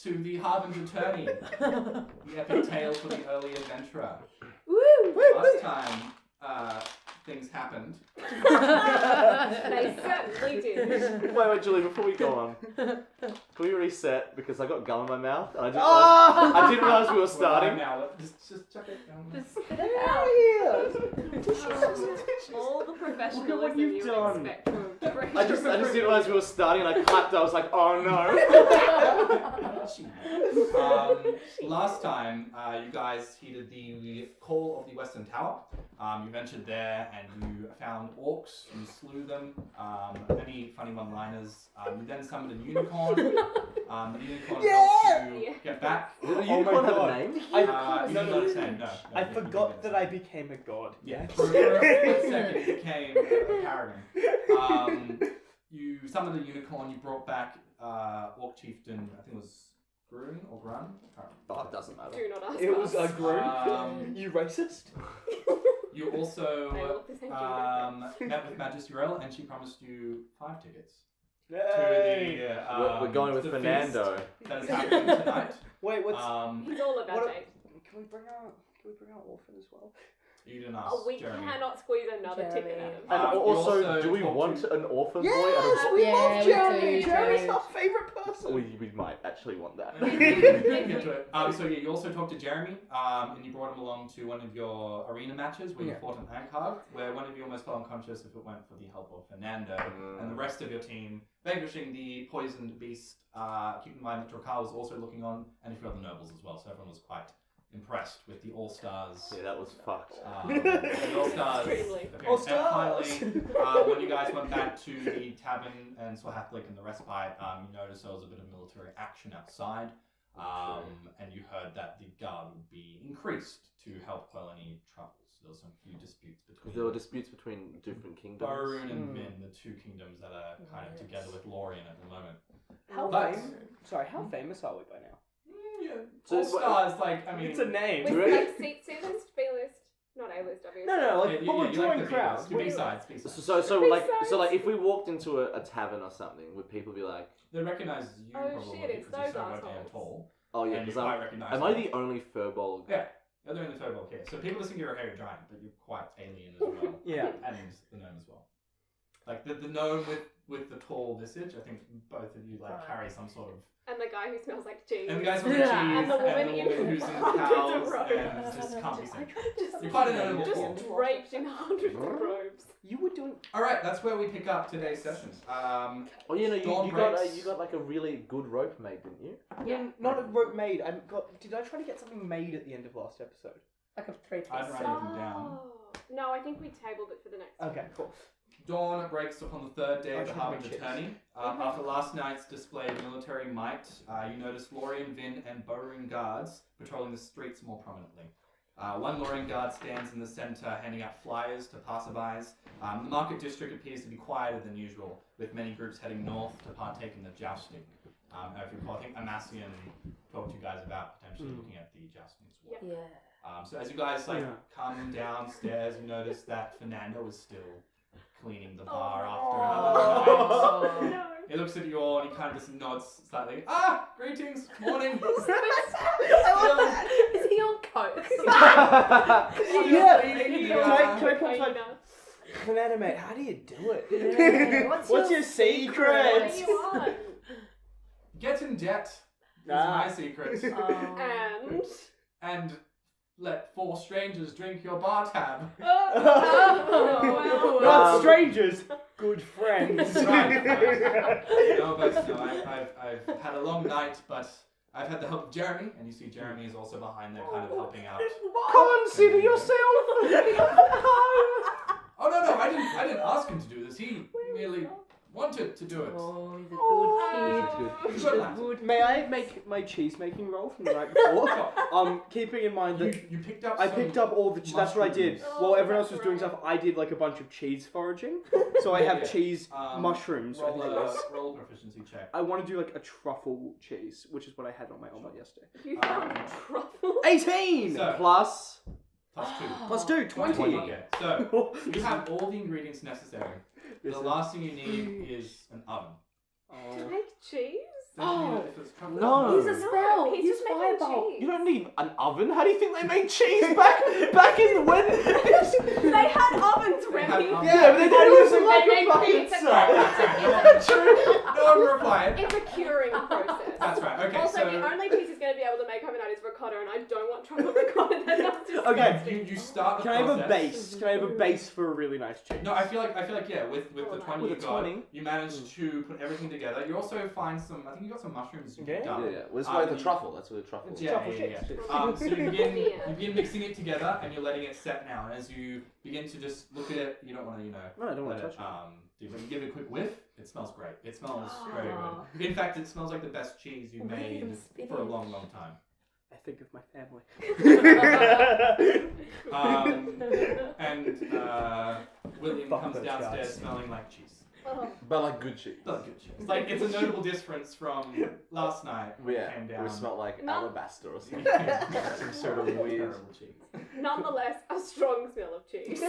to the Harbinger Tourney, the epic tale for the early adventurer. Last time things happened. They certainly did. Wait, Julie, before we go on, can we reset? Because I got gum in my mouth and I didn't realize we were starting. Now, just chuck it down. Just spit it out. All the professionalism Look at what you've you done. would expect from I just didn't realize we were starting and I clapped. I was like, oh no. Last time, you guys heeded the call of the Western Tower. You ventured there and you found orcs. You slew them. Many funny one-liners. You then summoned a unicorn. The unicorn helped you get back. Did the unicorn have a name? You didn't understand. No, I forgot that I became a god. Yeah, for a split second it became a paragon. You summoned a unicorn, you brought back Orc Chieftain, I think it was Grun or Grun? Oh, it doesn't matter. Do not ask It was a us. group. You racist? You also I love this engine. met with Magistrel and she promised you 5 tickets Yay. to the We're going with the Fernando. feast that is happening tonight. Wait, what's... He's all about what Jake. Can we bring out Orphan as well? You didn't ask Oh, we Jeremy. cannot squeeze another ticket at him. And You also, do we talked want to- an orphan boy? Yes, we love we Jeremy. do, Jeremy's Jeremy. our favourite person. We might actually want that. We can get to it. So yeah, you also talked to Jeremy, and you brought him along to one of your arena matches where you fought an Ankar, where one of you almost fell unconscious if it weren't for the help of Fernando, and the rest of your team vanquishing the poisoned beast. Keep in mind that Drakar was also looking on, and a few other nobles as well, so everyone was quite impressed with the All-Stars. Yeah, that was fucked. The All-Stars. Extremely. Okay, All-Stars. and finally, when you guys went back to the tavern and saw Hathlick in the respite, you noticed there was a bit of military action outside, and you heard that the guard would be increased to help quell any troubles. There was some few disputes between There were disputes between different kingdoms. Barun and Vin, the 2 kingdoms that are kind of together with Lorien at the moment. How But- how famous are we by now? Yeah, So All-Stars, like, I mean... It's a name. With Do you like C-list, B-list, not A-list, obviously. No, like, Yeah, but we're you like drawing the crowds. B-sides, B-sides, B-sides. So if we walked into a tavern or something, would people be like, They recognise you Oh, probably shit, it's because you're those so goddamn assholes. tall. oh yeah, and because you're quite recognisable. am I the only furball? Yeah, you're the only furball here. So people assume you're a hairy giant, but you're quite alien as well. Yeah. And the gnome as well. Like the gnome with the tall visage, I think both of you like carry some sort of... And the guy who smells like cheese. And the guys with the cheese, And the woman in who's in hundreds cows, of robes. and just can't be seen. Just, You're quite an animal just form. draped in hundreds of robes. You were doing... Alright, that's where we pick up today's session. Oh, you know, Dawn you got breaks. you got like a really good rope made, didn't you? Yeah, not a rope made. Did I try to get something made at the end of last episode? Like a 3-piece. I'd write anything down. No, I think we tabled it for the next Okay, cool. Dawn breaks upon the 3rd day of the I should Harbinger make Tourney. After last night's display of military might, you notice Lorien, Vin, and Borun guards patrolling the streets more prominently. One Lorien guard stands in the centre, handing out flyers to passerbys. The market district appears to be quieter than usual, with many groups heading north to partake in the jousting. If you recall, I think Amassian talked to you guys about potentially looking at the jousting as well. Yeah. So as you guys come downstairs, you notice that Fernando is still cleaning the bar after another night. No. He looks at you all and he kind of just nods slightly. Greetings, morning. Is he on coke? Yeah. Cleaning the, Can I put Cocaine. Fernando, mate, how do you do it? Yeah. What's your secret? What do you want? Get in debt is Ah. my secret. And... And let 4 strangers drink your bar tab. Oh, Not strangers, good friends. Right. No, but no, I've had a long night, but I've had the help of Jeremy, and you see Jeremy is also behind there kind of helping out. Consider yourself. Oh no, I didn't ask him to do this. He merely wanted to do it. Oh, he's a good kid. He's good lad. Good. May I make my cheese making roll from the night before? Keeping in mind that You picked up I some picked up all the that's what I did. mushrooms. While everyone else that's was doing right. stuff, I did like a bunch of cheese foraging. So I have Yeah. cheese mushrooms. I Roll think it a was. roll a proficiency check. I want to do like a truffle cheese, which is what I had on my omelet yesterday. You found truffle? 18 So- plus Plus 2. plus 2, 20. Yeah. So you have all the ingredients necessary. The Listen. last thing you need is an oven. To make cheese? Don't you if it's truffle? No. Use a spell. He's Use just making fireball. cheese. You don't need an oven. How do you think they made cheese back in when? They had ovens ready. ovens. Yeah, but they didn't use it like They a made pizza. No one replied. It's a curing process. That's right. Okay, Also, so the only cheese he's going to be able to make overnight is ricotta, and I don't want truffle ricotta. That sounds just Okay. you start the Can I have a process. base? Can I have a base for a really nice cheese? No, I feel like yeah, with the 20 With you the got, 20. you managed to put everything together. You also find some. I think you got some mushrooms. You Yeah. picked up. Well, it's like the truffle. That's what the truffle is. Yeah, Truffle yeah. chips. So you begin mixing it together, and you're letting it set now. And as you begin to just look at it, you don't want to No, I don't want let to touch it. do, but you give it a quick whiff. It smells great. It smells Oh. very good. In fact, it smells like the best cheese you made for a long, long time. I think of my family. And William Fuck comes those downstairs guys. smelling like cheese. Oh. But like good cheese. Not good cheese. Like it's a notable difference from last night when Yeah, it came it down. would smell like No. alabaster or something. Yeah. Some sort of weird. Terrible cheese. Nonetheless, a strong smell of cheese.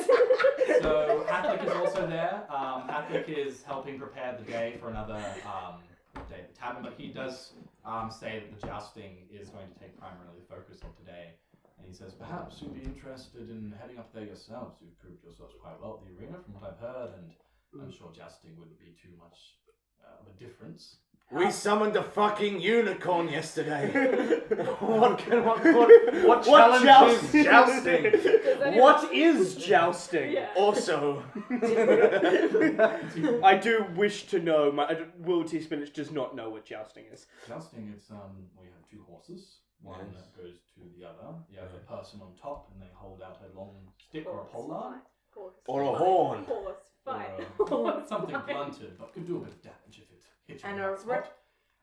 So Hathlick is also there. Hathlick is helping prepare the day for another day at the tavern, but he does say that the jousting is going to take primarily the focus of today. And he says, perhaps you'd be interested in heading up there yourselves. You've proved yourselves quite well at the arena from what I've heard, and I'm sure jousting wouldn't be too much of a difference. We summoned a fucking unicorn yesterday. What What challenge joust- is jousting? What is jousting? Yeah. Also, I do wish to know. Will T. Spinach does not know what jousting is. Jousting, it's we have two horses. One Yes. that goes to the other. You have a person on top, and they hold out a long stick or a polearm. Or a horn. Horse fight. Or Horse something fight. blunted, but could do a bit of damage if it hits you And in a that spot.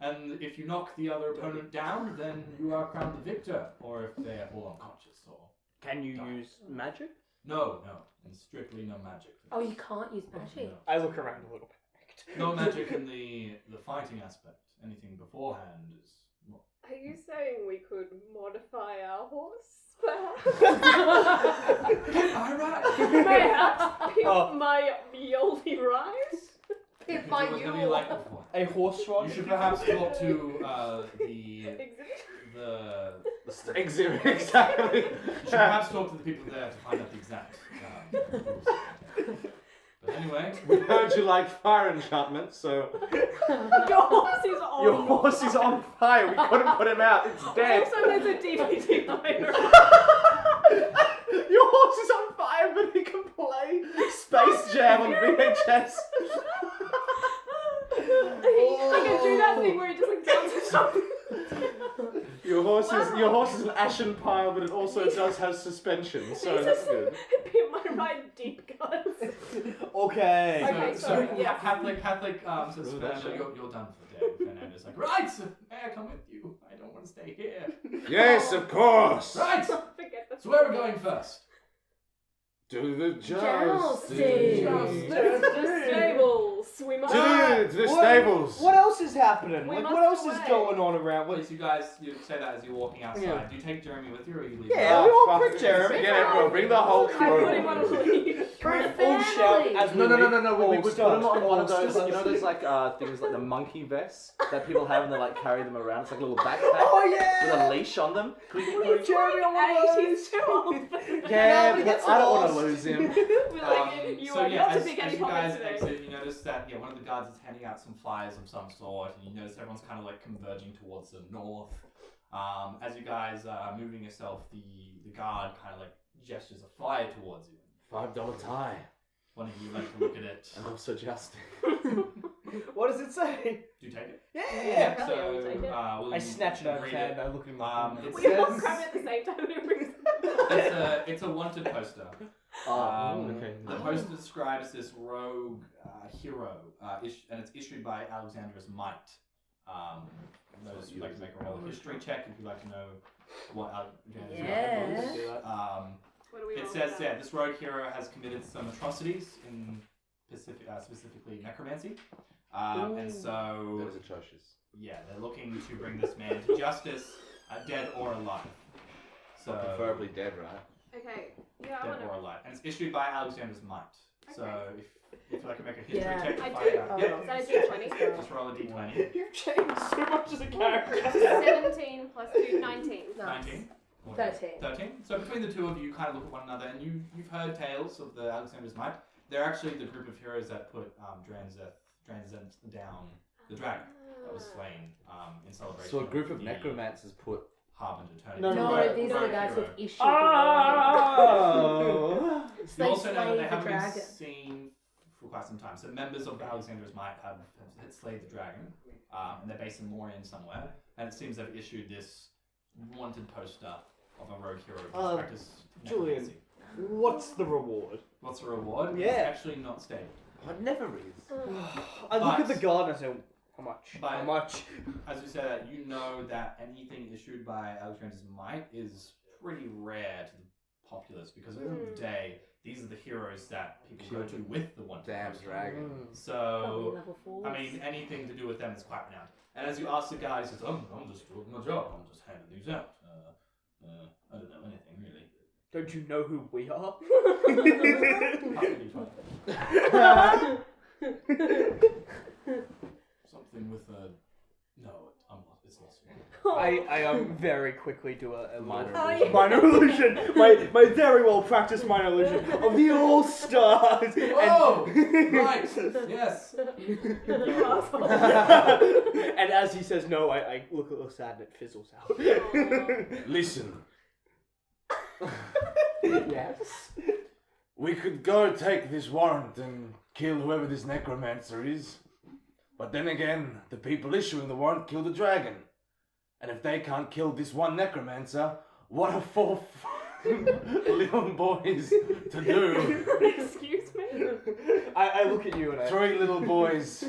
And if you knock the other opponent down, then you are crowned the victor. Or if they are all unconscious, or Can you use magic? no, and strictly no magic. Oh, you can't use magic. No. I look around a little bit. No magic in the fighting aspect. Anything beforehand is. Well, Are you saying we could modify our horse, perhaps? Alright! Perhaps pimp Oh. my Yoli Rise? You If can I do whatever you you like before. A horse rod? You should perhaps talk to the Exhibit? exhibit exactly. You should perhaps talk to the people there to find out the exact rules. But anyway, We heard you like fire enchantment, so Your horse is on. Your horse is on fire. We couldn't put him out. It's dead. Also, there's a DVD player. Your horse is on fire, but he can play Space Jam on VHS. I can do that thing where he just like bounces off. Your horse is an ashen pile, but it also does have suspension, so that's good. Pimp my ride deep cuts. Okay. Okay, sorry, yeah. Catholic says, Ooh, that's Fernando, you're done for the day. Fernando's like, right, may I come with you? I don't want to stay here. yes, of course. Right, Forget the so where are we going first? To the Jousting. The stables. We must. To the stables. What else is happening? We Like, must what else is away. going on around? Well, you guys, you say that as you're walking outside. Yeah. Do you take Jeremy with you, or you leave? Yeah, him? we all fuck pick it. Jeremy. Yeah, bro, bring the whole I crew. put him on a lead. For We a all shout family. as we No. leave. We All would put stars. him on one of All those, stars. you know, those like things like the monkey vests that people have and they like carry them around. It's like a little backpack Oh with yeah. a leash on them. Could we Put Jeremy on one of those. He's too old. Yeah, No, we but get I don't want to lost. lose him. We're like, you so are yeah, not to as pick you any guys pockets today. exit, you notice that one of the guards is handing out some flyers of some sort, and you notice everyone's kind of like converging towards the north. As you guys are moving yourself, the guard kind of like gestures a flyer towards you. $5 tie. One of you like to look at it. And also jousting. What does it say? Do you take it? Yeah. hell yeah, we'll take it. William, I snatch it out of his read hand. I look at him. It We all says grab it at the same time and it rings. it's a wanted poster. Okay. The poster describes this rogue hero, and it's issued by Alexandrus Might. Those who like to make a roll history check if you'd like to know what Alexandrus Might was. Yeah. What do we It roll says, for yeah, that? this rogue hero has committed some atrocities in specifically necromancy. And That so, is atrocious. yeah, they're looking to bring this man to justice, dead or alive. So, Preferably dead, right? Okay. Yeah, I dead want or to. alive. And it's issued by Alexander's Might. So Okay. if you like to make a history Yeah. check to I find do. out. Oh, Yep. So I do 20. Just roll a d20. You've changed so much as a character. 17 plus 2, 19. Nice. 19. 13. 13. So between the two of you, kind of look at one another, and you've heard tales of the Alexander's Might. They're actually the group of heroes that put Dranzeth down, the dragon that was slain in celebration. So a group of the necromancers put. Harbinger Tourney. No, No, no, these are the Rogue guys hero. who've issued Oh. the You also know that they the haven't been dragon. seen for quite some time. So members of the Alexander's Might have slayed the dragon, and they're based in Lorien somewhere. And it seems they've issued this wanted poster of a rogue hero who's practiced Julian. necromancy. What's the reward? What's the reward? Yeah. It's actually not stated. I'd never is. I look at But- the guard and I say, how much? but- How much? As you said, you know that anything issued by Alexander's Might is pretty rare to the populace because at the end of the day, these are the heroes that people go to with the wanted Damn poster. dragon. Probably So, level 4. I mean, anything to do with them is quite renowned. And as you ask the guy, he says, I'm just doing my job. I'm just handing these out. I don't know anything, really. Don't you know who we are? Something with a... No, I'm not. It's lost. I very quickly do a Minor little- illusion. minor illusion. My very well practiced minor illusion of the All Stars. Oh! Right! Yes! You asshole. And as he says no, I look a little sad and it fizzles out. Listen, Yes. we could go take this warrant and kill whoever this necromancer is. But then again, the people issuing the warrant kill the dragon. And if they can't kill this one necromancer, what are 4 little boys to do? Excuse me? I look at you and I... 3 little boys.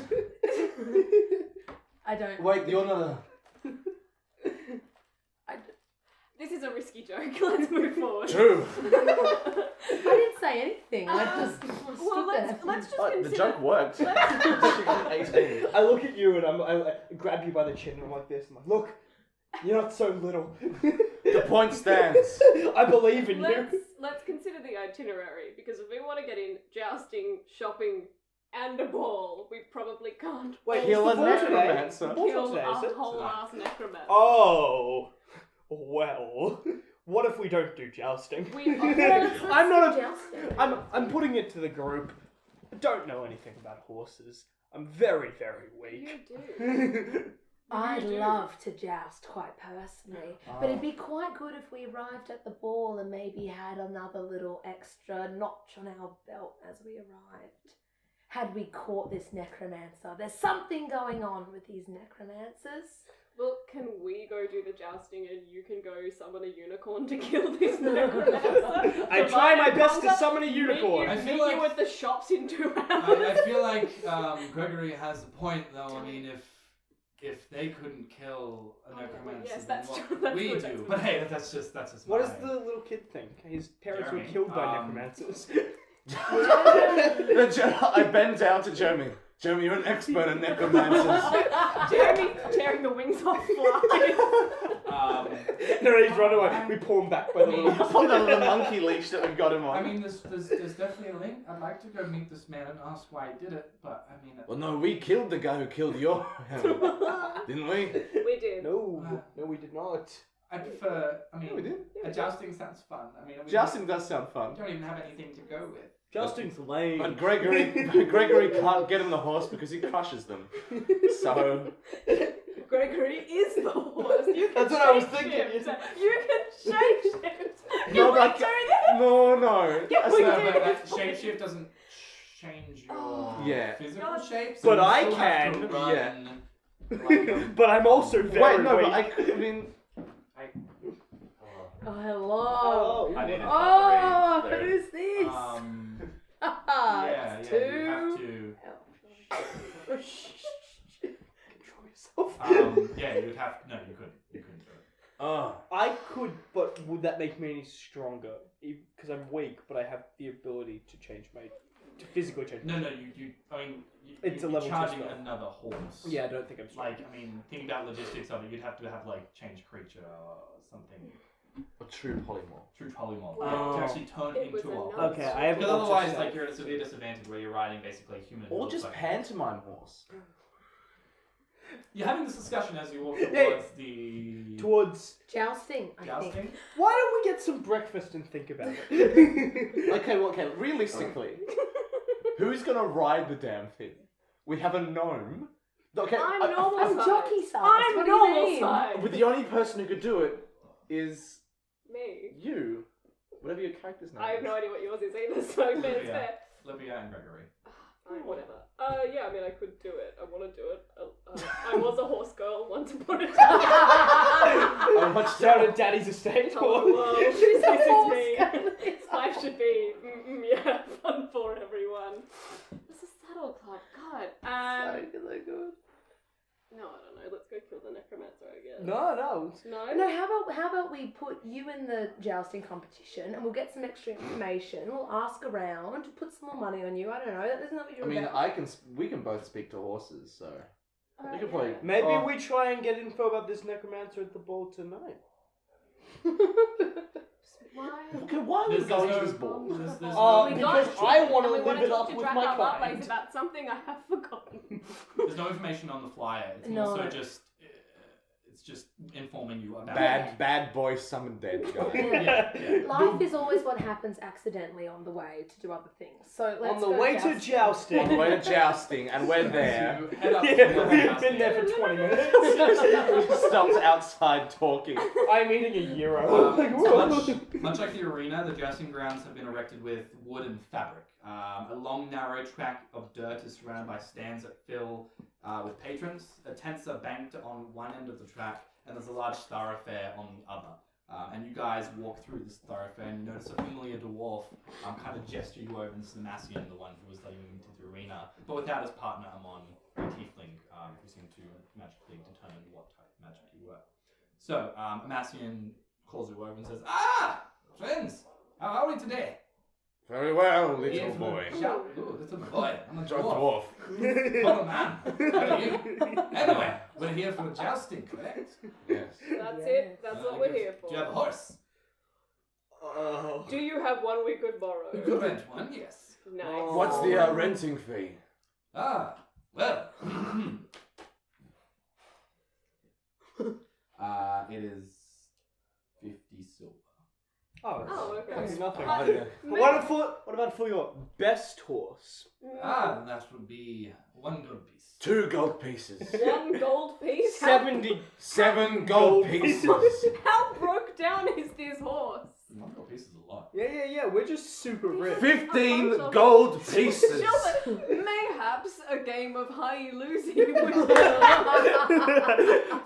I don't. Wait, you're not a... This is a risky joke. Let's move forward. True. I didn't say anything. I just Well, stood there. let's just Oh, consider... the joke worked. Let's- She got 18. I look at you and I grab you by the chin and I'm like this. I'm like, look, you're not so little. The point stands. I believe in you. Let's consider the itinerary, because if we want to get in jousting, shopping, and a ball, we probably can't Wait, Kill a it's the ball today. necromancer. The ball's kill not today, is a it? whole ass necromancer. Oh, well. What if we don't do jousting? We I'm not a. Jousting. I'm putting it to the group. I don't know anything about horses. I'm very, very You weak. do. I'd You do. love to joust quite personally, but it'd be quite good if we arrived at the ball and maybe had another little extra notch on our belt as we arrived. Had we caught this necromancer? There's something going on with these necromancers. Well, can we go do the jousting and you can go summon a unicorn to kill this necromancer? I try my best to Conquer, summon a meet unicorn. I you, feel meet you like- at the shops in 2 hours. I feel like Gregory has a point, though. I mean, if they couldn't kill a necromancer, Yes, then that's what true, that's we good, do. that's But good. hey, that's just What my... does the little kid think? His parents Jeremy, were killed by um, necromancers. I bend down to Jeremy. Jeremy, you're an expert in necromancers. Jeremy tearing the wings off flies. No, he's run away. We pull him back by the little. On the monkey leash that we've got him on. I mean, there's definitely a link. I'd like to go meet this man and ask why he did it, but I mean... Well, no, we killed the guy who killed your didn't we? We did. No, we did not. I prefer... I mean, we did. a jousting sounds fun. I mean, Jousting does sound we fun. don't even have anything to go with. Jousting's lame. But Gregory can't get him the horse because he crushes them. So Gregory is the horse. You can That's what I was shape-shift. thinking. You can shapeshift. No, You but can do that. no. Yeah, So, we but did. that shapeshift doesn't change your Yeah. physical God. shape. But you I still have to can, run yeah. like But I'm also very Wait, no, but weak. I mean... Oh, hello. Oh, I didn't. Oh, There. who's this? Yeah, It's you have to. Control yourself. Yeah, you'd have. No, you couldn't. You couldn't do it. I could, but would that make me any stronger? Because I'm weak, but I have the ability to change to physically change. No, you. I mean, It's a you're level two charging spell. another horse. Yeah, I don't think I'm strong. Like, I mean, think about logistics of it. You'd have to have like change creature or something. A true polymorph. True polymorph. Wow. To actually turn It was into a a horse. nut. Okay, I have Because an otherwise, ultra like, you're at a severe disadvantage where you're riding basically a human. Or who just looks like- pantomime horse. You're having this discussion as you walk Yeah. towards the towards. Jousting, I think. jousting. Why don't we get some breakfast and think about it? Okay, realistically, who's gonna ride the damn thing? We have a gnome. Okay, I'm normal I'm size. jockey size. I'm What do you normal mean? size. but the only person who could do it is Me. you. Whatever your character's name I have is. no idea what yours is either, so fair, Yeah. fair. Livia and Gregory. Fine, whatever. Yeah, I mean, I could do it. I want to do it. I was a horse girl once upon a time. I watched Down at Daddy's estate. Hello, She's this a is horse me. girl. Life should be, yeah, fun for everyone. This is Saddle Club. God. So good. No, I don't know. Let's go kill the necromancer, I guess. No. No. No, how about we put you in the jousting competition and we'll get some extra information. We'll ask around, put some more money on you. I don't know. Isn't that what you're I mean, about? we can both speak to horses, so we could yeah. probably. Maybe Oh. we try and get info about this necromancer at the ball tonight. Why? Okay, why are we There's going no- to this ball? there's We no- got because I shit, want to and we live it talk up to with Drac my out loud kind. lays about something I have forgotten. There's no information on the flyer. It's more No. so just it's just informing you about Bad boy summoned dead guy. Yeah. Life is always what happens accidentally on the way to do other things. So let's On the go way to jousting. On the way to jousting, and we're there. So head up to Yeah, the we've jousting. been there for 20 minutes. We stopped outside talking. I'm eating a euro. Much like the arena, the jousting grounds have been erected with wood and fabric. A long, narrow track of dirt is surrounded by stands that fill with patrons. Tents are banked on one end of the track, and there's a large thoroughfare on the other. And you guys walk through this thoroughfare, and you notice a familiar dwarf kind of gesture you over. And this is Amassian, the one who was letting you into the arena, but without his partner Amon, a tiefling, who seemed to magically determine what type of magic you were. So, Amassian calls you over and says, "Ah, friends, how are we today?" Very well, Here little for boy. the shout. Ooh, little boy. I'm a John dwarf. Dwarf. Oh, man. How are you? Anyway, we're here for jousting, correct? Yes. That's it. That's what we're here for. Do you have a horse? Oh. Do you have one we could borrow? We could rent one, yes. Nice. What's the renting fee? Ah, well. It is 50 silver. Oh, okay. That's nothing. Maybe- What about for your best horse? Ah, that would be 1 gold piece. 2 gold pieces. One gold piece? 70. 7 gold pieces. How broke down is this horse? 1 gold piece is a lot. Yeah. We're just super rich. 15 gold pieces. Sheldon, mayhaps a game of high-losing would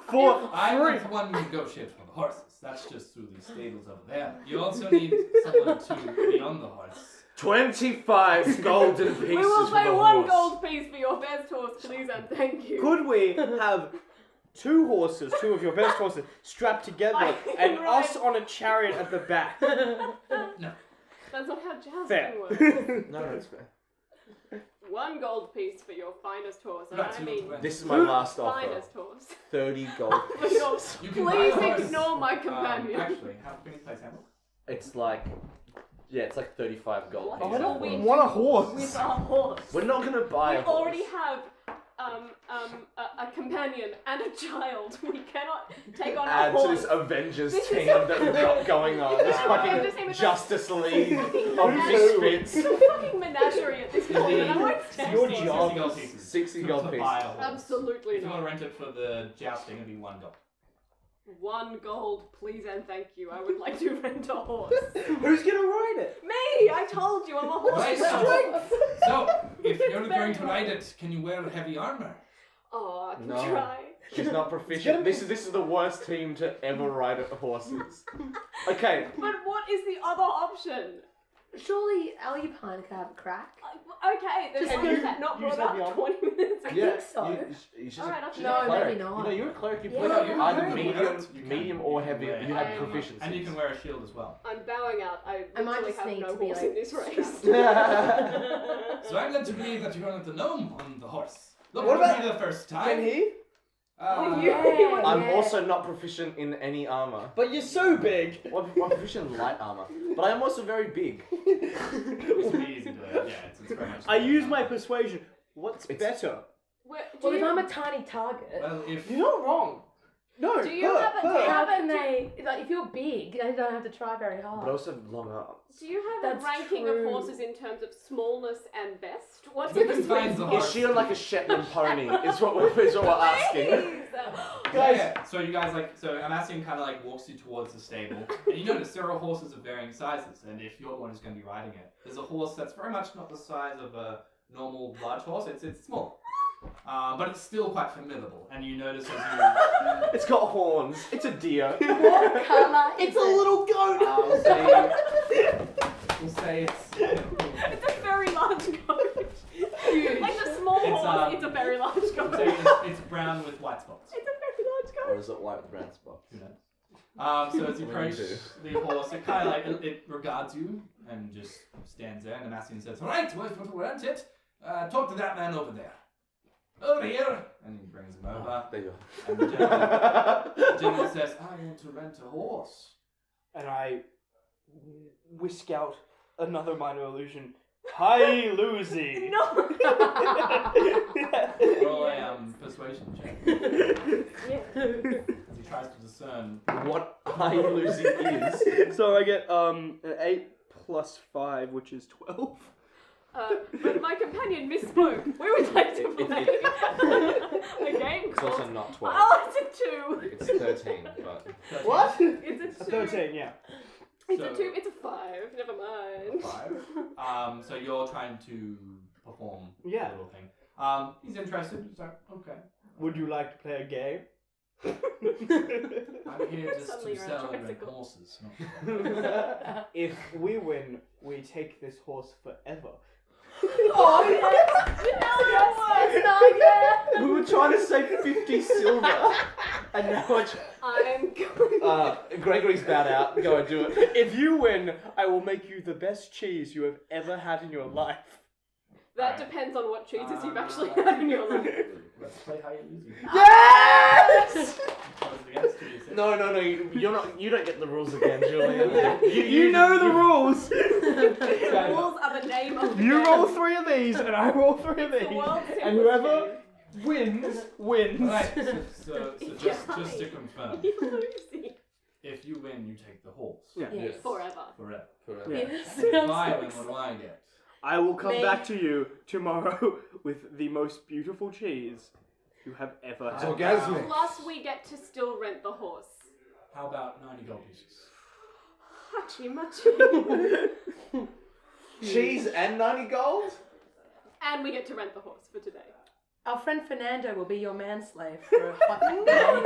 For I free. want one negotiate for the horses. That's just through the stables over there. You also need someone to be on the horse. 25 golden pieces We will for pay the 1 horse. gold piece for your best horse, please and thank you. Could we have 2 horses, 2 of your best horses, strapped together, and Right. us on a chariot at the back? No. That's not how jousting Fair. works. No, it's fair. 1 gold piece for your finest horse, and Right, I mean This is my last offer. finest horse. 30 gold For your- You can buy a Please horse. ignore my companion. Actually, how can you play Samuel? It's like, yeah, it's like 35 gold. What pieces. will we want a do horse. with our horse? We're not gonna buy We a horse. already have a companion and a child. We cannot take on a Add to horse. this Avengers This is team a- that we've got going on. This Avengers team fucking is Justice League fucking of menagerie. misfits. It's a fucking menagerie at this point, and I won't stand Your for it. job. 60 gold pieces. 60 gold To pieces. buy a horse. Absolutely If you want not. to rent it for the jousting, it'd be 1 gold. 1 gold, please and thank you. I would like to rent a horse. Who's gonna ride it? Me! I told you, I'm a horse. Right, strength. So, if you're Very going to hard. ride it, can you wear heavy armor? Oh, I can No. try. She's not proficient. This is the worst team to ever ride horses. Okay, But what is the other option? Surely Alupine could have a crack. Okay, there's Just one use- that not use brought heavy up armor? 20 minutes ago. yeah, think so. she's just Alright, I'll she's try. a No, cleric. maybe not. You know, you're a cleric. You Yeah, play yeah, either yeah. medium, medium or heavy. Yeah. You have I'm- proficiency. And you can wear a shield as well. I'm bowing out. I I might literally just have need no to be, horse like, in this race. So I'm led to believe that you're going to the gnome on the horse. Look, What what about- be the first time. Can he? I'm also not proficient in any armor. But you're so big. Well, I'm proficient in light armor, but I am also very big. It's pretty easy to, it's very much. I use my persuasion. What's It's- better? Well, if I'm a tiny target, Well, if You're not wrong. No. Do you have a- Bert. how but can do- they? Like, if you're big, they don't have to try very hard. But I also have long arms. Do you have That's a ranking true. of horses in terms of smallness and best? What's We in the can find sweet the spot? Is she on like a Shetland pony? Is what we're asking. Please! Yeah. So you guys so Amassian kind of like walks you towards the stable, and you notice there are horses of varying sizes. And if you're the one who's going to be riding it, there's a horse that's very much not the size of a normal large horse. It's small, but it's still quite formidable. And you notice as It's got horns. It's a deer. What colour? It's a little goat. we'll say it's. It's a very large goat. Like a small horse, it's a very large We'll goat. say it's brown with white spots. It's a very large goat. Or is it white with brown spots? Who knows? So as you What do you approach the horse, it kind of like it regards you and just stands there. And Amassian says, "All right, weren't it? Talk to that man over there. Over here." And he brings him over. There you And the gentleman says, "I want to rent a horse." And I whisk out another minor illusion. Hi, Lucy. No! Roll a persuasion check as he tries to discern. are. What I Lucy is. So I get an 8 plus 5, which is 12. But my companion misspoke. We would like to play a game It's called... also not 12. Oh, it's a 2! It's 13, but. What? It's a 2. 13, yeah. It's So- a 2, it's a 5. Never mind. 5. So you're trying to perform Yeah. a little thing. He's interested. He's like, okay. Would you like to play a game? I'm here just Suddenly to you're sell and rent unpractical. horses. Not If we win, we take this horse forever. Oh yes! Yes! Not yet! We were trying to save 50 silver. And now I'm going... Gregory's bowed out. Go and do it. If you win, I will make you the best cheese you have ever had in your life. That depends on what cheeses you've actually had in your life. Let's play how you lose. Yes! No, you're not. You don't get the rules again, Julian. You know the rules. The rules are the name of the You game. roll 3 of these, and I roll 3 of The these, world's and simplest whoever wins wins. Alright, so just to confirm, game. You're losing. if you win, you take the horse. Yeah. Yes. Forever. Forever. Forever. Yes. If I'm I so win, what do I get? I will come Me. back to you tomorrow with the most beautiful cheese you have ever It's had. orgasmic. Plus, we get to still rent the horse. How about 90 gold pieces? Hachi machi. Cheese and 90 gold? And we get to rent the horse for today. Our friend Fernando will be your manslave for a fucking No!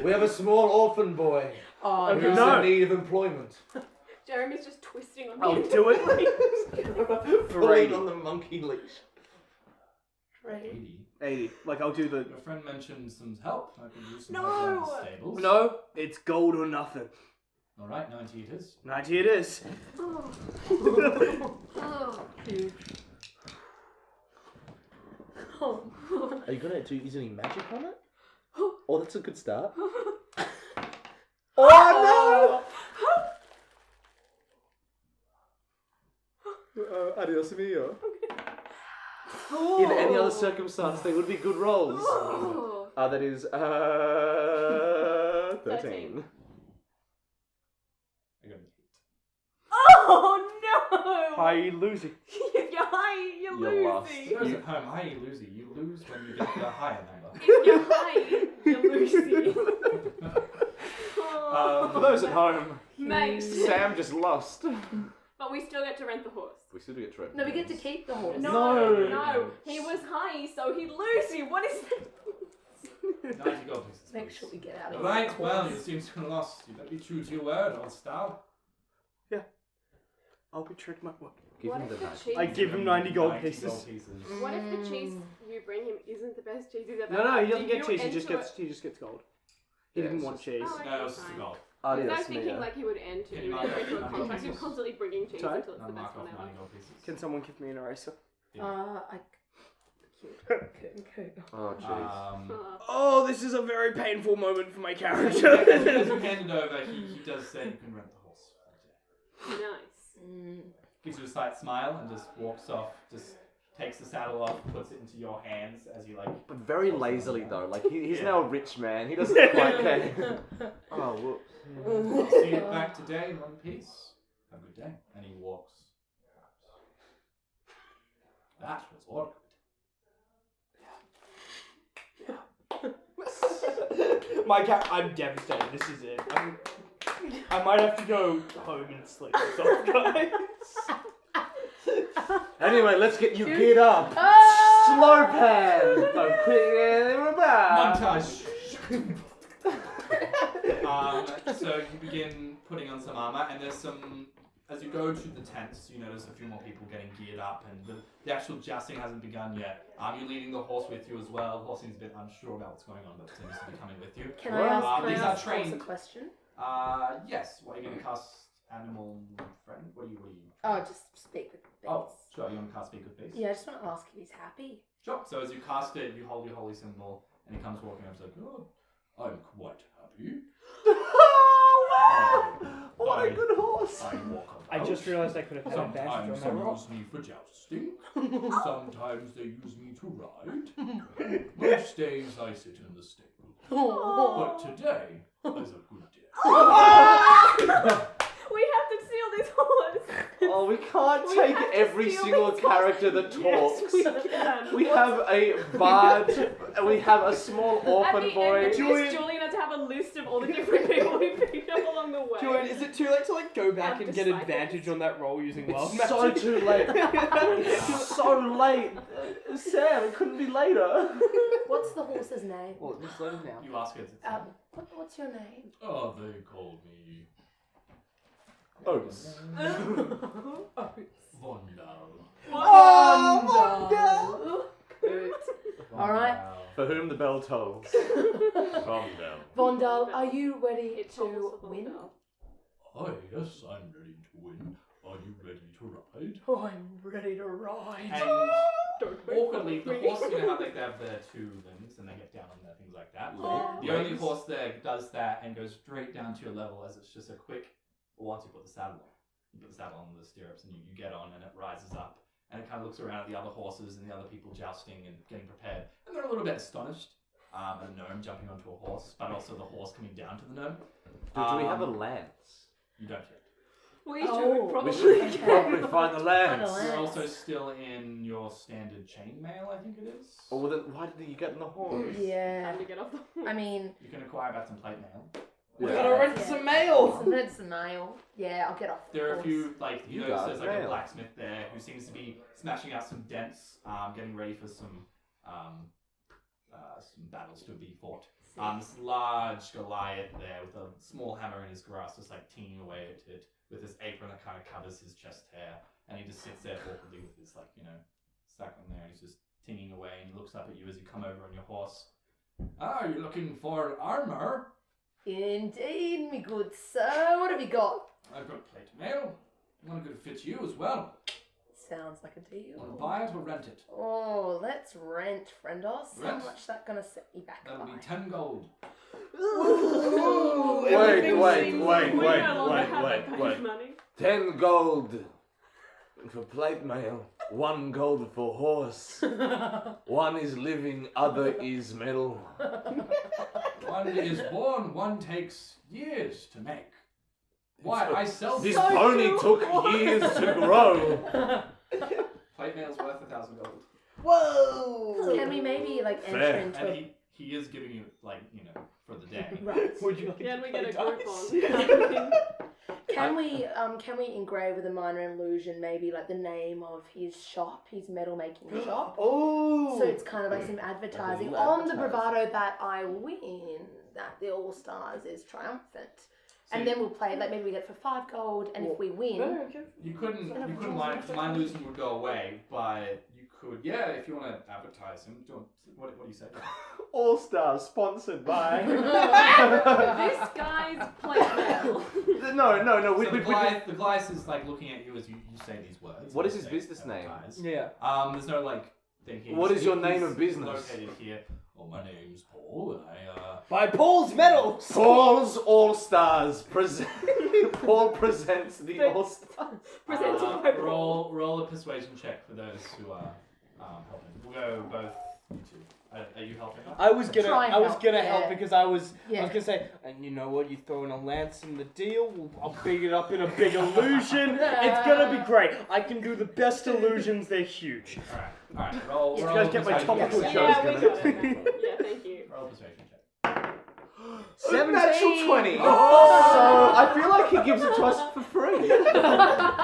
We have a small orphan boy Oh, Okay, who's no. in need of employment. Jeremy's just twisting on the I'll end do of the it. Pulling on the monkey leash. great. 80. 80. Like, I'll do the... Your friend mentioned some help. I can use some No! help around the stables. No, it's gold or nothing. Alright, 90 it is. 90 it is. Oh. Oh. Huge. Oh. Are you gonna use any magic on it? Oh, that's a good start. Oh, Adios mio. In any other circumstance, they would be good rolls. Oh. That is 13. I got an Oh no! Hi, Lucy. You're high, you're You're lost. losing. 8. For those at home, high you lose. You lose when you get the higher number. If you're high, you're losing. For those at home, Mate. Sam just lost. But we still get to rent the horse. We still get to No, we get to keep the horse. No. He was high, so he'd lose you. What is that? 90 gold pieces. Make please. sure we get out of Alright, here. well, you seem to have lost. You better be true to your word, old style. I'll be true to my word. Give What him if the the knife. cheese? I give him 90 gold pieces. What if the cheese you bring him isn't the best cheese he's ever No, had? he doesn't Do get you cheese. enter He just gets gold. He Yeah, didn't it's want just- cheese. Oh, okay, No, it's just fine. the gold. I was Adios thinking mio. like he would enter Can you you into mark a off contract. 90 You're constantly bringing cheese Sorry? until it's the Mark best off one 90 ever. gold pieces. Can someone give me an eraser? I Oh, jeez. Oh, this is a very painful moment for my As character. you hand it over, he does say you can rent the horse for a day. Nice. Gives you a slight smile and just walks off, just takes the saddle off, puts it into your hands as you like. But very lazily though. Like he's Yeah. now a rich man. He doesn't quite care. Oh, whoops. I'll see you back today in one piece. Have a good day. And he walks out. That was awkward. I'm devastated. This is it. I might have to go home and sleep this off, guys. Anyway, let's get you geared up. Slow pan. No, quick. Montage. So you begin putting on some armor, and there's some. As you go to the tents, you notice a few more people getting geared up, and the actual jousting hasn't begun yet. You're leading the horse with you as well. The horse seems a bit unsure about what's going on, but seems to be coming with you. Can I ask, these are the horse a trained. question? Yes. What are you going to cast? Animal friend? What are you? Oh, just speak with beasts. Oh, sure. You want to cast Speak with Beast? Yeah, I just want to ask if he's happy. Sure. So as you cast it, you hold your holy symbol, and he comes walking up and says, "Oh, I'm quite happy. Oh wow! What a I- good horse. I walk about. I just realised I could have had advantage Sometimes on they that roll. use me for jousting. Sometimes they use me to ride. Most days I sit in the stable. But today is a good day. We have to steal this horse. Oh, we can't We take have to every steal single this horse. character that talks. Yes, we can. We have a bard, we have a small At orphan the boy. end of Julian- this, Julian had to have a list of all the different people we picked up along the way. Julian, is it too late to go back Have and get disciples. advantage on that roll using wild It's magic? so too late. It's so late. Sam, it couldn't be later. What's the horse's name? Well, just let us now. You ask it. What's your name? Oh, they called me Oats. Vondal. Oh, All right. For whom the bell tolls. Calm down. Vondal, are you ready It to tolls the win? bell. Oh, yes, I'm ready to win. Are you ready to ride? Oh, I'm ready to ride. And Don't make awkwardly, fun the of me. horse, you know how they have their two limbs and they get down on their things like that? Yeah. The only horse there does that and goes straight down to your level as it's just a quick, once you put the saddle on. You put the saddle on the stirrups and you get on and it rises up. And it kind of looks around at the other horses and the other people jousting and getting prepared. And they're a little bit astonished at a gnome jumping onto a horse, but also the horse coming down to the gnome. Do we have a lance? You don't yet. We Oh. should probably. We should Okay. probably find the Find lance. a lance. You're also still in your standard chainmail, I think it is. Oh, well, then why did you get in the horse? Yeah. Time to get off the horse. I mean, You can acquire back some plate mail. We Yeah. gotta rent some mail! So that's the mail. Yeah, I'll get off the There are a horse. few, like, you You notice got there's like a mail. blacksmith there who seems to be smashing out some dents, getting ready for some battles to be fought. This large Goliath there with a small hammer in his grasp, just like tinging away at it with his apron that kind of covers his chest hair, and he just sits there awkwardly with his sack on there. And he's just tinging away, and he looks up at you as you come over on your horse. Ah, you're looking for armor? Indeed, me good sir. What have you got? I've got plate mail. One good fit you as well. Sounds like a Want to deal. buy it or rent it? Oh, let's rent, friendos. How Rent? much that gonna set me back That'll be by? 10 gold. Ooh, Wait, everything wait, seems- wait, We wait, no longer wait, have wait, that kind wait. of money. 10 gold for plate mail. 1 gold for horse. One is living, other is metal. One is born, one takes years to make. Why, I sell This So pony true. took years to grow. plate mail's worth 1,000 gold. Whoa! Can we maybe enter Fair. into And a... he is giving you, for the day. Right. Would you like Can to we play get a dice? group on? Can we engrave with a minor illusion maybe like the name of his shop, his metal making shop? Oh! So it's kind of like some advertising you on the advertise? bravado that I win, that the All Stars is triumphant. So And then we'll play, like maybe we get it for 5 gold, and if we win, No, okay. you couldn't mind losing would go away, but you could, if you want to advertise him, what do you say? All Stars sponsored by. This guy's plate mail. No. So the Goliath is like looking at you as you say these words. What is his Say business name? advertise. Yeah. There's no thinking. What is your name he's of business? Located here. Well, my name's Paul, and I By Paul's medals! Paul's All Stars present. Paul presents the All Stars. Presented by Paul. roll a persuasion check for those who are helping. We'll go both you two. Are you helping us? I was Try and gonna help, help yeah. because I was Yeah. gonna say, and you know what? You throw in a lance in the deal. I'll big it up in a big illusion. It's gonna be great. I can do the best illusions. They're huge. All right. Roll. Yeah. roll You guys get my persuasion topical check. shows Yeah, we gonna- got it. Yeah, thank you. Roll persuasion check. 17. 20. So I feel like he gives it to us for free.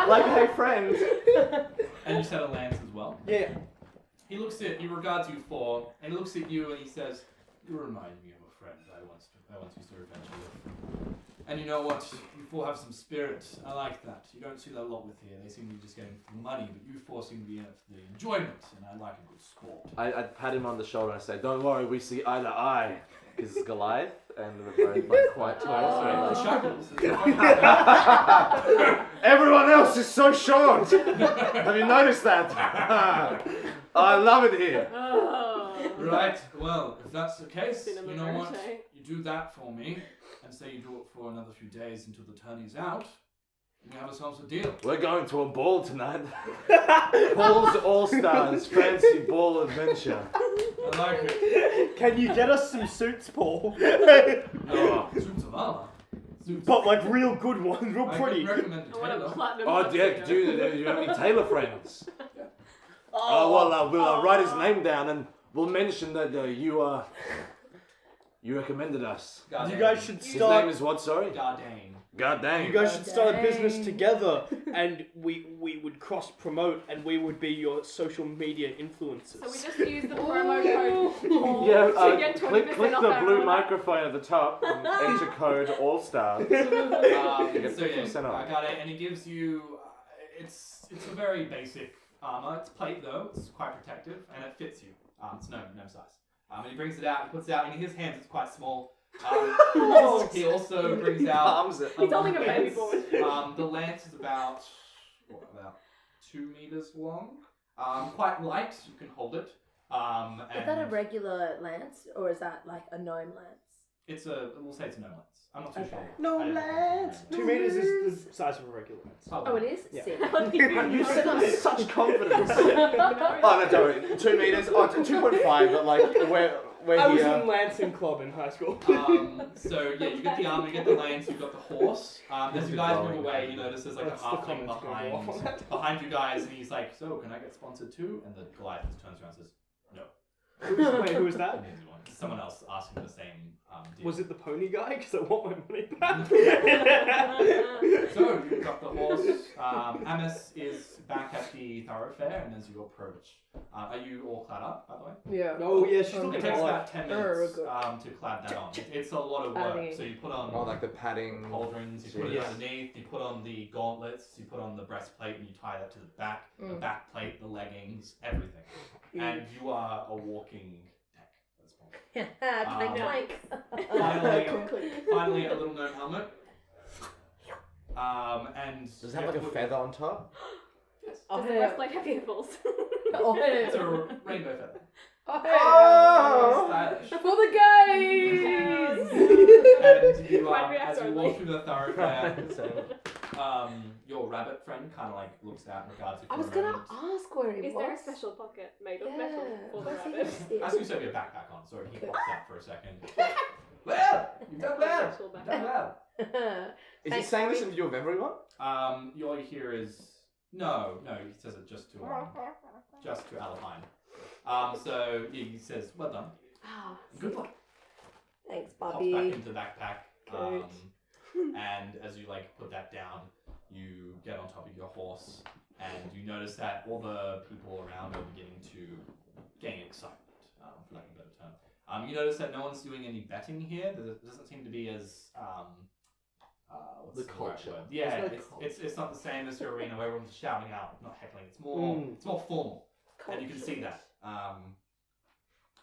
Like, hey, friend. And you said a lance as well. Yeah. He regards you four, and he looks at you and he says, "You remind me of a friend I once used to adventure with. And you know what? You four have some spirit. I like that. You don't see that a lot with here. They seem to be just getting for the money, but you four seem to be in it for the enjoyment, and I like a good sport." I pat him on the shoulder and I say, don't worry, we see eye to eye. Because it's Goliath, and we're very like, quite tall. The So shackles. everyone else is so short. Have you noticed that? I love it here. Oh. Right, well, if that's the case, Cinema you know what? verite. You do that for me, and say you do it for another few days until the tourney's out, and we have ourselves a deal. We're going to a ball tonight. Paul's All Stars Fancy Ball Adventure. I like it. Can you get us some suits, Paul? Oh, Suits of armor. Suits. But like real good ones, real I pretty. can recommend a I want a tailor. platinum. oh yeah, tuxedo. do you have any tailor friends? We'll write his name down and we'll mention that you recommended us. Gardane. You guys should His start. name is what, sorry? Gardane. God dang. You guys should start a business Dang. together, and we would cross promote, and we would be your social media influencers. So we just use the promo code Paul Yeah, to get 20% click off the our blue order. microphone at the top and enter code All Stars. So get yeah, 50% off. I got it, and he gives you. It's a very basic armor. It's plate though. It's quite protective, and it fits you. It's no size. And he brings it out. He puts it out in his hands. It's quite small. He also brings out. Palms it. He's holding a baby lance. boy. The lance is about 2 meters long. Quite light. You can hold it. Is that a regular lance or is that like a gnome lance? We'll say it's a gnome lance. I'm not too Okay. sure. No I didn't lance. know. 2 meters is the size of a regular lance. Oh, it is? Yeah. Sick. You said that with such confidence. Oh no, don't worry. 2 meters. Oh, 2.5. But like we're I was here. in Lancing Club in high school. So yeah, you get the armor, you get the lance, you've got the horse. As you guys move away, you notice there's like That's a the halfling comments gonna go off on that. behind you guys, and he's like, "So, can I get sponsored too?" And the Goliath just turns around and says, "No." Wait, who was that? And here's one. Someone else asking the same deal. Was it the pony guy? Because I want my money back. So you've got the horse. Amos is back at the thoroughfare, and as you approach, are you all clad up, by the way? Yeah. Oh yeah, she's It looking takes at about 10 minutes good. to clad that on. It's a lot of work. Padding. So you put on Oh, like the padding. pauldrons, you put it Yes. underneath, you put on the gauntlets, you put on the breastplate, and you tie that to the back, the back plate, the leggings, everything. And you are a walking deck at this point. Clank, clank. Finally, a little gnome helmet. And Does it have like a feather on top? Yes. Does the breastplate have nipples? It's a rainbow feather. Oh. Stylish. For the gays! And you, Quite react as you only. walk through the thoroughfare, your rabbit friend kind of like looks out and regards you for I was a gonna moment. ask where he Is was. there a special pocket made of Yeah. metal for the Where's he rabbit? sit? As you set your backpack on, sorry, he Good. pops out for a second. Well, you've done well. Actual You've backpack. done well. Is he Thanks, saying this Harry. in view of everyone? All you hear is no. He says it just to Alpine. So he says, "Well done. Ah, Good luck." thanks, Pops Bobby. back into the backpack. Good. And as you like put that down, you get on top of your horse, and you notice that all the people around are beginning to gain excitement, for lack of a better term. You notice that no one's doing any betting here. There doesn't seem to be as what's The right culture. word? Yeah, There's no it's not the same as your arena where everyone's shouting out, not heckling. It's more formal, and you can see that.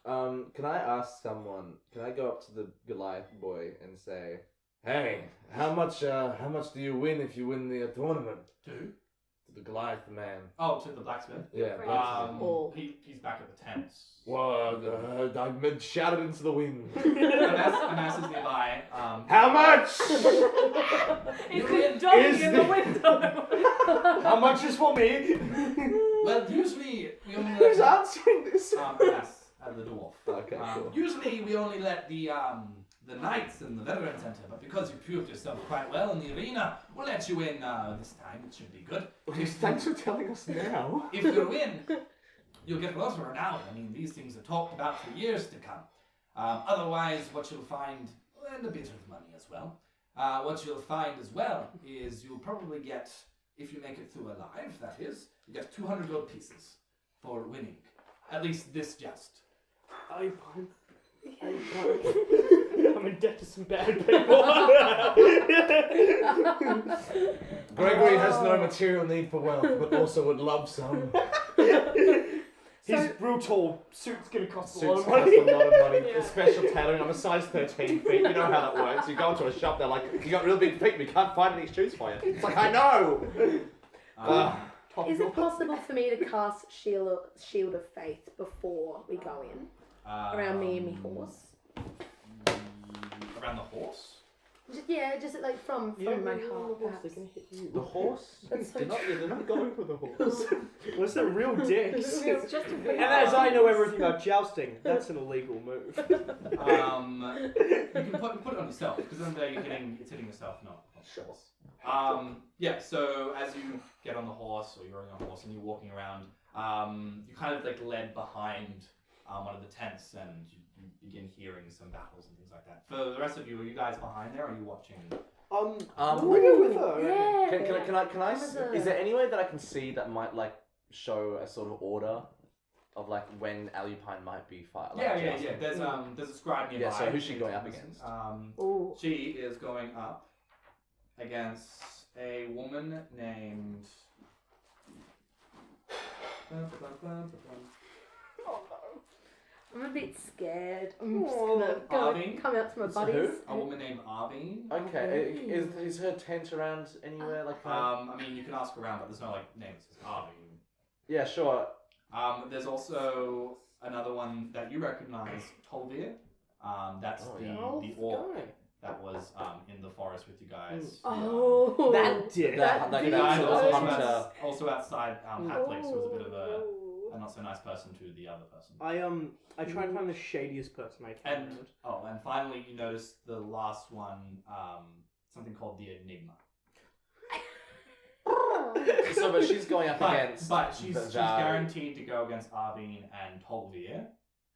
Can I ask someone? Can I go up to the Goliath boy and say, "Hey, how much do you win if you win the tournament?" To To the Goliath man. oh, to the blacksmith. Yeah. Right. blacksmith. Oh. He's back at the I shouted into the wind. Amass is nearby. How much? It's just jogging in the window. How much is for me? Well, usually we only Who's let answering this? Amass, the dwarf. Okay, cool. Usually we only let the knights and the veterans enter, but because you proved yourself quite well in the arena, we'll let you in this time. It should be good. Thanks for telling us now. If you win, you'll get a lot of renown. I mean, these things are talked about for years to come. Otherwise, what you'll find, and a bit of money as well, what you'll find as well is you'll probably get, if you make it through alive, that is, you get 200 gold pieces for winning. At least this joust. I'm in debt to some bad people. Gregory has no material need for wealth, but also would love some. His real tall suit's gonna cost a Suits lot of cost money. a lot of money. Yeah. Special tailoring. I'm a size 13 feet. You know how that works. You go into a shop, they're like, you got real big feet, we can't find any shoes for you. It's like, I know! Is it possible for me to cast Shield of Faith before we go in? Around me and me horse? Around the horse? Just like from my heart, perhaps. They're gonna hit you. The horse? That's so They're not going for the horse. What's the real dicks? It's just a And big as I know everything about jousting, that's an illegal move. You can put it on yourself, because then it's hitting yourself, not the horse. Yeah, so as you get on the horse, or you're on a horse and you're walking around, you're kind of like led behind one of the tents, and you begin hearing some battles and things like that. For the rest of you, are you guys behind there, or are you watching? I go with her. Yeah. Can I is there any way that I can see that might like show a sort of order of like when Alupine might be fight? Like, Yeah. There's a scribe nearby. Yeah, so who's she going up against? Ooh. She is going up against a woman named. I'm a bit scared. I'm just gonna Arvine? come out to my It's buddies. A woman named Arvine. Okay, is her tent around anywhere? Like, I mean, you can ask around, but there's no like name. It says Arvine. yeah, sure. There's also another one that you recognize, Tolvir. That's the orc that was in the forest with you guys. Oh, That did. That The did. guy That's also, hunter. also outside Halflake, so was a bit of a not so nice person to the other person. I try and find the shadiest person I can. And finally you notice the last one, something called the Enigma. So, but she's going up against. But she's the- guaranteed to go against Arvine and Tolvir,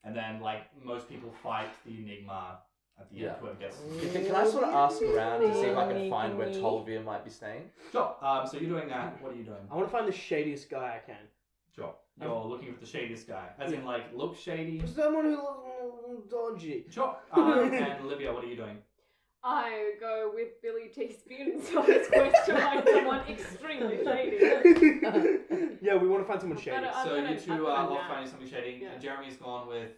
and then like most people fight the Enigma at the end. Whoever gets. Can I sort of ask around to see if I can find where Tolvir might be staying? Sure. So you're doing that. What are you doing? I want to find the shadiest guy I can. Sure. You're looking for the shadiest guy, as in like look shady. Someone who looks dodgy. Sure. And Olivia, what are you doing? I go with Billy Teaspoon, so it's quest to find someone extremely shady. Yeah, we want to find someone shady. I'm So gonna- you two I'm are gonna all nap. finding something shady. Yeah. Jeremy's gone with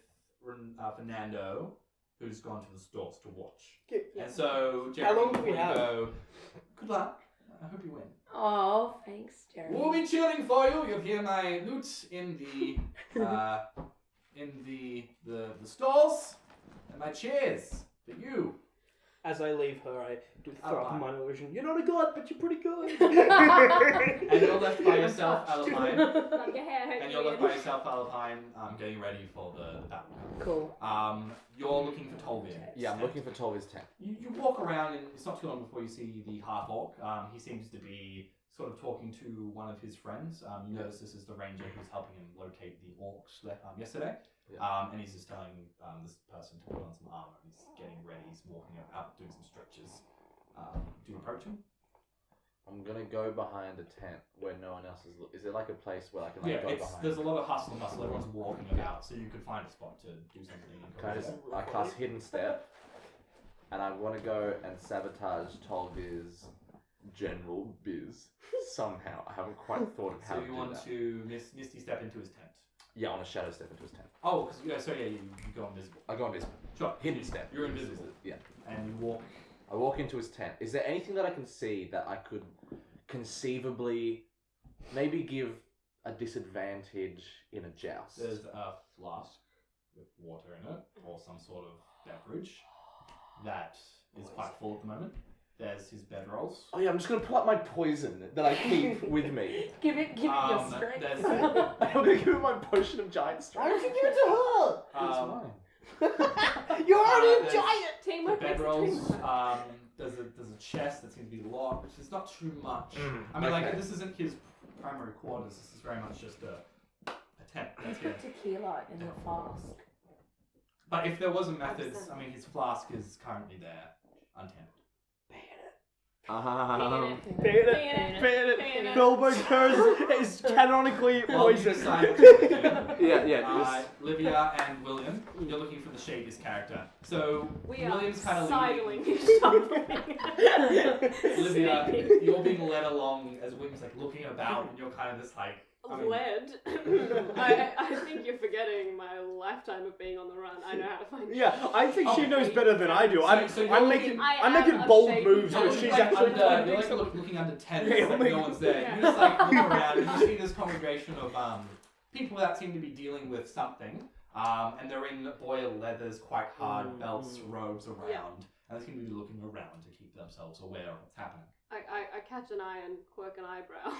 Fernando, who's gone to the stores to watch. Yeah. And so How Jeremy, long do we before you have? go, good luck. I hope you win. Oh, thanks, Jeremy. We'll be cheering for you. You'll hear my lute in the stalls, and my cheers for you. As I leave her, I do throw up a minor illusion. You're not a god, but you're pretty good. And you're left by yourself, Alpine. Like your hair hurts And you're me. left by yourself, Alpine, getting ready for the battle. Cool. You're looking for Tolvir. Yeah, I'm looking for Tolvir's tent. You walk around, and it's not too long before you see the half orc. He seems to be sort of talking to one of his friends. You notice this is the ranger who's helping him locate the orcs yesterday. Yeah. And he's just telling this person to put on some armor. He's getting ready. He's walking out, doing some stretches. Do you approach him? I'm gonna go behind a tent where no one else is. Is it like a place where I can Yeah, go behind? there's a lot of hustle and bustle. Everyone's walking about, so you could find a spot to do something. Can I just I cast Hidden Step, and I want to go and sabotage Tolvir's general biz somehow. I haven't quite thought of how So to you do want that. to Misty step into his tent? Yeah, I want to shadow step into his tent. Oh, because you go invisible. I go invisible. Sure. Hidden step. You're invisible. Yeah. And you walk. I walk into his tent. Is there anything that I can see that I could conceivably maybe give a disadvantage in a joust? There's a flask. with water in it or some sort of beverage that is quite full at the moment. There's his bedrolls. Oh yeah, I'm just gonna pull out my poison that I keep with me. Give it your strength. I'm gonna give it my potion of giant Why strength. don't you give it to her? You're already a there's giant. The Teamwork makes the bedrolls. teamwork. There's a chest that seems to be locked, which is not too much. I mean, okay. like this isn't his primary quarters. This is very much just a tent. That's Put it. tequila in the flask. But if there was a method, I mean, his flask is currently there, untapped. Bilbo Curse is canonically Well, you poisoned. decide what you're doing. Yeah. Livia and William, you're looking for the shadiest character. So We are William's kind of sidling leading. each other. Livia, you're being led along as William's like looking about, and you're kind of this like. I mean, Led. I think you're forgetting my lifetime of being on the run. I know how to find Yeah, I think she Oh. knows better than I do. So you're I'm looking- making I I'm am making a bold shady moves, You're but person. she's like actually under, you're like looking under tents, Yeah, like like- no one's there. Yeah. You just like look around and you see this congregation of people that seem to be dealing with something, and they're in boiled leathers, quite hard belts, robes around, Yeah. and they seem to be looking around to keep themselves aware of what's happening. I catch an eye and quirk an eyebrow.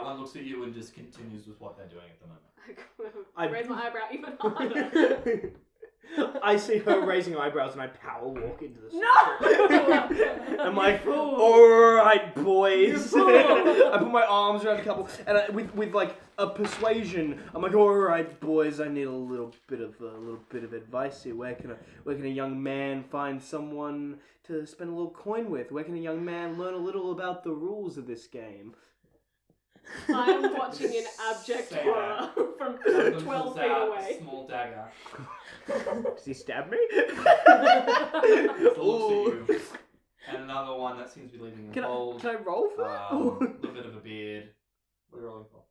One looks at you and just continues with what they're doing at the moment. I raise my eyebrow even harder. I see her raising eyebrows and I power walk into the No! I'm like, You fool. alright boys. You fool. I put my arms around a couple and with like a persuasion, I'm like, alright boys, I need a little bit of advice here. Where can a young man find someone to spend a little coin with? Where can a young man learn a little about the rules of this game? I am watching in abject Say horror from One of them 12 pulls feet out away. a small dagger. Does he stab me? Looks Ooh. at you. And another one that seems to be leaving Can a hold. I roll for A little bit of a beard. What are you rolling for?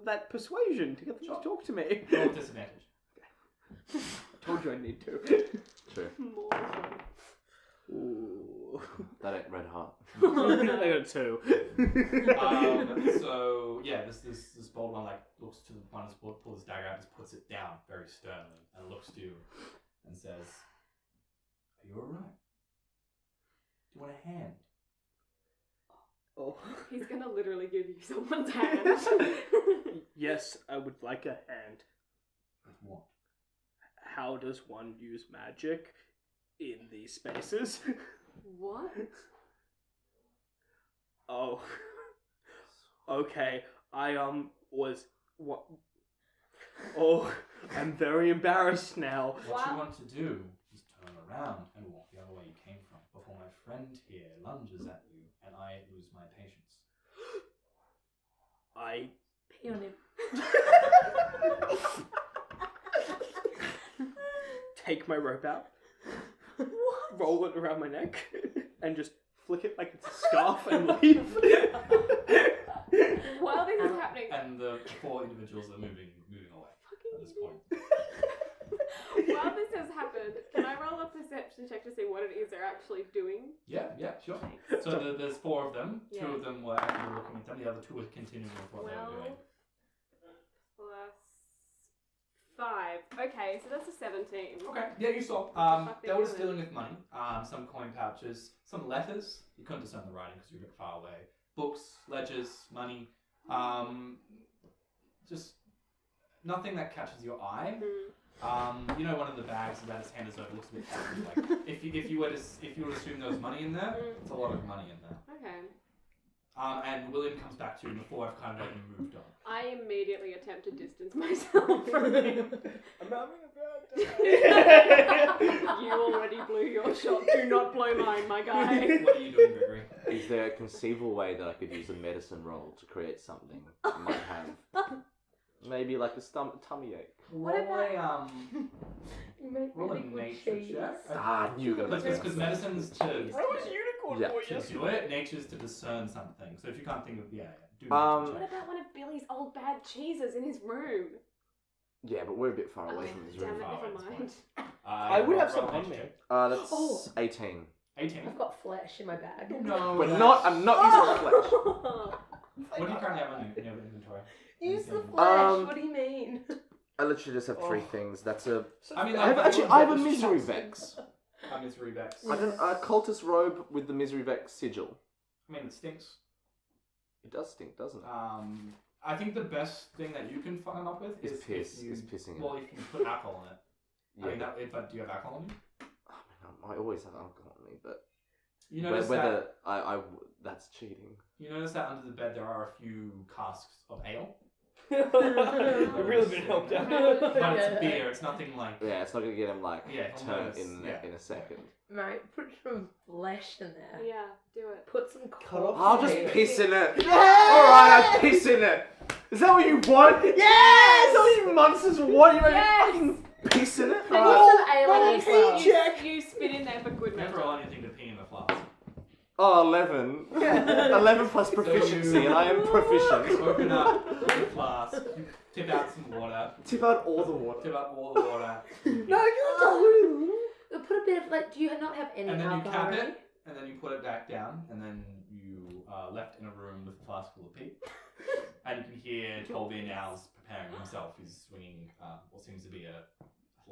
that persuasion to get them to talk to me? Roll with disadvantage. Told you I need to. True. More fun. Ooh. That ain't red hot. I got 2. So yeah, this bold one like looks to the one who's pulls his dagger out, just puts it down very sternly, and looks to you and says, "Are you alright? Do you want a hand?" Oh. He's gonna literally give you someone's hand. Yes, I would like a hand. With what? How does one use magic in these spaces? What? Oh. Okay. I was what? Oh, I'm very embarrassed now. What you want to do is turn around and walk the other way you came from before my friend here lunges at you and I lose my patience. I Pee on him. take my rope out, roll it around my neck, and just flick it like it's a scarf and leave. While this is happening, And the 4 individuals are moving away at this point. while this has happened, can I roll a perception check to see what it is they're actually doing? Yeah, sure. Thanks. So there's 4 of them. Yeah. 2 of them were actually looking at them. The other 2 were continuing with what they were doing. Plus 5. Okay, so that's a 17. Okay, yeah, you saw. fuck They they were doing? stealing with money. Some coin pouches, some letters. You couldn't discern the writing because you were a bit far away. Books, ledgers, money. Just nothing that catches your eye. Mm. You know, one of the bags about his hand is over looks a bit heavy. Like if you were to assume there was money in there, it's a lot of money in there. Okay. And William comes back to you before I've kind of like moved on. I immediately attempt to distance myself from him. I'm having a bad day. You already blew your shot. Do not blow mine, my guy. What are you doing, Gregory? Is there a conceivable way that I could use a medicine roll to create something that might have maybe like a tummy ache? Roll a You make roll a really good nature cheese. check. Ah, I knew you were gonna say Because medicine's to unicorn Yeah. boy, to do it, nature's to discern something. So if you can't think of do nature What check. about one of Billy's old bad cheeses in his room? Yeah, but we're a bit far away Oh, from this damn room. it, Far away never at this mind. I would have some roll a on nature me. check. That's Oh. 18. 18. I've got flesh in my bag. No. But that's- I'm not using flesh. What do you currently have in your inventory? Use the Anything? flesh. What do you mean? I literally just have 3 things. That's a. I mean, I have a misery vex. A misery vex. I don't. A cultist robe with the misery vex sigil. I mean, it stinks. It does stink, doesn't it? I think the best thing that you can come up with It's is piss. if you, It's pissing. well, if you put alcohol in it. Yeah. I mean, but do you have alcohol on you? I always have alcohol on me, but You notice whether that that's cheating. you notice that under the bed there are a few casks of ale, I've really been helped out. but it's beer. It's nothing like Yeah, it's not gonna get him like Yeah, he'll turned notice, in a second. Right, put some flesh in there. Yeah, do it. Put some Cut off I'll the just tail. piss in it. Alright, I piss in it. Is that what you want? Yes! Is that what you monsters want? You want Yes! to fucking piss in it? Put Alright. some ale in as well. You spit in there for good never measure. roll anything to pee in the flask. Oh, 11. 11 plus proficiency, and I am proficient. Open up the flask, tip out some water, Tip out all the water. tip out all the water, No, you don't. Put a bit of like. Do you not have any and then you alcohol? cap already? it, and then you put it back down, and then you are left in a room with a flask full of pee. And you can hear Tolvir now's preparing himself. He's swinging what seems to be a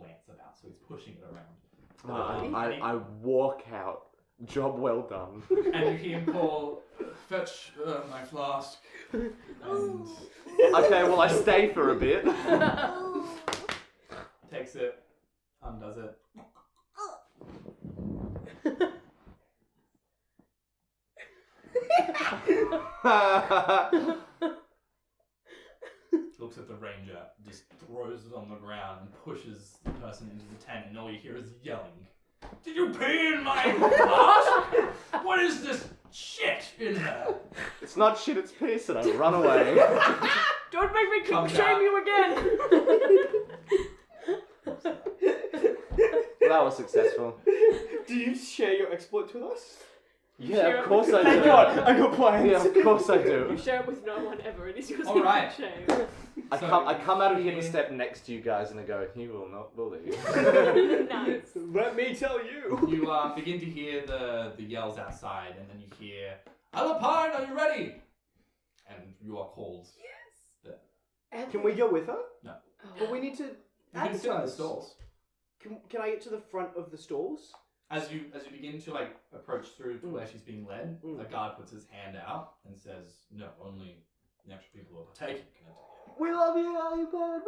lance about, so he's pushing it around. I walk out. Job well done. And you hear him call, "Fetch my flask." And Okay, well I stay for a bit. takes it, undoes it. Looks at the ranger, just throws it on the ground and pushes the person into the tent, and all you hear is yelling. Did you pee in my flask? What is this shit in there? It's not shit, it's piss, and I run away. Don't make me Calm shame down. you again! That was successful. Do you share your exploits with us? Yeah, of course I Thank do. God, I got plans. Yeah, of course I You do. share it with no one ever, it is your All right. shame. I come out of hidden step next to you guys and I go, you will not believe. Nice. Let me tell you. You begin to hear the yells outside, and then you hear, Alapine, are you ready? And you are called. Can we go with her? No. But we need to You can sit in the advertise. stalls. Can I get to the front of the stalls? As you begin to approach through to where she's being led, Mm. a guard puts his hand out and says, "No, only the actual people who are partaking can enter here." We love you, Alipad.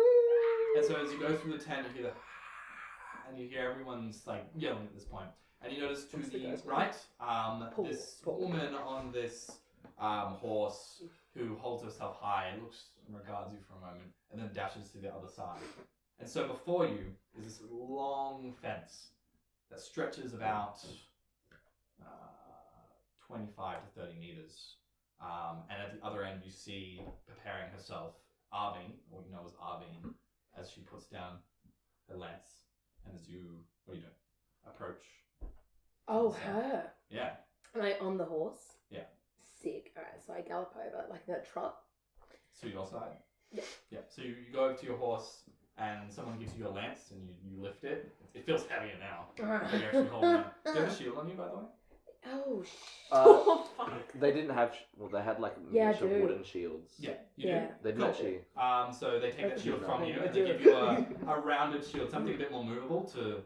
And so as you go through the tent, you hear the and you hear everyone's yelling at this point. And you notice to What's the the guy's name? right, Paul. this Paul. woman on this horse who holds herself high and looks and regards you for a moment, and then dashes to the other side. And so before you is this long fence that stretches about 25 to 30 meters. And at the other end, you see preparing herself Arvine, or you know as Arvine, as she puts down her lance. And as you, what are you doing? Approach. Oh, her. Yeah. Am I on the horse? Yeah. Sick. Alright, so I gallop over like in a trot. To your side? Yeah. Yeah. So you go over to your horse, and someone gives you your lance, and you lift it. It feels heavier now. You're actually holding it. Do you have a shield on you, by the way? Oh, Oh, fuck. They didn't have, they had Yeah, I miniature do. wooden shields. Yeah. You Yeah. They didn't Cool. actually. So they take that shield from you, I and they do. give you a rounded shield, something a bit more movable to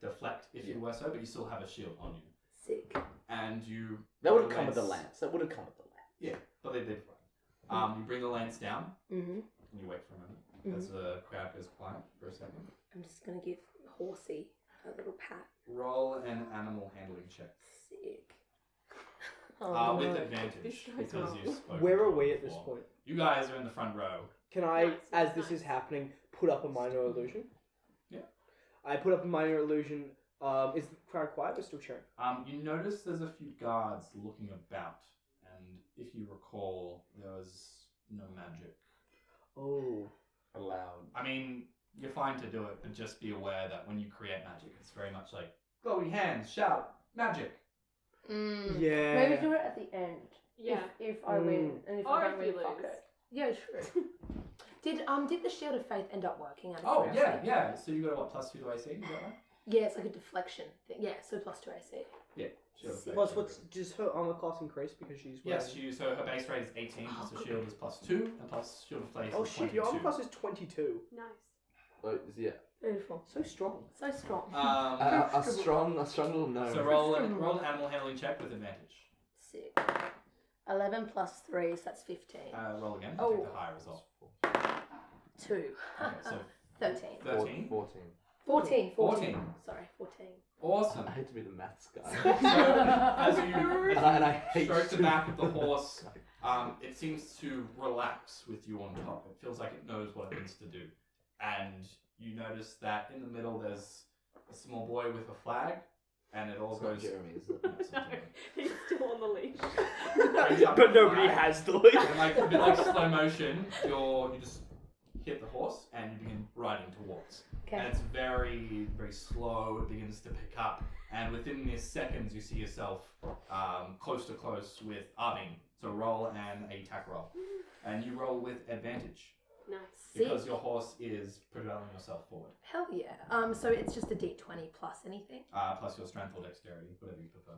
deflect if you were so, but you still have a shield on you. sick. And you. That would bring have come with the lance- lance. That would have come with the lance. Yeah, but they did. You bring the lance down, Mm-hmm. and you wait for a moment as the crowd goes quiet for a second. I'm just gonna give Horsey a little pat. Roll an animal handling check. Sick. Oh, With no. advantage This goes because wrong. you've spoken. Where to are her we at this before. point? You guys are in the front row. Can I, Nice, as this nice. is happening, put up a minor illusion? Yeah. I put up a minor illusion. Is the crowd quiet or still cheering? You notice there's a few guards looking about, and if you recall, there was no magic. Oh. Allowed. I mean, you're fine to do it, but just be aware that when you create magic, it's very much like glowy hands, shout, magic. Mm. Yeah. Maybe do it at the end. Yeah. If I win and if Or I don't if win, you fuck lose. it. Yeah, true. Did the Shield of Faith end up working? Out of Oh, yeah, curiosity? yeah. So you got a what, +2 to AC, is that right? Yeah, it's like a deflection thing. Yeah, so +2 AC. Yeah. Shield of Faith. What's does her armor class increase because she's wearing... Yes, so her base rate is 18, plus the shield is +2, and plus shield of faith Oh is shit, 22. your armor class is 22. Nice. Oh, yeah. Beautiful. So strong. So strong. A strong little gnome. So roll an animal handling check with advantage. 6. 11 plus 3, so that's 15. Roll again. Oh. Take the higher result. 2. Okay, so 13. 13. 14. 14. 14. Sorry, 14. Awesome. I hate to be the maths guy. So as you And I hate stroke the to- back of the horse, it seems to relax with you on top. It feels like it knows what it needs to do. And you notice that in the middle there's a small boy with a flag, and it all It's not goes. Jeremy, is it? No, it's not Jeremy. He's still on the leash. Brings up But the nobody flag, has the lead. and like a bit like slow motion, you just hit the horse and you begin riding towards. And Okay. it's very, very slow. It begins to pick up, and within these seconds, you see yourself close to close with Arving. So roll an attack roll, and you roll with advantage Nice. because your horse is propelling yourself forward. Hell yeah. So it's just a d20 plus anything. Plus your strength or dexterity, whatever you prefer.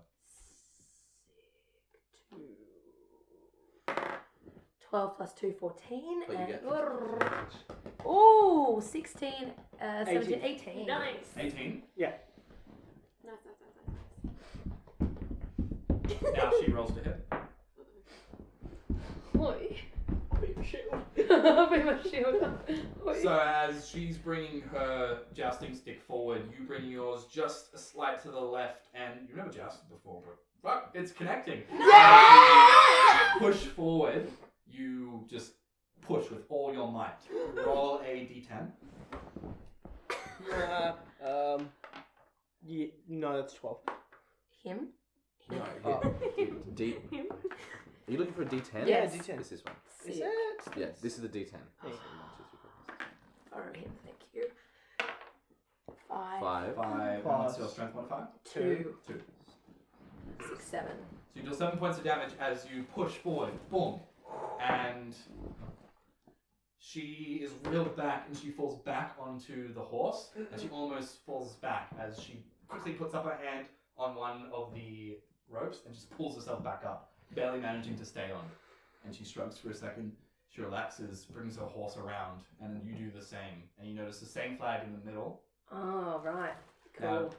12 plus 2, 14. But you And get oh, 16, 17, 18. Nice. 18. Nice. Now she rolls to hit. Oi. Baby shield. Be my shield. Oi. So as she's bringing her jousting stick forward, you bring yours just a slight to the left, and you've never jousted before, but fuck, it's connecting. As you push forward, you just push with all your might. Roll a d10. Yeah, no, that's 12. Him? No, Oh. D. Him? Are you looking for a D10? Yeah, D10. This is one. Is Sick. it? Yeah, this is the D10. Alright, him, thank you. 5, 5. 5. And what's your strength modifier? 2, 2. 6, 7. So you deal 7 points of damage as you push forward. Boom. And she is reeled back and she falls back onto the horse. And she almost falls back as she quickly puts up her hand on one of the ropes and just pulls herself back up, barely managing to stay on. And she shrugs for a second. She relaxes, brings her horse around, and then you do the same. And you notice the same flag in the middle. Oh, right. Cool. Now,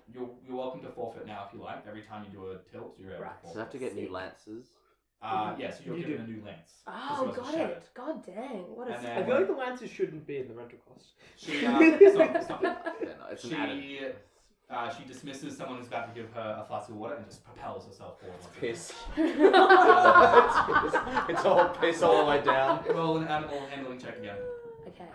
you're welcome to forfeit now if you like. Every time you do a tilt, you're able Right. to So I forfeit. have to get new Sick. lances. Yes, you're You given do. a new lance. Oh, This was got shattered. it. God dang. What a And I then- feel like the lances shouldn't be in the rental cost. She, stop. Yeah, no, it's an added. She dismisses someone who's about to give her a flask of water and just propels herself forward. once again. Piss. It's all piss all the way down. Roll an animal handling check again. Okay.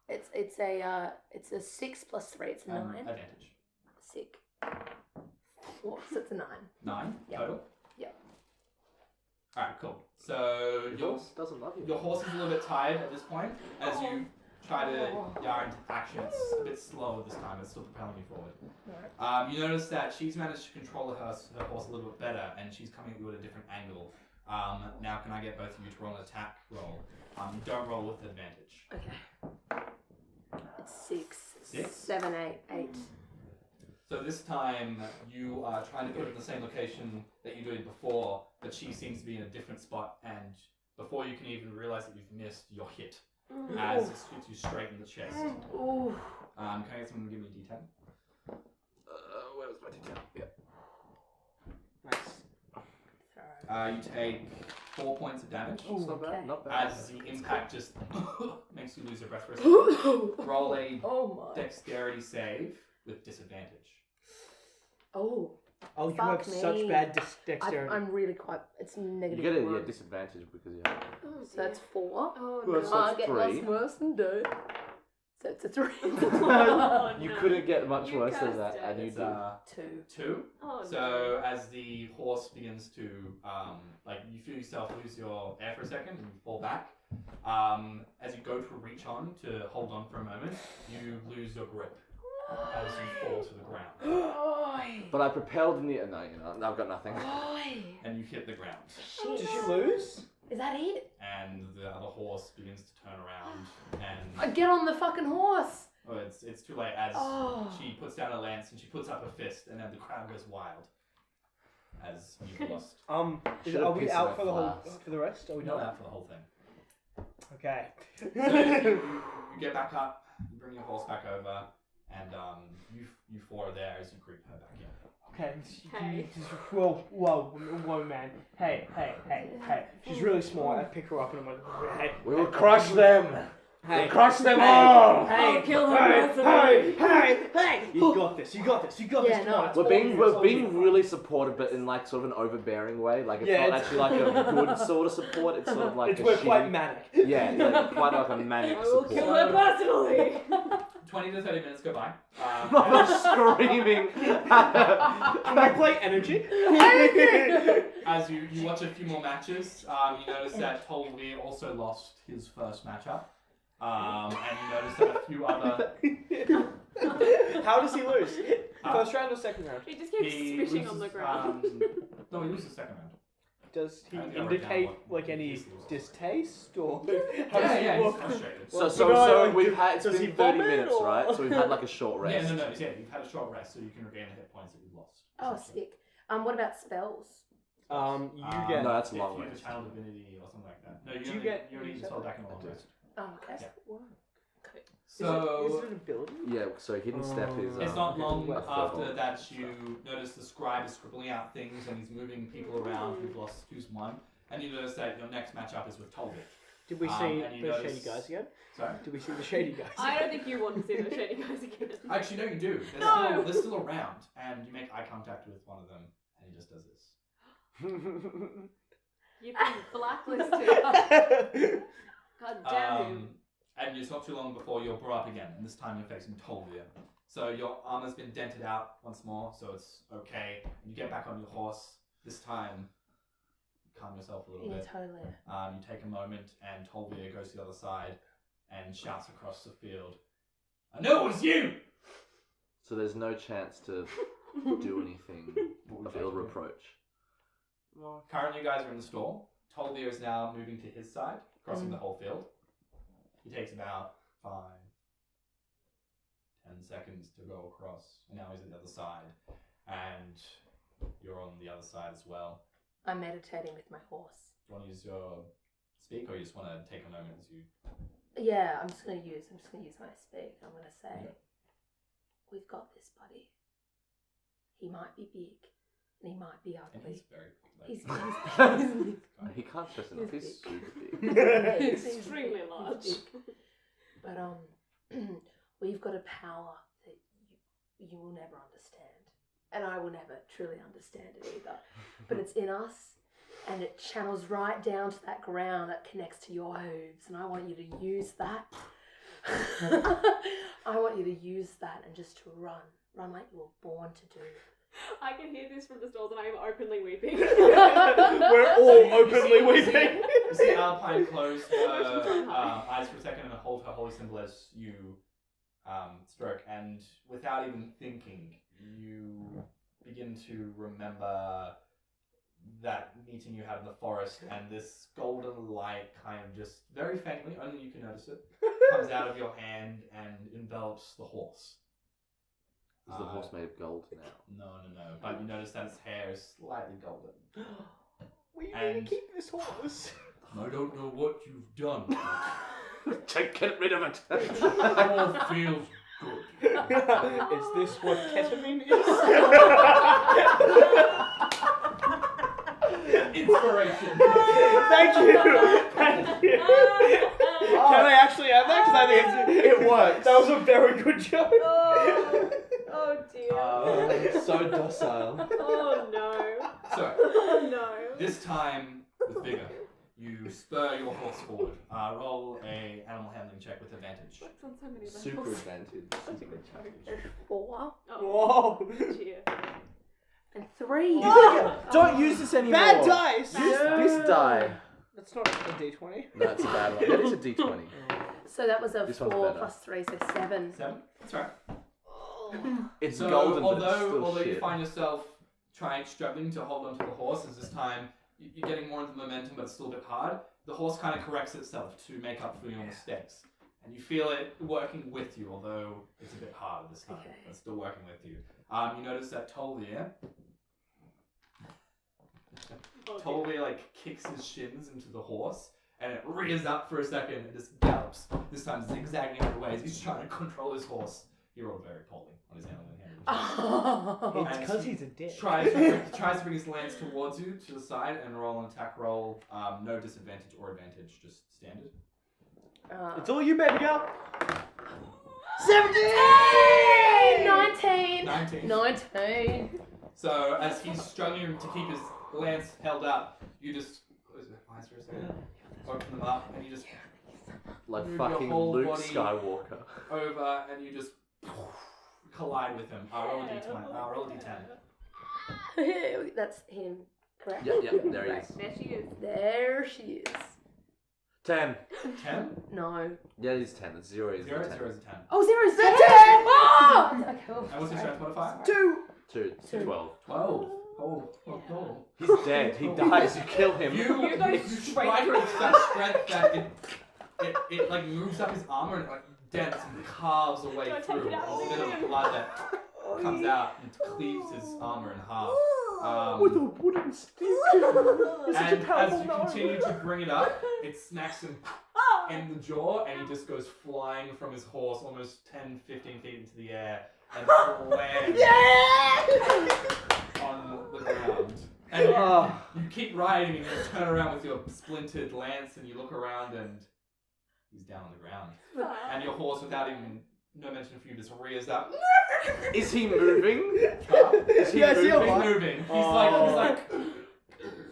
It's a 6 plus 3. It's a 9. Advantage. Sick. Oh, so it's a 9. 9 Yep. total. Yep. Alright, cool. So Your your horse doesn't love you. your horse is a little bit tired at this point as you try to Oh. yar into action. It's a bit slower this time. It's still propelling you forward. Right. You notice that she's managed to control her horse a little bit better, and she's coming at you at a different angle. Now, can I get both of you to roll an attack roll? You don't roll with advantage. Okay. It's 6. 6? 7, 8, 8. So this time, you are trying to go to the same location that you did before, but she seems to be in a different spot, and before you can even realize that you've missed, you're hit as it shoots you straight in the chest. Ooh. Can I get someone to give me a d10? Where was my D10? Yeah. Nice. You take 4 points of damage. It's not Okay. bad. Not bad. As the impact just makes you lose your breath for a second. Roll a Oh my. dexterity save with disadvantage. Oh. Oh, you Fuck have such me. bad dexterity. I'm really quite. It's You negative. get a 1. disadvantage because you have. Oh, So that's 4. Oh, Well, no. so Can't it's get 3. much worse than do. So it's a 3. Oh, You no. couldn't get much You worse than cursed that, it. and you It's did. 2. 2. Oh, So as the horse begins to, like you feel yourself lose your air for a second and you fall back. As you go to reach on to hold on for a moment, you lose your grip as you fall to the ground Oi. But I propelled in the. No, you know, I've got nothing. Oi. and you hit the ground. Did you lose? Is that it? And the other horse begins to turn around and I get on the fucking horse. oh, it's too late as Oh. she puts down her lance and she puts up her fist and then the crowd goes wild as you've lost. Are Should've we pissed in out a for the whole flask. for the rest? Are we Not not? out for the whole thing. Okay. So you get back up, you bring your horse back over, and you four are there as you greet her back in. Okay. Hey. Whoa, man. Hey. She's really small. I pick her up and I'm like, hey. We will crush them. Hey. We'll crush them all. I'll kill her personally. Hey. You got this. Yeah, Come no. on, it's We're being really supportive, but in like sort of an overbearing way. Like it's not actually like a good sort of support. It's sort of like we're quite manic. Yeah, like quite like a manic I will support. kill her personally. 20 to 30 minutes go by. I'm screaming. Can we play energy? As you watch a few more matches, you notice that Tolvi also lost his first matchup. And you notice that a few other... How does he lose? First round or second round? He just keeps spitting on the ground. No, he loses second round. Does he I think I wrote indicate down what like any he loses. distaste or? Yeah, he's frustrated. So we've had it's does been he 30 vomit, minutes, or- right? So we've had like a short rest. Yeah, you've had a short rest, so you can regain the hit points that you've lost. Oh, sick. What about spells? You get. No, that's a if long you have rest. a channel divinity or something like that. No, Do you get- you only you spell get- back in a long I do. rest. Oh, okay. Yeah. Is So it an ability? Yeah, so hidden step is. it's not long a third after one. that you notice the scribe is scribbling out things and he's moving people around who's won. And you notice that your next matchup is with Tolvi. Did we see and you the notice- shady guys again? Sorry? Did we see the shady guys? I don't think you want to see those shady guys again. Actually, no, you do. No! They're still around, and you make eye contact with one of them, and he just does this. You've been blacklisted. God damn you. And it's not too long before you're brought up again, and this time you're facing Tolvia. So your armor's been dented out once more, so it's okay. You get back on your horse. This time, calm yourself a little Yeah, bit. totally. You take a moment, and Tolvia goes to the other side and shouts across the field, "I know it was you!" So there's no chance to do anything of ill reproach. Currently, you guys are in the storm. Tolvia is now moving to his side, crossing the whole field. He takes about 5, 10 seconds to go across, and now he's at the other side. And you're on the other side as well. I'm meditating with my horse. Do you want to use your speak, or you just want to take a moment as you... Yeah, I'm just gonna use my speak. I'm gonna say, we've got this, buddy. He might be big, and he might be And ugly. he's very... He can't stress enough. He's He's big. super big. He's Extremely large. big. But we've got a power that you will never understand, and I will never truly understand it either. But it's in us, and it channels right down to that ground that connects to your hooves, and I want you to use that. I want you to use that and just to run like you were born to do. I can hear this from the stalls and I am openly weeping. We're all openly weeping. You see Alpine close her eyes for a second and hold her holy symbol as you stroke, and without even thinking, you begin to remember that meeting you had in the forest, and this golden light kind of just very faintly, only you can notice it, comes out of your hand and envelops the horse. Is the horse made of gold now? No. But you notice that its hair is slightly golden. We need And- to keep this horse. I don't know what you've done. Get rid of it. It all feels good. Is this what ketamine is? Inspiration. Thank you. Can I actually have that? Because I think it works. That was a very good joke. Oh dear. It's so docile. Oh no. So, Oh no. this time with vigor, you spur your horse forward. Roll a animal handling check with advantage. Works on so many levels. Super advantage. Such a good joke. 4 Oh, Whoa. dear. and 3. Don't use this anymore. Bad dice. Use this die. That's not a D20. No, it's a bad one. It is a D20. So that was a This one's 4 better. plus 3, so 7. 7? That's right. It's So, golden, but it's although still you shit. find yourself struggling to hold onto the horse, as this time you're getting more into the momentum, but it's still a bit hard, the horse kind of corrects itself to make up for your mistakes. And you feel it working with you, although it's a bit harder this time, Okay. but still working with you. You notice that Tolvia Oh, dear. Tolvia like kicks his shins into the horse, and it rears up for a second and just gallops. This time zigzagging out of ways. He's trying to control his horse. He rolled very poorly on his handling. Oh. It's because he's a dick. Tries to bring his lance towards you to the side and roll an attack roll. No disadvantage or advantage, just standard. It's all you, baby girl. 19. 19. 19. So as he's struggling to keep his lance held up, you just eyes for a second, open them up, and you just Like move your fucking whole Luke body Skywalker. over, and you just collide with him. Roll a d20. Roll a d10. That's him, correct? Yeah, there he is. There she is. There she is. 10. 10. No. Yeah, he's 10. It's 0 is 0 10. 0 is a 10. Oh, 0's 10! Oh! Okay, cool. And what's your strength modifier? 2. 2. 12. 12. Oh. He's dead. He dies. You kill him. You go strike her with such strength that it like moves up his armor and it like dents and carves a way Don't take through. it out, A little bit leave of him. blood that comes out and cleaves his armor in half. With a wooden stick. You're such a And as powerful you gnome. continue to bring it up, it smacks him in the jaw and he just goes flying from his horse almost 10, 15 feet into the air and lands on the ground. And you keep riding and you turn around with your splintered lance and you look around and he's down on the ground. And your horse, without even no mention of you, just rears up. Is he moving? Is he Yes, moving? he'll- He's moving. He's Oh. like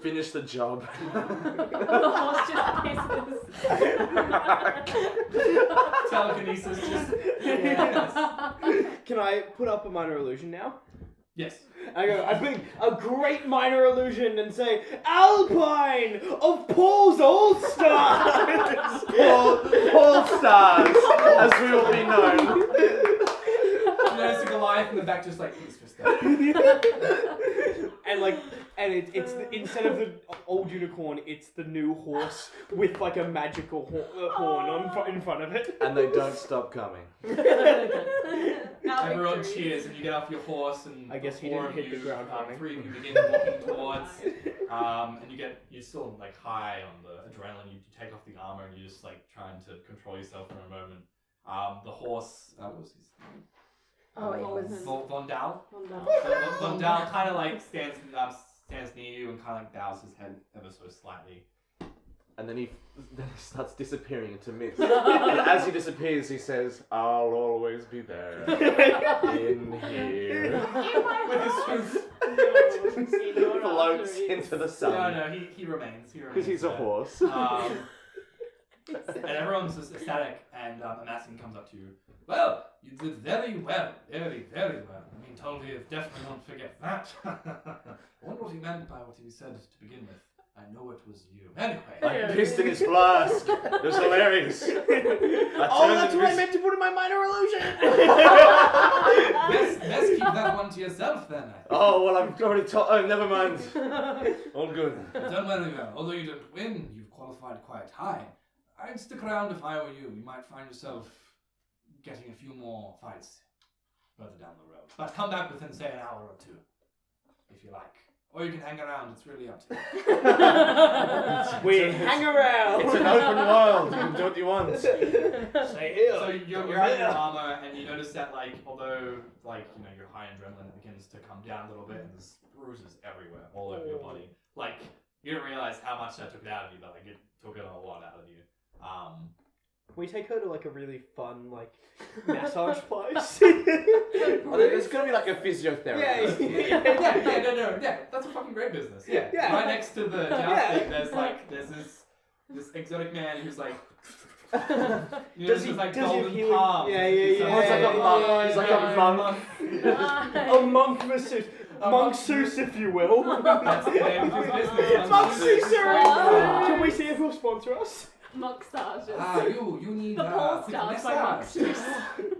Finish the job. The horse just pisses. telekinesis just. Yes. Can I put up a minor illusion now? Yes. I bring a great minor illusion and say, Alpine of Paul's All-Stars! Paul Stars, as we will be known. You notice a Goliath in the back just like, please for stuff. And it's instead of the old unicorn, it's the new horse with like a magical horn in front of it. And they don't stop coming. Our Everyone victories. cheers and you get off your horse and I guess he four didn't of hit the you, ground running. 3 of you begin walking towards, and you're still like high on the adrenaline. You take off the armor and you're just like trying to control yourself for a moment. The horse, what was his name? Oh, it was. Vondal. Wonderful. Vondal kind of like stands near you and kind of like bows his head ever so slightly. And then he starts disappearing into mist. And as he disappears, he says, "I'll always be there. In here." With his hoof. Floats into the sun. No, he remains. Because he's a there. horse. And everyone's just ecstatic, and Amassian comes up to you. Well, you did very well. Very, very well. I mean, totally, definitely won't forget that. I wonder what he meant by what he said to begin with. I know it was you. Anyway. I pissed in his flask. It was hilarious. Oh, that's what I meant to put in my minor illusion! Best keep that one to yourself then. I think. Oh, well, I've already told. Oh, never mind. All good. You've done very well. Although you didn't win, you've qualified quite high. I'd stick around if I were you. You might find yourself getting a few more fights further down the road. But come back within, say, an hour or two, if you like. Or you can hang around. It's really up to you. We hang around! It's an open world. You can do what you want. Stay here! So you're out in your armor, and you notice that, like, although, like, you know, you're high adrenaline, it begins to come down a little bit, and there's bruises everywhere, all over your body. Like, you didn't realize how much that took it out of you, but, like, it took it a lot out of you. Can we take her to like a really fun like massage place? Oh, there's gonna be like a physiotherapist. Yeah, that's a fucking great business. Yeah. Yeah. Right next to the jousting, there's this exotic man who's like, you know, Does this he- is like does he have golden healing- palm. Yeah, yeah, Oh, it's like a monk. He's like a monk. A monk masseuse. Monk Seuss, if you will. That's the name of his business. Monk Seuss. Seuss! Can we see if he'll sponsor us? Monk stages. You need The Paul quick stars by massage.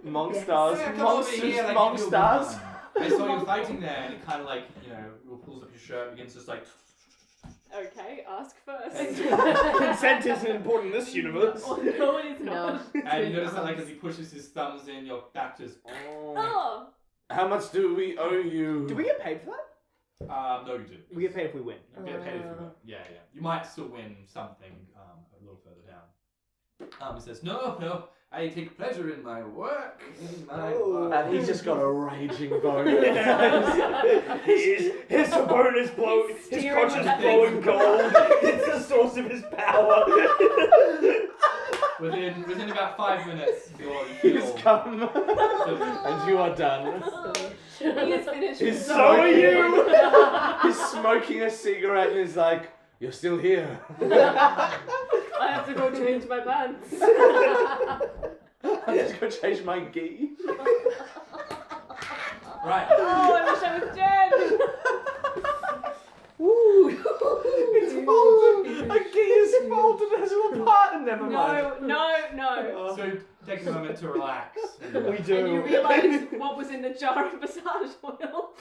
Monk Yes. stars. Yeah, come Monk over here, Seuss, I monk give you a stars. one. I saw you fighting there, and it kind of like, you know, pulls up your shirt, begins just like. Okay, ask first. Consent isn't important in this universe. Oh, no, it is not. And you notice that, like, as he pushes his thumbs in, your back just. Oh, How much do we owe you? Do we get paid for that? No, you do. We get paid if we win. You get paid if you win. Yeah. You might still win something, a little further down. He says, no, I take pleasure in my work. And he's just got a raging bonus. His bonus blow. His steering conscious with that flowing big- gold. It's the source of his power. Within about 5 minutes, you He's feel come. And you are done. He is finished. He's So are you. He's smoking a cigarette and he's like, "You're still here." I have to go change my pants. I'm just gonna change my gi. right. Oh, I wish I was dead. Ooh, it's folded. A gi is folded as a part. Never mind. No. So take a moment to relax. We do. And you realise what was in the jar of massage oil.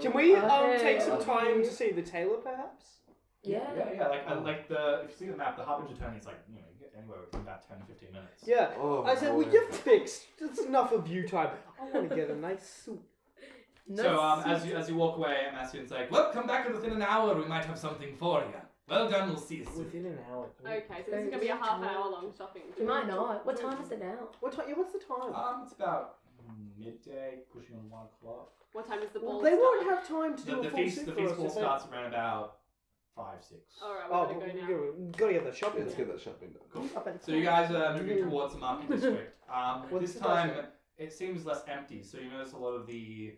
Can we Okay. take some time to see the tailor, perhaps? Yeah. Like the if you see the map, the Harbinger Tourney is like you get anywhere within about 10-15 minutes. Yeah. Oh, I said, boy. well, you're fixed. That's enough of you time. I want to get a nice suit. So as you walk away, Amacian's like, well, come back within an hour. We might have something for you. Well done. We'll see you soon. Within an hour. Okay, so this is gonna be a half-hour-long shopping. You might not. What time is it now? What time? Yeah, what's the time? It's about midday, pushing on 1 o'clock. What time is the ball Well, they won't start? have time to do The a full feast suit the for feast us. ball if they- starts around about 5-6. Alright, Oh, we're gonna go now. we gotta get that shopping. Let's get that shopping done. Cool. So you guys are moving towards the market district. What's This the time budget? it seems less empty, so you notice a lot of the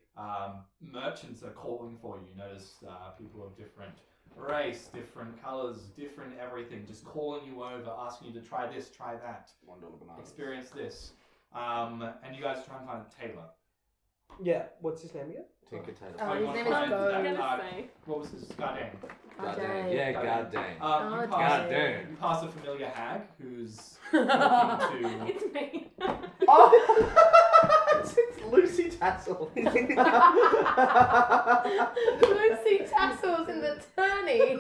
merchants are calling for you. You notice people of different race, different colours, different everything, just calling you over, asking you to try this, try that, $1 bananas. experience this. And you guys try and find a tailor. Yeah. What's his name again? Tinker Tailor. Oh, you his wanna name is find Go. I'm that, gonna say. what was his goddamn? God Okay. dang. Yeah, god dang. You God pass, dang. you pass a familiar hag who's talking to. It's me. Oh, it's Lucy Tassel. Lucy Tassels in the tourney.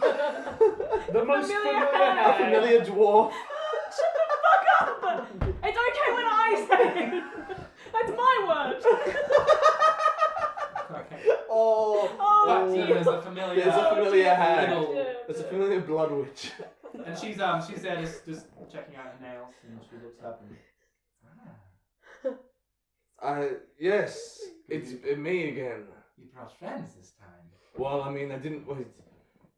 The most Familiar familiar, hag. familiar dwarf. Shut the fuck up! It's okay when I say it. That's my word. Okay. Oh. But Oh, there's a familiar. There's a familiar hag. little- There's a familiar blood witch. And she's there just checking out her nails, and she looks up and. Yes, it's me again. You brought friends this time. Well, I mean, I didn't wait.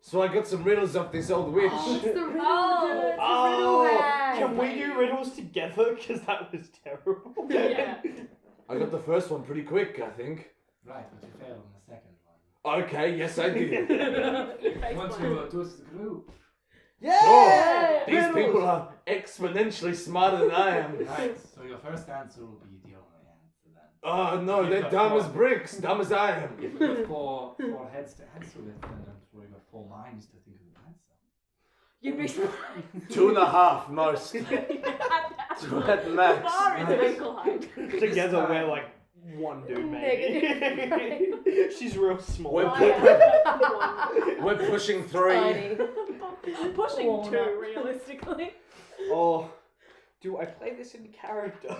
So I got some riddles off this old witch. Oh, it's the riddle. Oh. It's the Oh, riddle hag. can we do riddles together? Because that was terrible. Yeah. I got the first one pretty quick, I think. Right, but you failed on the second one. Okay, yes I did. You want to do it as a group? Yeah! These Riddles. people are exponentially smarter than I am. Right, so your first answer will be the only answer then. Oh no, they're dumb as bricks, dumb as I am. If we've got four heads to answer with, then we've got 4 minds to think of an answer. You'd be surprised. 2.5 most. 2 at max. Bar is ankle height. Together we're like one dude, maybe. She's real small. We're I have one. We're pushing 3. Tiny. Pushing Walnut. 2, realistically. Oh, do I play this in character?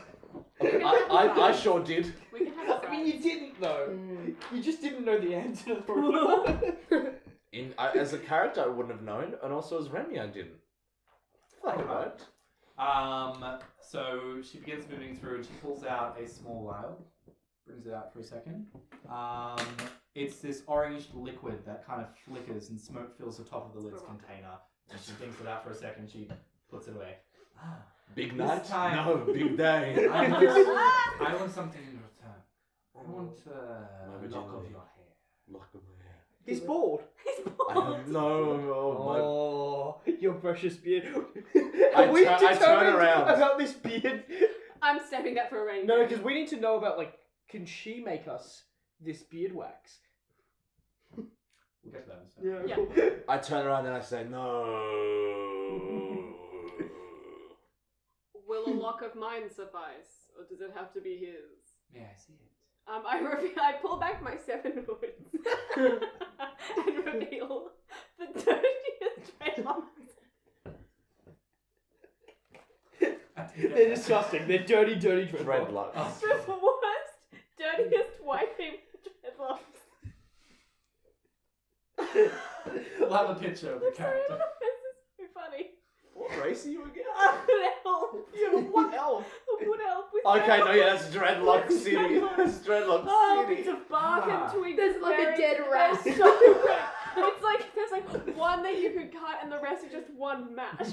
I sure did. We can have a I mean, you didn't though. Mm. You just didn't know the answer to the riddle. As a character, I wouldn't have known, and also as Remy, I didn't. Alright. So she begins moving through and she pulls out a small vial, brings it out for a second. It's this orange liquid that kind of flickers and smoke fills the top of the lid's container. And she thinks it out for a second, she puts it away. Big This night? time- No, big day. I want something in return. I want a would lock you of like? your hair. Lock of hair. He's bald. He's I bald. don't know. Oh, your precious beard. I Have we turn- I turn determined around. about this beard? I'm stepping that for a rain. No, because we need to know about, like, can she make us this beard wax? We'll get to that in a second. Yeah. cool. I turn around and I say, no. Will a lock of mine suffice, or does it have to be his? May I see it? I pull back my 7 woods and reveal the dirtiest dreadlocks. They're disgusting. They're dirty, dirty dreadlocks. Dreadlocks. The worst, dirtiest white people dreadlocks. We'll have a picture of the Sorry, character. this is race are you again? An elf. Yeah, what elf? A wood elf with Okay, no, yeah, that's Dreadlock With City. dreadlocks. That's Dreadlock Oh, City. bits of bark Ah. and twigs. There's like a berries. dead They're rat. so good. It's like there's like one that you could cut and the rest are just one mash.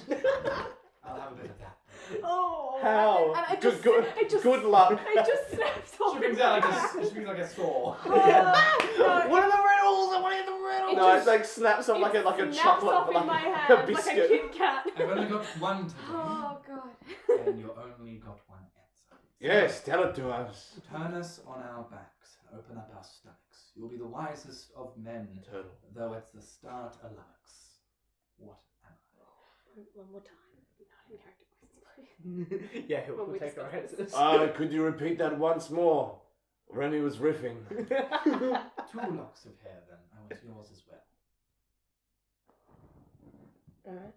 I'll have a bit of that. Oh. How? And it Good, just, good, it just, good luck. It just snaps off. She brings out like a saw. Oh, no, What are the riddles? I want to hear the riddles. It No, just- it like snaps off like a snaps chocolate, off like in my a hand like a biscuit. Kit Kat. I've only got one today, Oh god. and you only got one answer. Yes, tell it to us. Turn us on our backs and open up our stomachs. You'll be the wisest of men, Turtle. though it's the start of Lux. What am I? One more time. Not in character voice, please. Yeah, When we we'll take our discuss answers. Could you repeat that once more? Remy was riffing. 2 locks of hair, then. I want yours as well. Alright.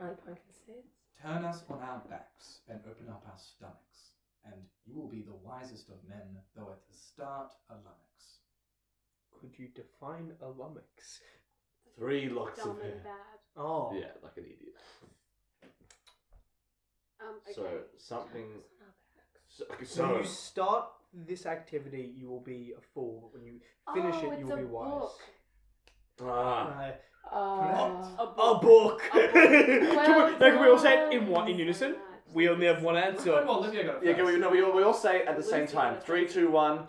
I pumpkin seeds. Turn us on our backs and open up our stomachs, and you will be the wisest of men, though at the start a lummox. Could you define a lummox? 3 locks Dumb of hair. and bad. Oh. Yeah, like an idiot. Okay. So something. When So, you start this activity, you will be a fool, but when you finish Oh, it, you it's will a be wise. book. ah, A A book. book. A book. Can we all say it in unison? Right. We only have one answer. Well, Olivia got it Yeah, first. we all say it at the same Lucy time. got it 3, first. 2, 1.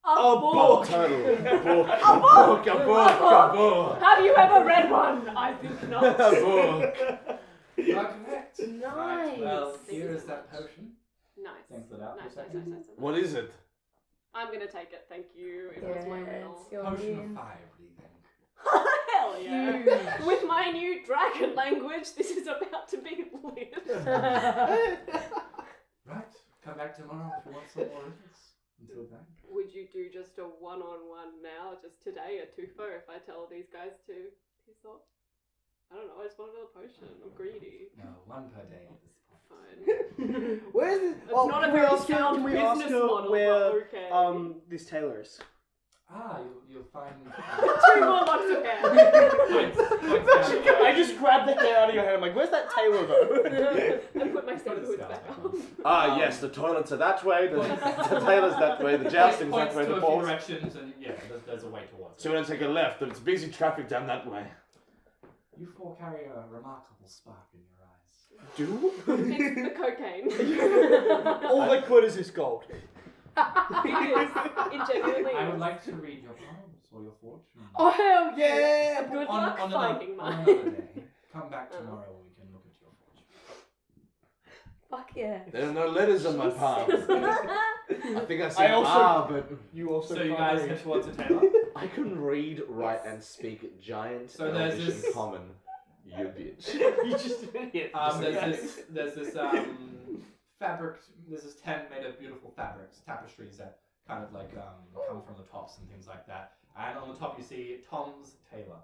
A book. turtle. Book. A book, a book. Have you ever read one? I think not. A book. You are correct. Nice. Right, well, Thank here you is so that much. potion. Nice. Thanks for that. Nice, for a nice, second. nice. What is it? I'm gonna take it, thank you. It was my Yes, riddle. you're Potion of in. fire breathing. Hell yeah. Huge. With my new dragon language, this is about to be lit. Right, come back tomorrow if you want some more riddles. Until then. Would you do just a one-on-one now, just today, a twofer, if I tell these guys to piss off? I don't know, I just want another potion. I'm greedy. No, 1 per day at this point. Fine. Where's this? It's not a can we very ask her? sound Can we ask business her model, where but okay. this tailor is? Ah, you'll find. 2 more locks of hair. Points down. I just grabbed the hair out of your hair. I'm like, where's that tailor though? I put my state hoods back on. Ah, yes, the toilets are that way, the tailor's that way, the jousting's that Points way, to the a few balls. directions, and yeah, there's a way towards So it. we're gonna take a left. It's busy traffic down that way. You 4 carry a remarkable spark in your eyes. Do? It's the cocaine. All the glitters is gold. It is. It genuinely I is. would like to read your poems or your fortune. Oh, hell Yeah. Good on, luck on finding another, on mine. another day. Come back tomorrow and we can look at your fortune. Fuck yeah. There are no letters on my palm. I think I said I also- ah, but You also. So you can't guys read. head towards the tailor. I can read, write, and speak giant, So there's elvish, this- and common. You bitch. You just an idiot. There's this fabric. There's this tent made of beautiful fabrics, tapestries that kind of like come from the tops and things like that. And on the top you see Tom's tailor.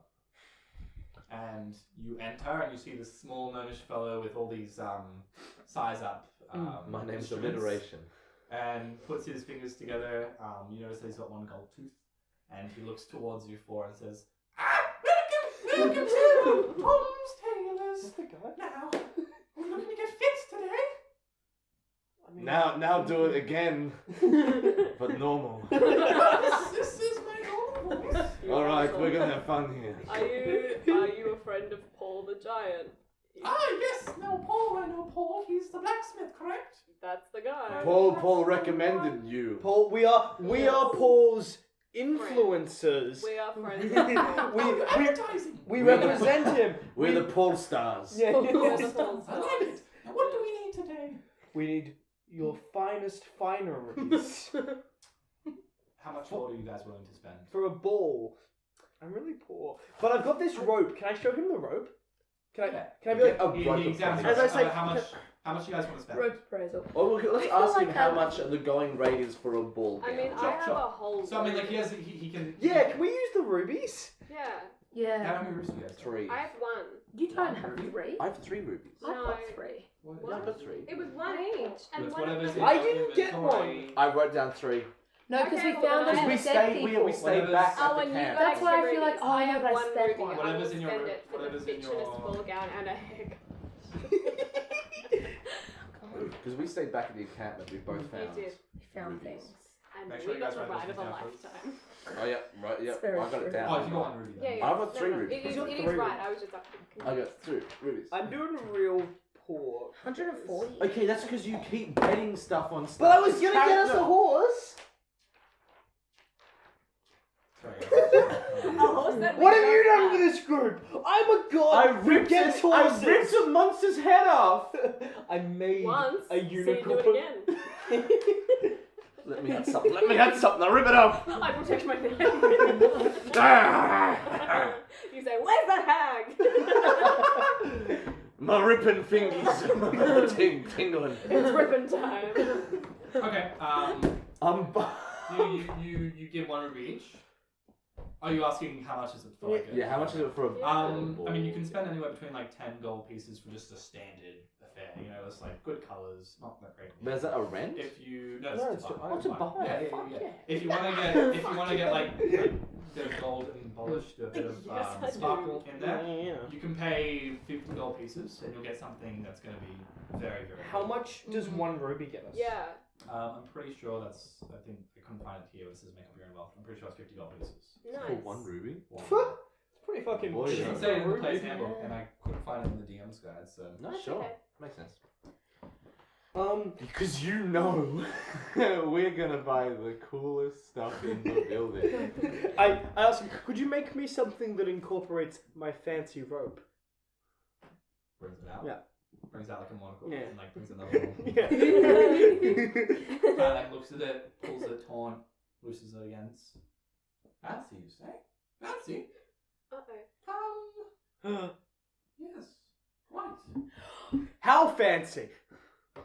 And you enter and you see this small gnomish fellow with all these size up. My name's instruments. alliteration. And puts his fingers together. You notice that he's got 1 gold tooth, and he looks towards you 4 and says, "Welcome to Tom's Tailors. the guy. Now, we're looking to get fits today." I mean, now do it again, but normal. This is my normal voice. You All right, asshole. we're gonna have fun here. Are you a friend of Paul the Giant? Ah, yes. Now, Paul, I know Paul. He's the blacksmith, correct? That's the guy. Paul recommended you. Paul, we are Paul's influencers. We are friends. Advertising. We represent him. We're the Pole Stars. Yeah. We're the Yes, Paul I like it. Now, what do we need today? We need your finest fineries How much gold are you guys willing to spend? for a ball. I'm really poor, but I've got this rope. Can I show him the rope? Can I be like, a He rope examines As it. I say- How much you guys want to spend? Rope appraisal. Oh, let's I feel ask him like how I- much the going rate is for a ball I game. mean, I Sure, have sure. a whole. So I mean, like he can. yeah, can we use the rubies? Yeah, Yeah. How many roofs do you guys have? 3. I have 1. You don't have 3. I have 3 rubies. I've No. got 3. What? Yeah, I've got 3. It was 1 each, and With one of whatever's them. in I your didn't get inventory. I wrote down 3. No, because Okay, we well, found them then We with dead stayed, people. we stayed Whatever's- back at Oh, the and you camp. got That's why I feel extra like, rubies. oh, I yeah, have but I 1 spent ruby. one. I will Whatever's in your spend ro- it for the whatever's in fictionist your- ball gown and a haircut. Because we stayed back at the encampment, we both found. did. We found rubies. things. And Make sure we you got guys the write ride those of a down, please. lifetime. Oh yeah, right. Yeah, It's very I got true. it down. Oh, if you got one ruby then. Yeah, I've got 3 rubies. It is, got it 3 is right. I was just up. I got 3 rubies. I'm doing real poor. 140. Okay, that's because you keep betting stuff on stuff. But I was gonna get us a horse. Sorry. A horse that we What have don't you done have. for this group? I'm a god who gets horses. I ripped a monster's head off. I made Once. a See you unicorn. do it again. Let me have something. Let me have something. I'll rip it off. I protect my name. Ah! You say, where's that hag? My ripping fingies tingling. It's ribbon time. Okay. You give 1 ruby each. Are you asking how much is it for? Like a, Yeah, how much is it for a I mean, you can spend anywhere between like 10 gold pieces for just a standard affair. You know, it's like good colors, not that great. But is that a rent? If you No, it's it's to to- buy. oh, to buy. Yeah, Fuck yeah. yeah. If you want to get like a bit of gold and polish, do a bit of Yes, I do. sparkle in there. Yeah. You can pay 50 gold pieces, and you'll get something that's going to be very, very. How good. much does 1 ruby get us? Yeah. I'm pretty sure that's. I think I couldn't find it here. It says make up your own wealth. I'm pretty sure it's 50 gold pieces. Nice. For 1 ruby? It's pretty fucking Boy, It yeah. didn't say it in the place Yeah. handbook, and I couldn't find it in the DM's guide. So No, That's sure. okay. Makes sense. Because Because you know we're gonna buy the coolest stuff in the building. I asked him, could you make me something that incorporates my fancy rope? brings it out. Yeah. Brings out like a monocle Yeah. and like brings another one. Yeah. Kind of like looks at it, pulls it, torn, looses it again. Fancy, you say? Fancy? Uh-oh. Yes, quite. How fancy?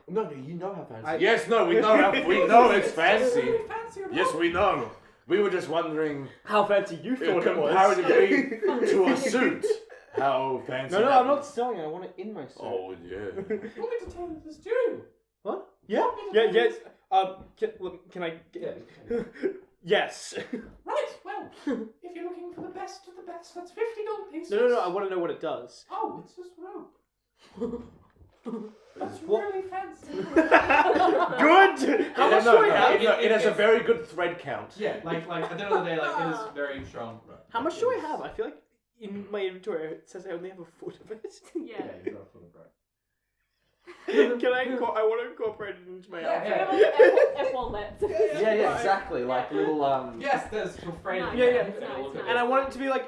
No, you know how fancy. I- Yes, no, we know it's fancy. Really fancy at Yes, all. we know. We were just wondering, How fancy you thought it was? comparatively to a suit, how fancy. No, that I'm not was. selling it. I want it in my suit. Oh yeah. You want me to tell you this too? What? Yeah. Want me to Yeah. tell you Yes. this? Can I? Yeah. Yes. Right, well, if you're looking for the best of the best, that's 50 gold pieces. No. I want to know what it does. Oh, it's just rope. That's What? really fancy. Good. How much do I have? It has a very good thread count. Yeah, like at the end of the day, like it is very strong rope. How much do I It is- have? I feel like in my inventory it says I only have a foot of it. Yeah. Yeah, you got a foot of rope. Can I? I want to incorporate it into my outfit. Yeah. F1 Yeah, exactly. Like little Yes, there's your friend. Nice. Yeah. Nice. And I want it to be like,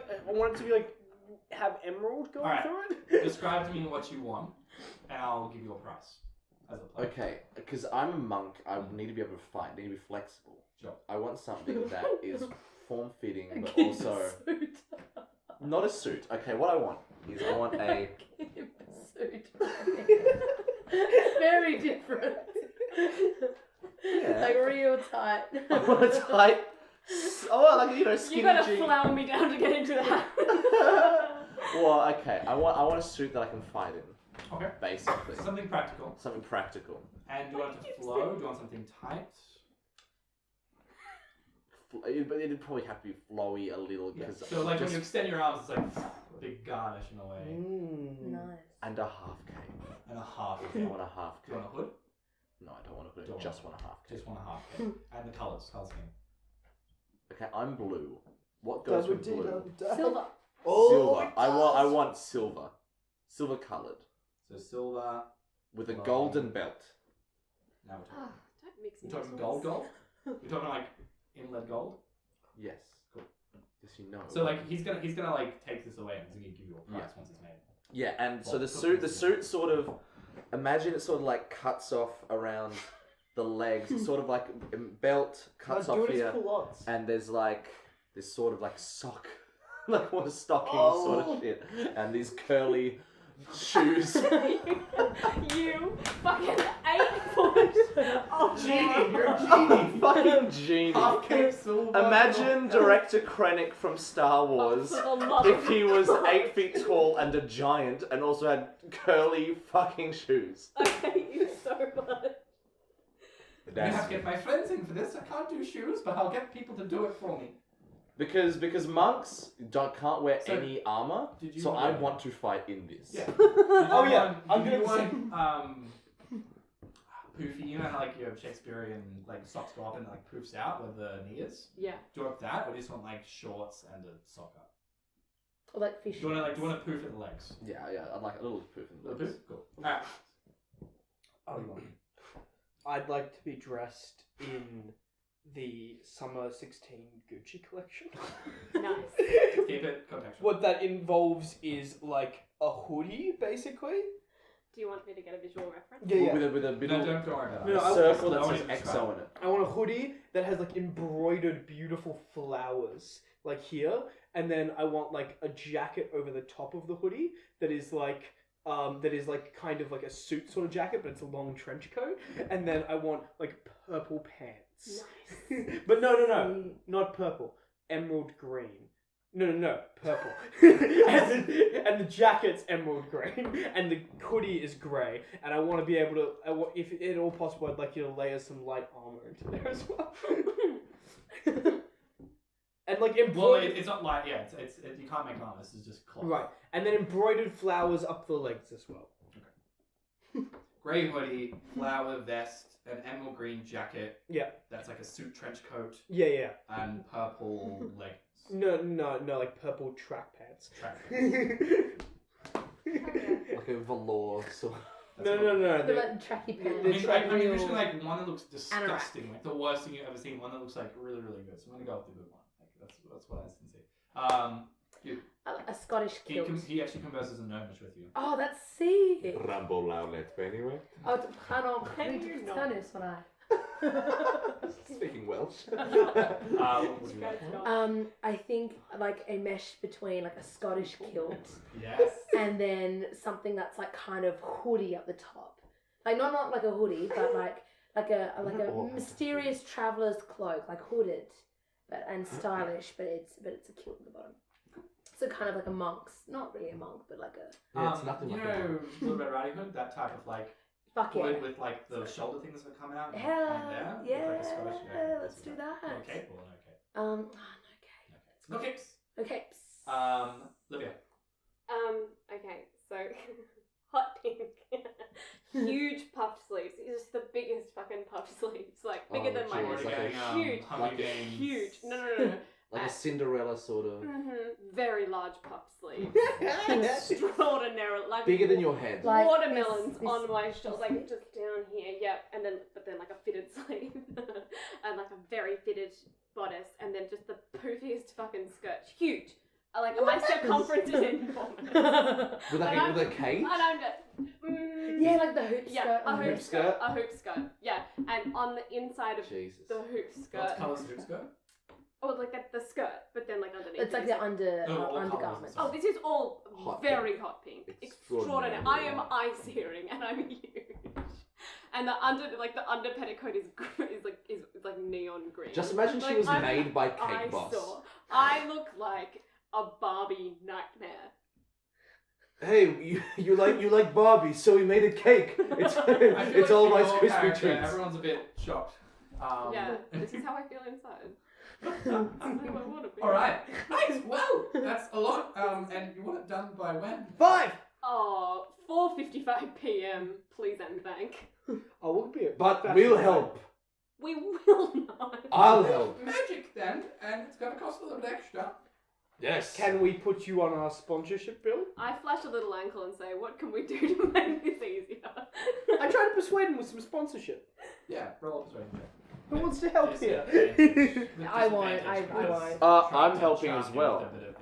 have emerald going Alright. through it. Describe to me what you want, and I'll give you a price as a player. Okay, because I'm a monk, I need to be able to fight. I need to be flexible. Sure. I want something that is form-fitting, but also not a suit. Okay, what I want is I want a Suit. Very different. yeah. Like real tight. I want a tight. Like skinny You gotta jeans. flower me down to get into that. Well, okay. I want a suit that I can fight in. Okay. Basically, So something practical. something practical. And do you want it to flow? Do you want something tight? But it'd probably have to be flowy a little because So like when just you extend your arms, it's like a big garnish in a way. Nice. and a half cape. And a half. I want a half Do you cape. want a hood? No, I don't want a hood. Don't Just want want a half cape. Just want a half. cape. And the colours. Colours again. Okay, I'm blue. What goes with blue? Silver. Silver. I want silver. Silver coloured So silver. with a Wow. golden belt. Now we're talking. Don't mix We're talking metals. gold. We're talking like inlaid gold. Yes. Cool. Yes, you know. So like he's gonna like take this away and he's gonna give you a price Yeah. once it's made. Yeah, and so Well, the cool. suit sort of, imagine it sort of like cuts off around the legs. It's sort of like belt cuts off here, and there's sort of like sock, like what a stocking sort of shit, and these curly shoes. You fucking 8 foot. Oh, Genie, you're a I'm genie. a fucking genie. Half cape silver. Imagine director Krennic from Star Wars For the love if of he was God. 8 feet tall and a giant and also had curly fucking shoes. I hate you so much. I have to get my friends in for this. I can't do shoes, but I'll get people to do it for me. Because monks can't wear So, any armor, did you so I want- want to fight in this. Yeah. Oh, yeah, I'm Do you gonna want poofy. You know how like you have Shakespearean like socks go up and like poofs out where the knee is. Yeah. Do you want that, or do you just want like shorts and a sock up? Or like fish. Do you want to poof at the legs? Yeah, I'd like a little poof in A the little legs. poof? Cool. Alright. What do you want? I'd like to be dressed in the Summer 16 Gucci collection. Nice. Keep it contextual. What that involves is like a hoodie, basically. Do you want me to get a visual reference? Yeah. With a bit No, of don't worry about No, it. I- circle I that want says you to XO in it. I want a hoodie that has like embroidered beautiful flowers like here, and then I want like a jacket over the top of the hoodie that is like kind of like a suit sort of jacket, but it's a long trench coat, and then I want like purple pants. Nice. But no, not purple. Emerald green. No, purple. and the jacket's emerald green, and the hoodie is grey. And I want to be able to, if at all possible, I'd like you to layer some light armor into there as well. And like Well, embroidered, it's not like it's you can't make armor. This is just cloth. right? And then embroidered flowers up the legs as well. Grey hoodie, flower vest, an emerald green jacket. Yeah. That's like a suit trench coat Yeah. and purple leggings. No, like purple track pants. Track. Like a velour sort. No. The they- like tracky I pants. mean, track I mean, wheel- usually like one that looks disgusting, like the worst thing you've ever seen. One that looks like really, really good. So I'm gonna go with the good one. Like, that's what I sincere. A Scottish kilt. He actually converses in Gnomish with you. Oh, that's sick. Rambo Lowlet, anyway. Oh, pardon. Can you not? Tennis when I. Speaking Welsh. What would you like? I think like a mesh between like a Scottish kilt Yes. and then something that's like kind of hoodie up the top. Like not like a hoodie, but like a mysterious traveler's cloak, like hooded, and stylish, but it's a kilt at the bottom. So kind of like a monk's, not really a monk, but like a Yeah, it's nothing you like know, that. Little Red Riding Hood, that type of like fuck yeah. hood with like the shoulder things that come out. Hell on there, with, yeah, like a Scottish, let's do that. Okay, well, okay. No No capes. okay. Livia. Okay, so hot pink. Huge puffed sleeves. It's just the biggest fucking puffed sleeves. Like bigger than my geez, head. like Huge. Hunger Games. Huge. No. Like a Cinderella sort of. Very large puffed sleeves. Extraordinary. Like Bigger than your head. Like watermelons this- on my shoulder, like just down here. Yep, and then like a fitted sleeve, and like a very fitted bodice, and then just the poofiest fucking skirt. Huge. Like my circumference is enormous. With a cage? And I'm just. Yeah, like the hoop Yeah, skirt. a on hoop the- skirt. A hoop skirt. Yeah, and on the inside of Jesus. the hoop What skirt, colour's the hoop skirt? oh, like the skirt, but then like underneath. It's like it's the all undergarment. colours. Oh, this is all Hot very hot pink. Extraordinary, Extraordinary. I am yeah. eye searing, and I'm huge. And the under petticoat is like neon green. Just imagine she Like, was I'm made by an Cake Boss. eyesore. I look like a Barbie nightmare. Hey, you like Barbie, so we made a cake. It's I feel it's like all for Rice your Krispie character, treats. Everyone's a bit shocked. Yeah, this is how I feel inside. This is who I want to be. All right. Right. Well, that's a lot. And you want it done by when? 5. Oh, 4:55 p.m. Please and thank. Oh, we'll be. But we'll help. We will not. I'll help. Magic then, and it's gonna cost a little bit extra. Yes. Can we put you on our sponsorship bill? I flash a little ankle and say, "What can we do to make this easier?" I try to persuade him with some sponsorship. Yeah. Roll up persuasion check. Who wants to help Yes, here? yeah. I won't, I Disadvantage, won't. I'm because helping charm as you well. with a bit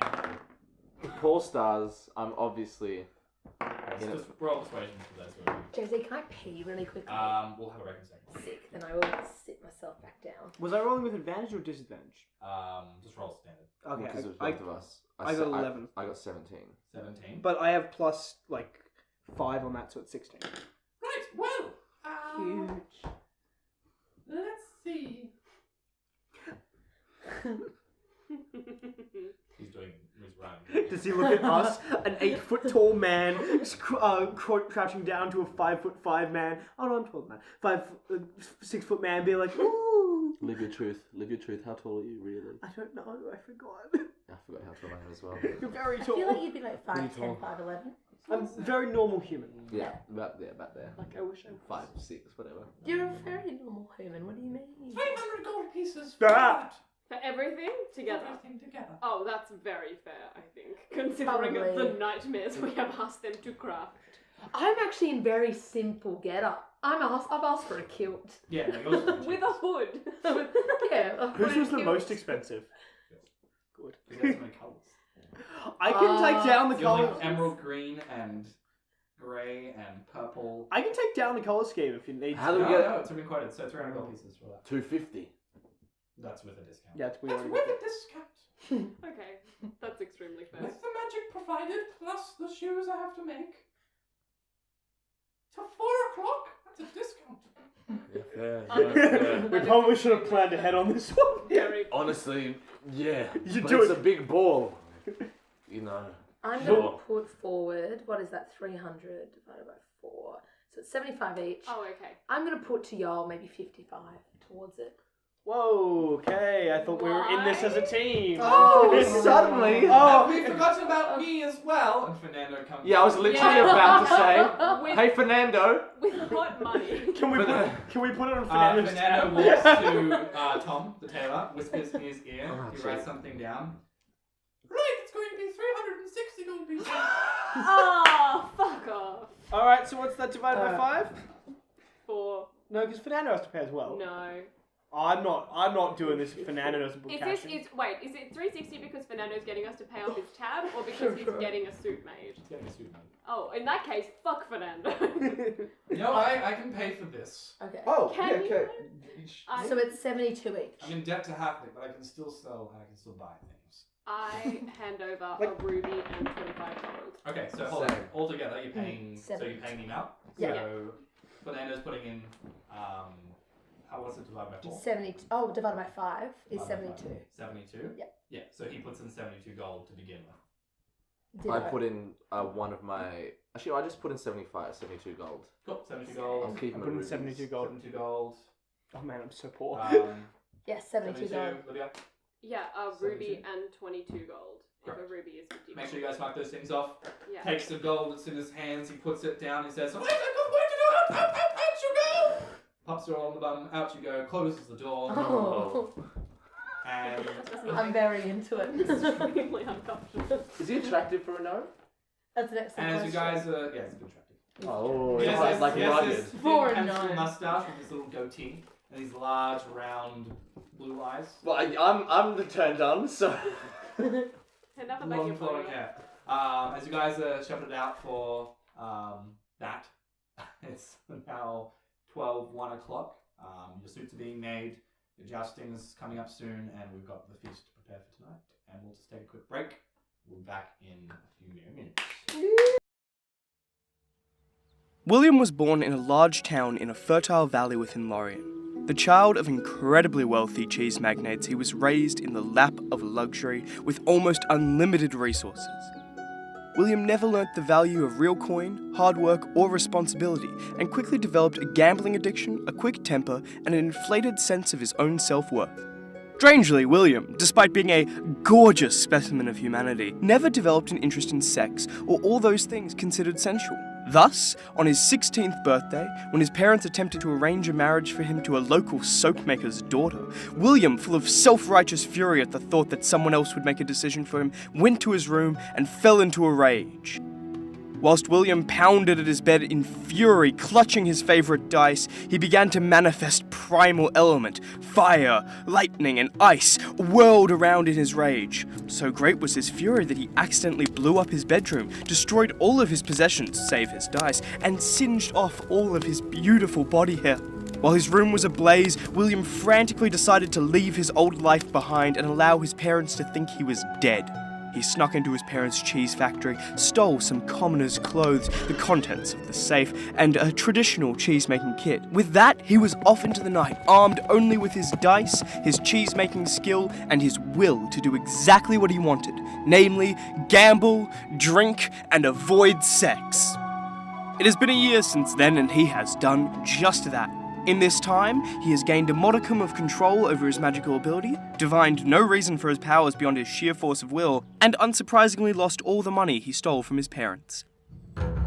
of- Poor stars. I'm obviously. It's just roll persuasion for those who are. Josie, can I pee really quickly? We'll have a record second. Sick. Then I will sit myself back down. Was I rolling with advantage or disadvantage? Just roll standard. Okay, Because it was I both of us. I got 11. I got 17. 17. but I have plus like 5 on that, so it's 16. Right. Well. Huge. Let's see. He's running. Does he look at us, an 8-foot tall man, crouching down to a 5'5" man? Oh no, I'm taller than that. 6-foot man, be like, ooh. Live your truth. Live your truth. How tall are you really? I don't know. I forgot. I forgot how tall I am as well. You're very I tall. feel like you'd be like Pretty 5'10", tall. 5'11". I'm very normal human. Yeah, about there. Like I wish I was. 5, 6, whatever. You're a very normal human. What do you mean? 300 gold pieces. Ah! For everything together. Everything together. Oh, that's very fair, I think, considering Probably. the nightmares we have asked them to craft. I'm actually in very simple getup. I've asked for a kilt. Yeah, no, yours With a hood. Yeah. a Whose hooded was the kilt. most expensive? Good. Because there's so many colours. I can take down the You'll color. have emerald green and grey and purple. I can take down the color scheme if you need. How to. do we No, get no, it's been quoted, so 300 gold pieces for that. 250? That's with a discount. Yeah, we That's already with got a discount. Okay, that's extremely fair. With the magic provided, plus the shoes I have to make. Till 4 o'clock, that's a discount. We probably should have planned ahead on this one. Very Honestly, yeah. You but do it's it. a big ball. You know. I'm Sure. going to put forward, what is that, 300 divided by 4. So it's 75 each. Oh, okay. I'm going to put to y'all maybe 55 towards it. Whoa, okay. I thought we were in this as a team. Oh, suddenly. Have we forgotten about me as well? And Fernando comes. Yeah, I was literally about to say, With, hey, Fernando. with hot money. Can we put it on Fernando's Fernando tab? walks to Tom, the tailor, whispers in his ear. Oh, He gee. writes something down. Right, it's going to be 360 gold pieces. Oh, fuck off. Alright, so what's that divided by 5? 4. No, because Fernando has to pay as well. No. I'm not doing this if Fernando doesn't put Is cash this in. is it 360 because Fernando's getting us to pay off his tab, or because he's getting a suit made? He's getting a suit made. Oh, in that case, fuck Fernando. No, I can pay for this. Okay. Oh, Can yeah, you? okay. I, So it's 72 each. I'm in debt to Halfling, but I can still sell and I can still buy things. I hand over a ruby and 25 gold. Okay, so hold on. Same. All together, you're paying. So Seven. you're paying me now. Yeah. So Fernando's putting in. How was it divided by 4? 70. Oh, divided by 5 is Divided by 72. 72? Yeah. Yeah, so he puts in 72 gold to begin with. Did I put in one of my. Actually, I just put in 72 gold. Cool, 72 I'm gold. keeping I the put in rubies. 72 gold. 72 gold. Oh man, I'm so poor. Yes, 72 gold. Lydia. Yeah, a ruby 72. and 22 gold. If Correct. a ruby is 50 Make gold. sure you guys mark those things off. Yeah. Takes the gold that's in his hands, he puts it down, he says, wait, I'm going to do it! Out you go! Pops her on the bum, out you go, closes the door, Oh, and I'm very into it. extremely uncomfortable. Is he attractive for a gnome? That's an excellent as you question. guys are, yeah, it's a good attractive. Oh, Yes, it's yes, like yes, rugged. this thin For a pencil gnome. mustache with this little goatee, and these large, round, blue eyes. Well, I'm the turned on, so. Enough about Long your flowing photo. hair. As you guys are shepherded out for that, it's now 1 o'clock. Your suits are being made, your jousting is coming up soon, and we've got the feast to prepare for tonight. And we'll just take a quick break. We'll be back in a few mere minutes. William was born in a large town in a fertile valley within Lorien. The child of incredibly wealthy cheese magnates, he was raised in the lap of luxury with almost unlimited resources. William never learnt the value of real coin, hard work, or responsibility, and quickly developed a gambling addiction, a quick temper, and an inflated sense of his own self-worth. Strangely, William, despite being a gorgeous specimen of humanity, never developed an interest in sex or all those things considered sensual. Thus, on his 16th birthday, when his parents attempted to arrange a marriage for him to a local soapmaker's daughter, William, full of self-righteous fury at the thought that someone else would make a decision for him, went to his room and fell into a rage. Whilst William pounded at his bed in fury, clutching his favourite dice, he began to manifest primal element, fire, lightning, and ice, whirled around in his rage. So great was his fury that he accidentally blew up his bedroom, destroyed all of his possessions, save his dice, and singed off all of his beautiful body hair. While his room was ablaze, William frantically decided to leave his old life behind and allow his parents to think he was dead. He snuck into his parents' cheese factory, stole some commoner's clothes, the contents of the safe, and a traditional cheese-making kit. With that, he was off into the night, armed only with his dice, his cheese-making skill, and his will to do exactly what he wanted, namely, gamble, drink, and avoid sex. It has been a year since then, and he has done just that. In this time, he has gained a modicum of control over his magical ability, divined no reason for his powers beyond his sheer force of will, and unsurprisingly lost all the money he stole from his parents.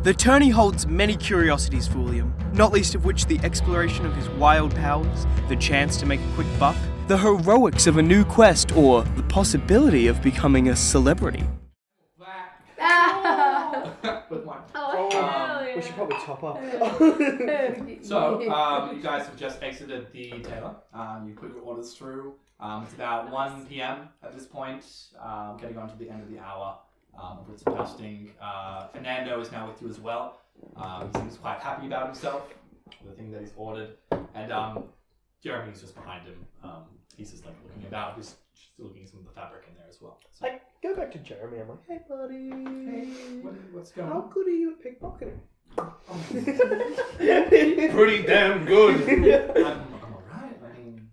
The tourney holds many curiosities for William, not least of which the exploration of his wild powers, the chance to make a quick buck, the heroics of a new quest, or the possibility of becoming a celebrity. With one. Oh, hell yeah. We should probably top up. So, you guys have just exited the tailor. You put your orders through. It's about 1 p.m. at this point, getting on to the end of the hour of its jousting. Fernando is now with you as well. He seems quite happy about himself, the thing that he's ordered. And Jeremy's just behind him. He's just like looking about. He's still looking at some of the fabric in there as well. So, I go back to Jeremy. I'm like, hey, buddy. what's going How on? good are you at pickpocketing? Pretty damn good. I'm alright. I mean,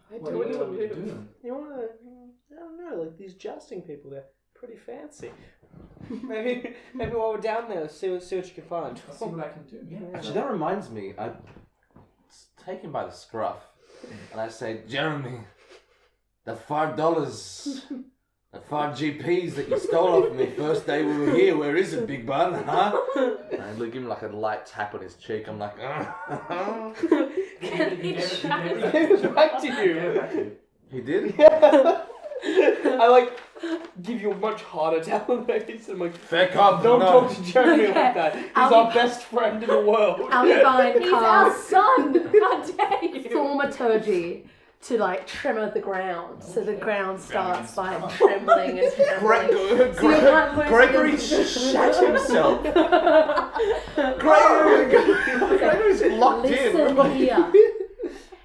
what are you doing? You wanna? I don't know. Like these jousting people, they're pretty fancy. maybe while we're down there, see what you can find. I'll see what I can do. Yeah. Actually, that reminds me. I take him by the scruff, and I say, Jeremy, the $5, the 5 GPs that you stole off me first day we were here. Where is it, big bun? Huh? And I give him like a light tap on his cheek. I'm like, He gave it back to you. He did? I like give you a much harder tap on the face. I'm like, Fair cop. don't no. talk to Jeremy like that. He's our best friend in the world. Albine He's our casts son! How dare you! thaumaturgy to like tremor the ground, so the ground starts begins by to trembling and trembling. So you can't lose Gregory the- shat himself. Gregory's locked in. Listen here.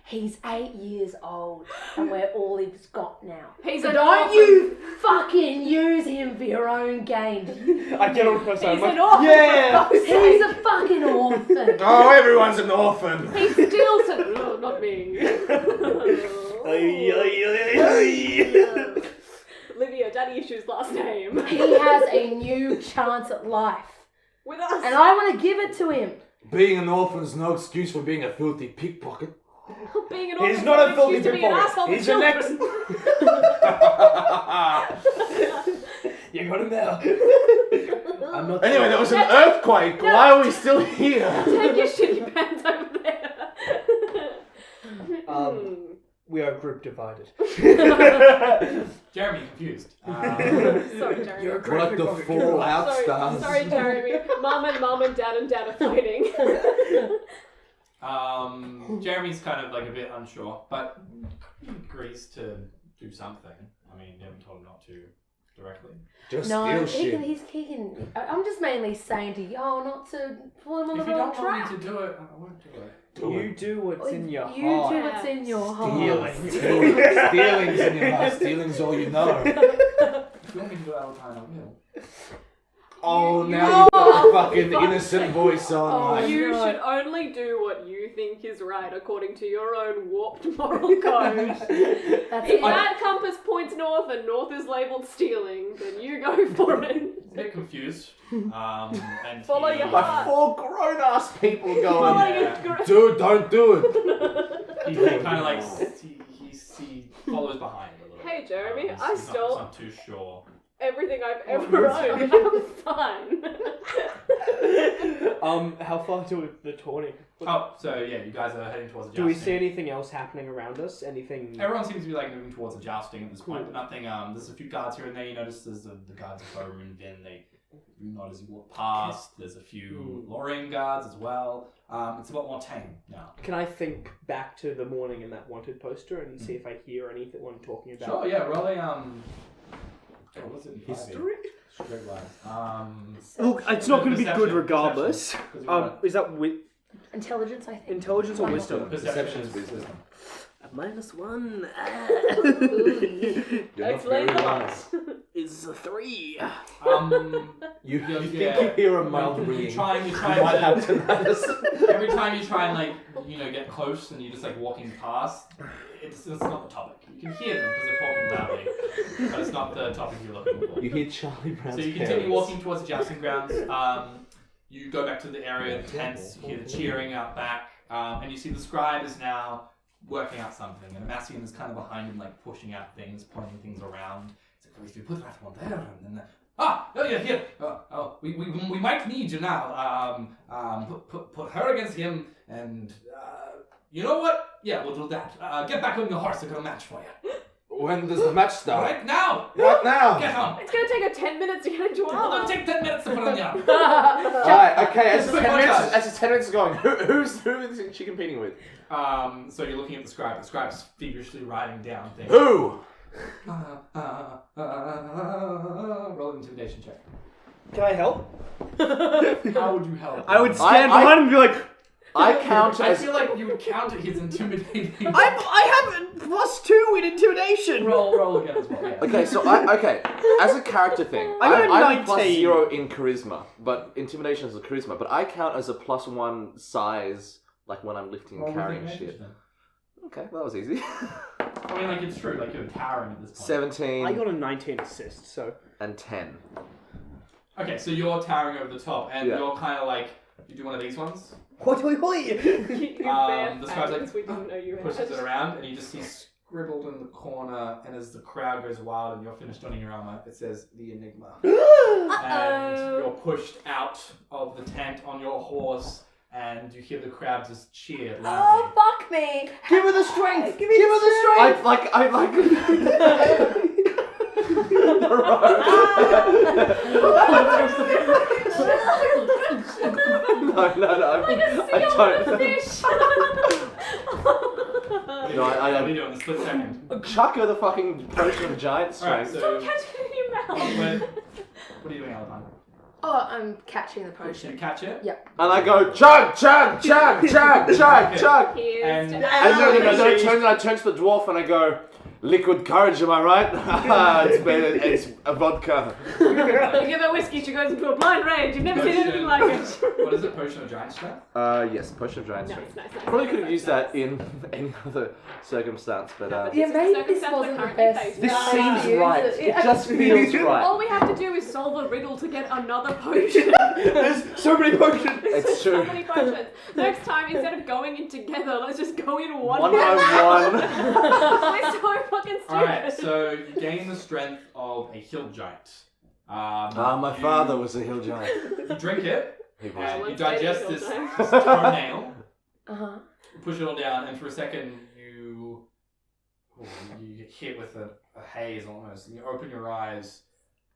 He's 8 years old, and we're all he's got now. He's So an don't orphan. you fucking use him for your own gain. I get on first. I'm He's like, an orphan, yeah. for fuck's He's sake. a fucking orphan. Oh, everyone's an orphan. He steals it. No, not me. Olivia, daddy issues last name. He has a new chance at life, With us. and I want to give it to him. Being an orphan's no excuse for being a filthy pickpocket. Being an orphan He's not a is filthy excuse to be an asshole pickpocket. to He's an children. You got him now. I'm not. Anyway, there was an earthquake. Why are we still here? Take your shitty pants over there. We are group divided. Jeremy, confused. Sorry, Jeremy. You're a great What the pickpocket. fallout stars? Sorry, Jeremy. Mom and dad are fighting. Jeremy's kind of like a bit unsure, but he agrees to do something. I mean, you haven't told him not to directly. Just No, steal he shit. can, he's kicking. I'm just mainly saying to y'all not to pull him on If the you wrong don't want track. me to do it, I won't do it. You do what's in your You heart. do what's in your heart. Stealing's in your heart. Stealing's all you know. If you want me to do it all the time, I will. Oh, now you've got the fucking innocent voice on. Oh, like, You no. should only do what you think is right according to your own warped moral code. That's If it. that compass points north and north is labelled stealing, then you go for it. He's a bit confused. And Follow he, your Like heart. 4 grown-ass people Follow going. your dude, don't do it. He kind of like he follows behind a little. Hey, Jeremy, He's- I he's stole not too sure. everything I've ever owned. I'm fine. How far to the tourney? Oh, so yeah, you guys are heading towards the Do jousting. we see anything else happening around us? Anything? Everyone seems to be like moving towards the jousting at this point, but nothing. There's a few guards here and there. You notice there's the guards of Bowman and Vin. They nod as you walk past. There's a few Lorraine guards as well. It's a lot more tame now. Can I think back to the morning in that wanted poster and see if I hear anyone talking about? Sure, yeah. Roll a what was it? in History? Straight lines. Look, it's not going to be good Perception, regardless. perception, 'cause you wanna- Is that Intelligence, I think. intelligence or Why not? wisdom? Perception Perception's is wisdom. -1 You're not Explain very the wise. is a 3. You Yeah. think you hear a mild you ringing. try You might to have tinnitus. every time you try and like get close and you're just like walking past, it's not the topic. You can hear them because they're talking loudly, but it's not the topic you're looking for. You hear Charlie Brown's So you continue parents. walking towards the jousting grounds. You go back to the area, the tents, you hear the cheering out back, and you see the scribe is now working out something, and Amassian is kind of behind him, like pushing out things, pointing things around. It's like, if you put that one there, and then Oh, yeah, here. We might need you now. Put her against him, and you know what? Yeah, we'll do that. Get back on your horse. I got a match for you. When does the match start? Right now. Right now. Get on. It's gonna take her 10 minutes to get into It'll armor. take 10 minutes to put on the arm. Alright, okay, as the 10 minutes, Montage. as the 10 minutes are going, who is she competing with? So you're looking at the scribe. The scribe's feverishly writing down things. Who? Roll an intimidation check. Can I help? How would you help? I would stand I- behind him and be like, I count I as... feel like you would counter his intimidating. I have +2 in intimidation. Roll again as well. Yeah. Okay, so as a character thing, I got a I'm 19. +0 in charisma, but intimidation is a charisma, but I count as a +1 size, like when I'm lifting and Roll carrying with shit. advantage then. Okay, that was easy. I mean, like, it's true. Like, you're towering at this point. 17 I got a 19 assist, so. and 10. Okay, so you're towering over the top, and Yeah. you're kind of like, you do one of these ones. Hoi, hoi, hoi. The scribe's like, we didn't know you had. pushes it around, and you just see scribbled in the corner, and as the crowd goes wild and you're finished donning your armor, it says, The Enigma. And you're pushed out of the tent on your horse, and you hear the crowd just cheer Oh, loudly. fuck me! Give her the strength. Give her the strength! I like... No, I don't. Fish. No, I What are you doing in a split second? chuck her the fucking potion of giant Alright, strength. so Catch it in your mouth. what are you doing, Alabama? Oh, I'm catching the You potion. catch it? Yep. And I go, chug, chug, chug, chug, chug, chug. Here's And- to And I Alex. turn to the dwarf and I go, liquid courage, am I right? it's a vodka. You give her whiskey, she goes into a blind rage. You've never seen anything like it. What is it? Potion of giant strength? Yes, potion of giant strength. Nice. Probably could have used that in any other circumstance, but Yeah, This is maybe the this circumstance wasn't the we're currently best. facing. this No. seems right. It just feels right. All we have to do is solve a riddle to get another potion. There's so many potions. It's So true. many potions. Next time, instead of going in together, let's just go in one. One by one. We're so fucking stupid. Alright, so you gain the strength of a hill giant. My father was a hill giant. You drink it, He was- and you Let's say digest the this hill giant. toenail, Uh-huh. push it all down, and for a second you get hit with a haze almost, and you open your eyes,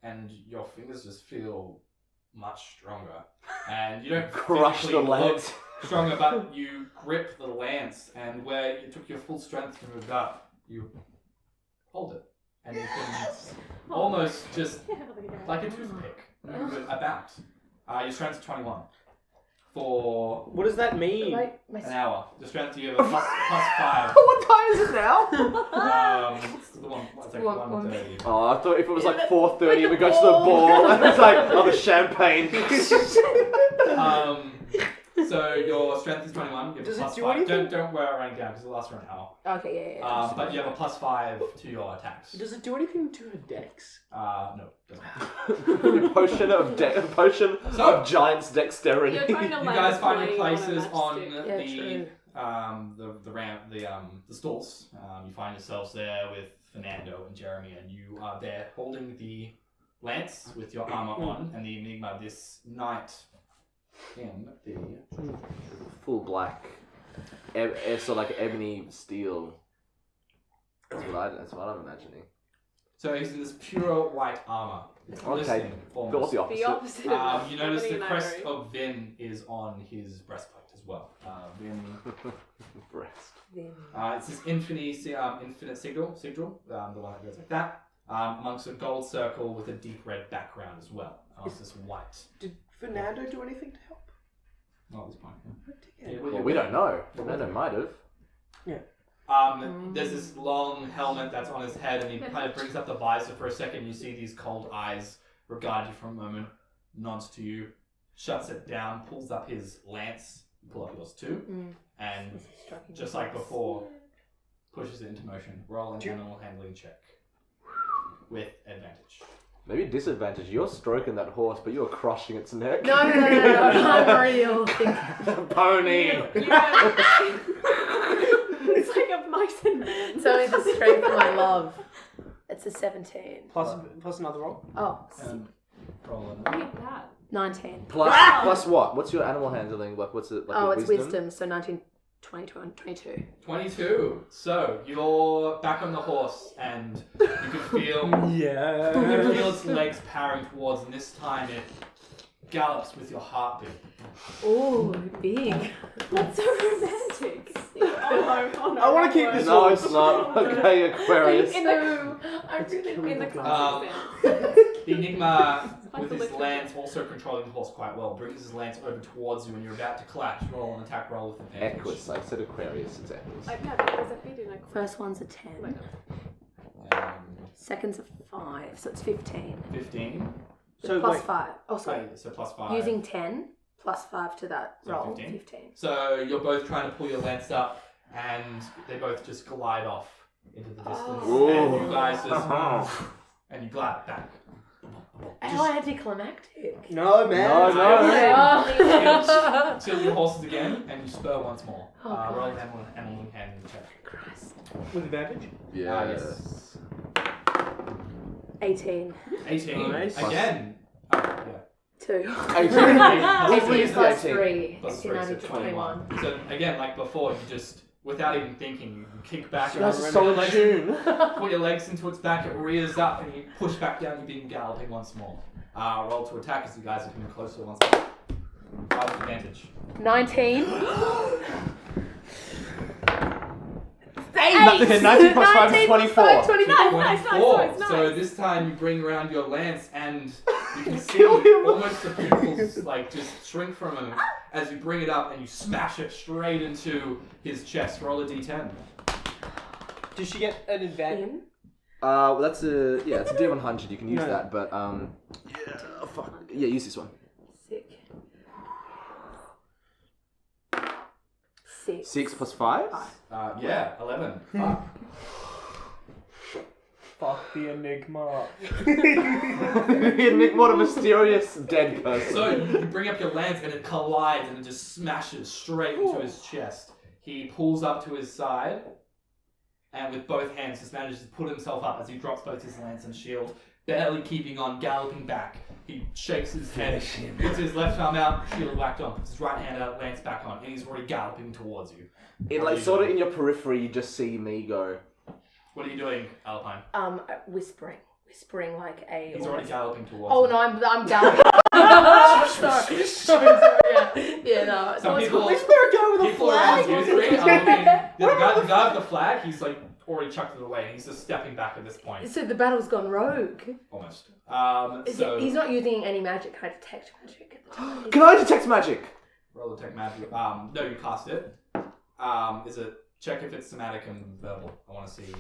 and your fingers just feel much stronger. And you don't Crush the physically look lance. stronger, but you grip the lance, and where it took your full strength to move it up, you hold it. And you can almost just, like a toothpick, move it about. Your strength's 21. For What does that mean? My an hour. The strength you have a plus 5. What time is it now? It's the one, what's like One- 1:30. Oh, I thought if it was like 4:30 and we go to the ball, and it's like, oh, the champagne. So your strength is 21. You have Does a it plus do 5. anything? Don't worry about writing down because it lasts for an hour. Okay, yeah. But you have a plus 5 to your attacks. Does it do anything to her dex? No, doesn't. Potion of giant's dexterity. You're trying to You land guys a find your plane on a places on matchstick. the ramp, the stalls. You find yourselves there with Fernando and Jeremy, and you are there holding the lance with your armor on, and the Enigma this night in the Full black. It's sort of like ebony steel. That's what I'm imagining. So he's in this pure white armor. It's Okay. glistening But what's almost. the The opposite? opposite of You notice the ebony crest library. of Vin is on his breastplate as well. Vin, Breast. it's this infinite sigil, the one that goes like that, amongst a gold circle with a deep red background as well. It's this white. Did Fernando do anything to help? Not at this point. Yeah. Well, we don't know. Fernando might have. There's this long helmet that's on his head, and he kind of brings up the visor for a second. You see these cold eyes regard you for a moment, nods to you, shuts it down, pulls up his lance, pull up yours too, and just like before, pushes it into motion. Roll an animal handling check with advantage. Maybe disadvantage. You're stroking that horse, but you're crushing its neck. No. I'm real. Pony. It's like a mice and men. It's only the strength of my love. It's a 17. Plus another roll. Oh, Roll Look at that. 19. Plus what? What's your animal handling? Like, what's it? Like Oh, a it's wisdom, so 19, 20, 22. 22. So you're back on the horse, and you can feel Yeah. you can feel its legs powering towards, and this time it gallops with your heartbeat. Ooh, big. That's so romantic. Oh no, I want to keep this No, horse. it's not. Okay, Aquarius. In the, I'm really in the classic sense. The Enigma, Like with the his liquid. lance also controlling the horse quite well, brings his lance over towards you, and you're about to collapse. Roll an attack roll with advantage. Equus. I said Aquarius. It's Equus. Yeah, but there's a bit in a First one's a 10. Wait, Second's a 5, so it's 15. 15. So Plus wait. 5. Oh, sorry. So plus 5. Using 10 plus 5 to that So roll. 15? 15. So you're both trying to pull your lance up, and they both just glide off into the distance. Oh. And you guys just and you glide back. How anticlimactic. No, man. Oh, Tilt your horses again, and you spur once more. Oh, Roll God. an animal handling check. Christ. With advantage? Yeah. Yes. 18. 18. Nice. Again. Oh, yeah. 2. 18. 18 plus 18. 3. Plus 18, 3, 19, so 21. 21. So again, like before, you just, without even thinking, you kick back. That's a put solid your legs- tune. Put your legs into its back, it rears up, and you push back down, you begin galloping once more. Roll to attack as you guys are coming closer once more. Roll with advantage. 19. 19 plus 5 is 24. 29. Nice. 24. So this time you bring around your lance, and you can see Kill him. almost the pupils like just shrink from him as you bring it up and you smash it straight into his chest. Roll a d10. Does she get an advantage? In. Well, that's a it's a D100. You can use No. that, but fuck. Yeah, use this one. Sick. 6. 6 plus 5. Yeah, 11. Fuck. Fuck the enigma. Nick, what a mysterious dead person. So you bring up your lance and it collides and it just smashes straight into his chest. He pulls up to his side and with both hands just manages to pull himself up as he drops both his lance and shield, barely keeping on, galloping back. He shakes his head, puts his left arm out, shield whacked on, puts his right hand out, lance back on, and he's already galloping towards you. In like sort of in your periphery, you just see me go. What are you doing, Alpine? Whispering like a. He's already galloping towards Oh you. no, I'm down. sorry. Yeah, no. Some it's people- cool. Go with a People around flag. you, the guy with the flag, he's like already chucked it away, and he's just stepping back at this point. So the battle's gone rogue. Almost. He's not using any magic. Can I detect magic at the time? Can I detect magic? Roll detect magic. No, you cast it. Is it check if it's somatic and verbal? I want to see.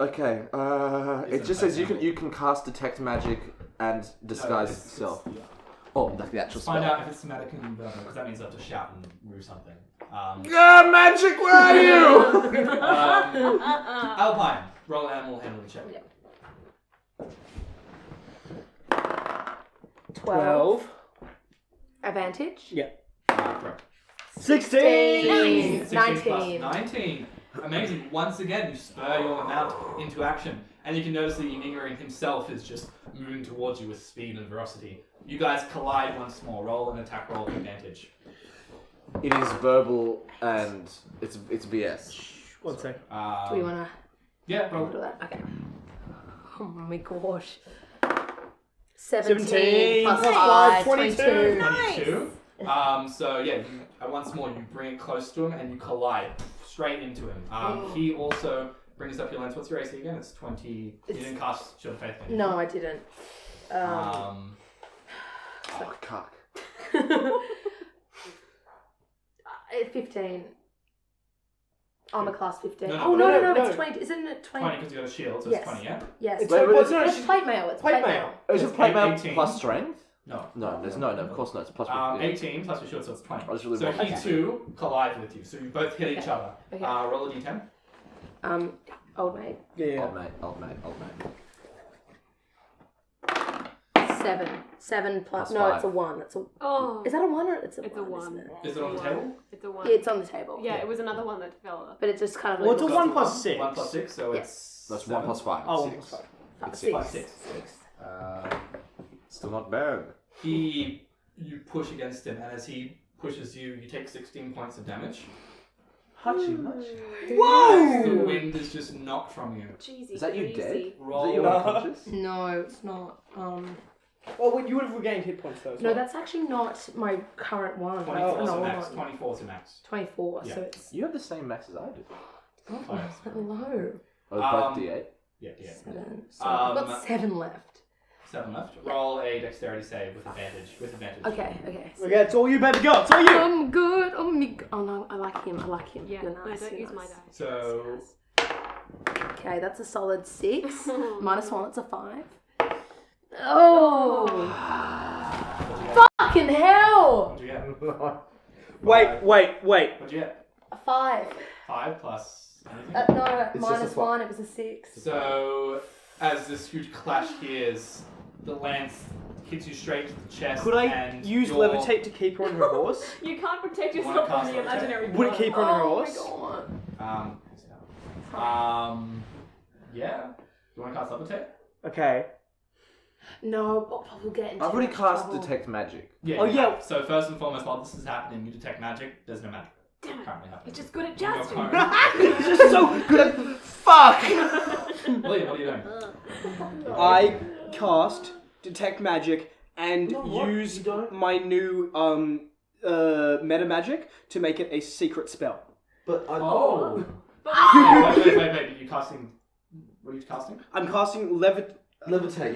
Okay. It just says you can cast detect magic and disguise it's- itself. yeah. Oh, like the actual Find spell. out if it's somatic and verbal, because that means I have to shout and move something. Magic, where are you? Alpine, roll an animal handling check. Yeah. 12. Advantage. Yeah. Correct. 16. 16 plus 19. 19. Amazing. Once again, you spur your mount into action, and you can notice the Enigma himself is just moving towards you with speed and velocity. You guys collide once more. Roll an attack roll with advantage. It is verbal and it's BS. 1 sec. Do we wanna Yeah, roll. do that? Okay. Oh my gosh. 17 17 plus plus 5, 22. 22. 22. So yeah, once more you bring it close to him and you collide straight into him. He also brings up your lance. What's your AC again? It's 20. You didn't cast Shield of Faith. Did you? No, I didn't. Oh, cock. 15. Armor class 15. No, Oh, no, no. it's 20. Isn't it 20? 20 because you got a shield, so Yes. it's 20, yeah? Yes. It's Wait, like, wait, no, It's plate mail. It's Plate plate mail. mail. Is it It's plate mail 18. plus strength? No. No, there's no, of course not. It's plus. Yeah. 18 plus your shield, so it's 20. I was really So wrong. he too collides with you, so you both hit each Okay. other. Okay. Roll a d10. Old mate. Yeah. Old mate. 7 plus. Plus No, 5. it's a 1. It's a. Oh. Is that a 1 or it's a 1? It's a 1. Isn't it? Is it on the table? It's a 1. Yeah, it's on the table. Yeah, it was another one that fell off. But it just kind of. Well, it's a looks- 1 plus 6. 1 plus 6, so Yeah. it's. That's 1 7. plus 5. Oh, 1 Six. plus 5. It's 6. 5, 6. Still not bad. You push against him, and as he pushes you, you take 16 points of damage. Hachi much. Whoa! The wind is just knocked from you. Jeezy, Is that you breezy. dead? Roll. Is that you unconscious? No, it's not. Oh, wait, you would have regained hit points though. No, that's actually not my current one. 24 no, to max. not. 24 to max. 24, Yeah. so it's. You have the same max as I do. Oh, yes. hello. Oh, both D8. Yeah. 7. So I've got Um, 7 left. 7 left. Roll a dexterity save with advantage. Okay. Okay, it's all you, baby girl. It's all you. I'm good. Oh no, I like him. Yeah, You're no, nice. don't you're use my nice. dice. So Okay, that's a solid 6. -1, it's a 5. Oh! Fucking hell! what'd you get? Wait. What'd you get? A 5. 5 plus anything? No, It's just a -1, it was a 6. So, as this huge clash hears, the lance hits you straight to the chest. Could I and use your- levitate to keep her on her horse? You can't protect Wanna yourself from cast the levitate? imaginary Would it blow. keep her on her Oh my horse? god. Yeah. You want to cast levitate? Okay. No, but we'll get into I've already much cast trouble. Detect Magic. Yeah. Oh, you yeah. have. So first and foremost, while this is happening, you detect magic. There's no magic Damn it. currently happening. You're just good at In your jousting. cone. It's just so good at. Fuck! William, what are you doing? I cast Detect Magic and what? use You don't? my new meta magic to make it a secret spell. But I. Oh. But Wait. You casting? What are you casting? I'm casting Levitate.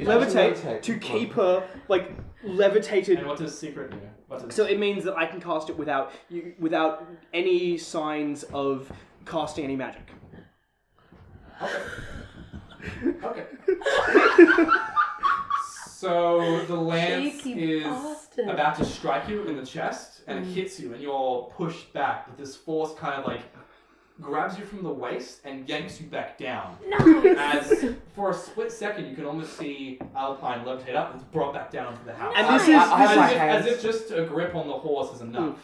levitate to keep her like levitated. And what does secret do? What does... So it means that I can cast it without any signs of casting any magic. Okay. So the lance Cheeky is bastard. about to strike you in the chest, and it hits you, and you're pushed back. But this force kind of like grabs you from the waist and yanks you back down. As for a split second, you can almost see Alpine levitate up and it's brought back down into the house. And this is as if just a grip on the horse is enough.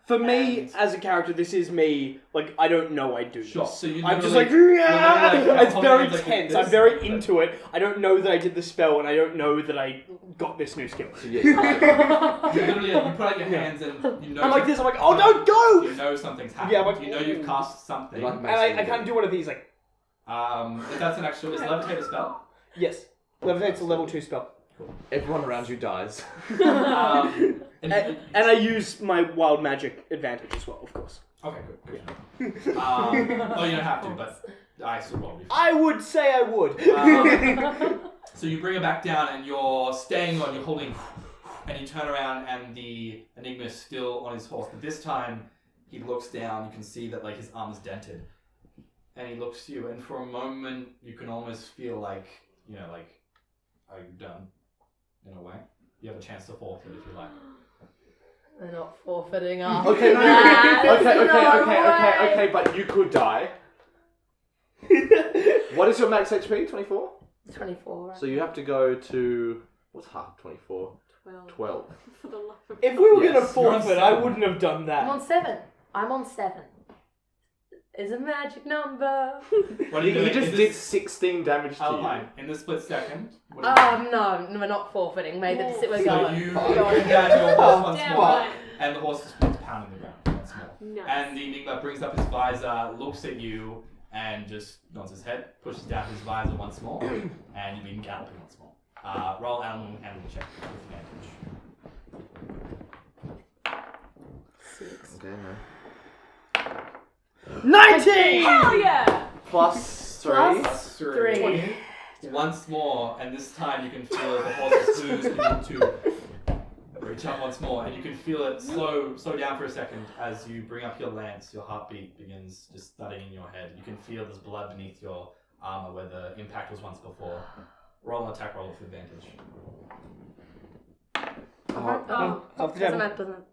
for me And- as a character. This is me. Like I don't know I do Sure. this. So you I'm just literally- like, literally, like, it's holding very it like tense. this. I'm very into it. I don't know that I did the spell, and I don't know that I got this new skill. You literally you put out your hands and you know. I'm like this. I'm like, oh no, go! You know something's happened. Yeah, I'm like, you know you've cast something. Like And I kind of do one of these, like, If that's an actual, is levitate a spell? yes, levitate's a level 2 spell, Everyone around you dies. And and I use my wild magic advantage as well, of course. okay, good. You don't have to, but I still will. I would say I would. So you bring it back down, and you're staying on. You're holding, and you turn around, and the Enigma is still on his horse. But this time, he looks down. You can see that like his arm is dented, and he looks to you. And for a moment, you can almost feel like are you done? In a way, you have a chance to forfeit if you like. They're not forfeiting up. Okay, That. okay, but you could die. What is your max HP? 24? 24. Right? So you have to go to... What's half 24? 12. For the life of If we were Yes. gonna forfeit, I 7. wouldn't have done I'm that. on 7. I'm on 7. It's a magic number. What are you He doing? just In did this- 16 damage to Alpine, in this split second. What are you doing? No, we're not forfeiting. Made the decision. We're So going. you We're going. bring down your horse once Damn more, right. and the horse just keeps pounding the ground once more. Nice. And the Enigma brings up his visor, looks at you, and just nods his head, pushes down his visor once more, and you begin galloping once more. Roll animal handling check with advantage. 6. Okay, no. 19! Hell yeah! Plus 3. Plus 3. 20. Once more, and this time you can feel the horse's hooves begin to reach up once more, and you can feel it slow down for a second as you bring up your lance. Your heartbeat begins just thudding in your head. You can feel there's blood beneath your armor where the impact was once before. Roll an attack roll with advantage. Oh, Off the Doesn't table. matter, doesn't matter.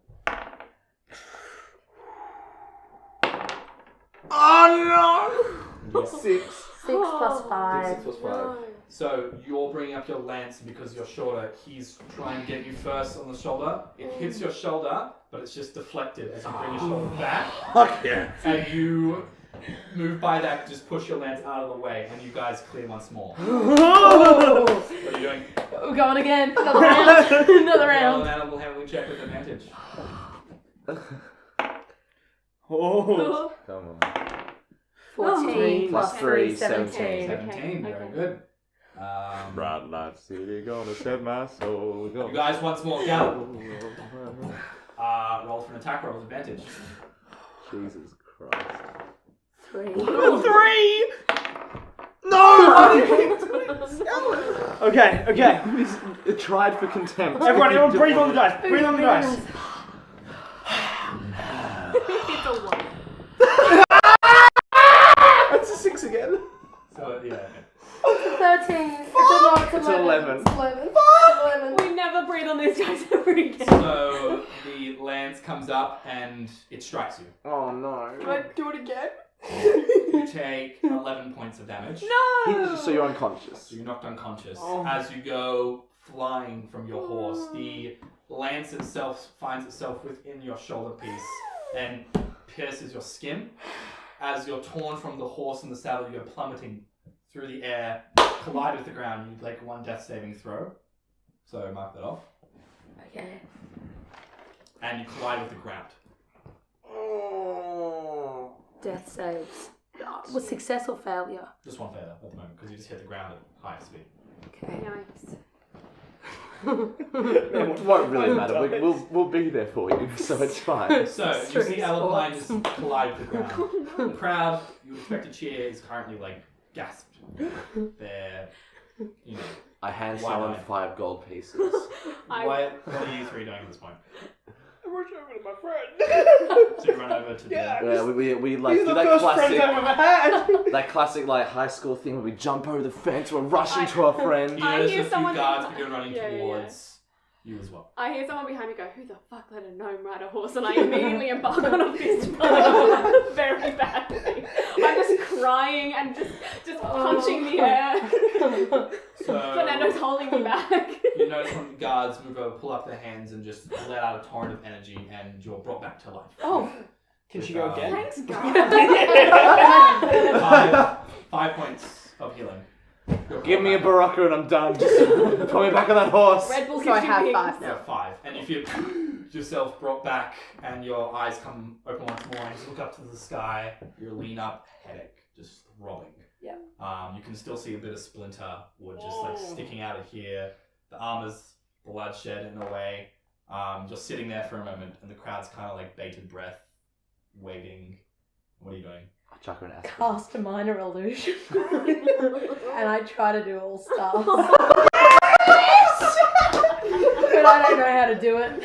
Oh Yes. 6. 6 plus 5. 6 plus 5. So you're bringing up your lance, and because you're shorter, he's trying to get you first on the shoulder. It hits your shoulder, but it's just deflected as you bring your shoulder back. Fuck yeah. And you move by that, just push your lance out of the way, and you guys clear once more. Oh! What are you doing? We're going again. Another round. Another Roll round. an animal handling check with advantage. Oh. Come on. 14 Plus plus 3, 3, 17. 17, very good. Bright light city, gonna set my soul. You guys once more gallop. Roll for an attack roll with advantage. Jesus Christ. 3. 3! No! Okay. It tried for contempt. Everyone breathe on the dice. Breathe on the dice. It's a 1. That's a 6 again. So, yeah. 13. It's 11. It's 11. It's 11. We never breathe on these dice ever again. So, the lance comes up and it strikes you. Oh no. Can I do it again? You take 11 points of damage. No! So you're unconscious. So you're knocked unconscious. Oh. As you go flying from your horse, the lance itself finds itself within your shoulder piece and pierces your skin. As you're torn from the horse and the saddle, you go plummeting through the air, collide with the ground. You make one death saving throw. So mark that off. Okay. And you collide with the ground. Death saves. Was success or failure? Just one failure at the moment because you just hit the ground at high speed. Okay. Yikes. It won't really matter. We'll be there for you, so it's fine. So you Street see Alpine just sports. collide with the ground. The crowd you expect to cheer is currently like gasped. They're, you know, I hand Why someone not? 5 gold pieces. what are you three doing at this point? I rush over to my friend. So you run over to Yeah. Yeah, we like He's do the that first friend classic, I've ever had. that classic like high school thing where we jump over the fence, we're rushing to our friend. You I notice hear a few someone- guards begin running Yeah, yeah, towards you as well. I hear someone behind me go, "Who the fuck let a gnome ride a horse?" And I immediately embark on a fist fight very badly. I'm just crying and just punching the air. So Fernando's holding me back. you notice one of the guards move over, pull up their hands, and just let out a torrent of energy, and you're brought back to life. Oh. Can she go again? Thanks, God. 5 points of healing. Give me a Barocca and I'm done. Just put me back on that horse. Red Bull So I gives you have wings. 5 Yeah, now. 5. And you feel yourself brought back, and your eyes come open once more, and you just look up to the sky. You lean up, headache, just throbbing. Yeah. You can still see a bit of splinter wood just like sticking out of here. The armor's bloodshed in a way. Just sitting there for a moment, and the crowd's kind of like bated breath, waiting. What are you doing? I'll chuck her an aspirin. Cast a minor illusion. And I try to do all stars. But I don't know how to do it.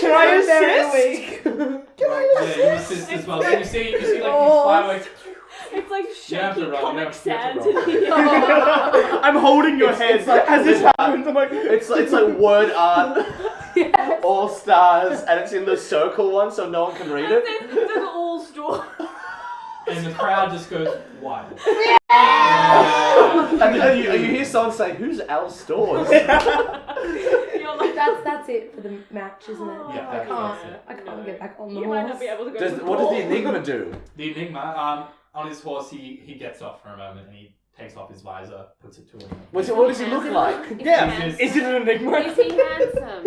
Can I I'm very assist? weak. Yeah, you assist as well. So you see like these Oh. fireworks. It's like You have to shaky roll, you Comic have to Sans roll. in here. I'm holding your It's head like- as this happens. I'm like, It's like word art, Yes. all stars, and it's in the circle one so no one can read it. It's an all store. And the crowd just goes wild. And you hear someone say, "Who's Al Stores?" You're like, That's it for the match, isn't it? Yeah, I that's it. can't get back on the you horse. might not be able to go. to the What does the ball. Enigma do? The Enigma, on his horse, he gets off for a moment and he takes off his visor, puts it to him. What does he look like? yeah, Is- is it an enigma? Is he handsome?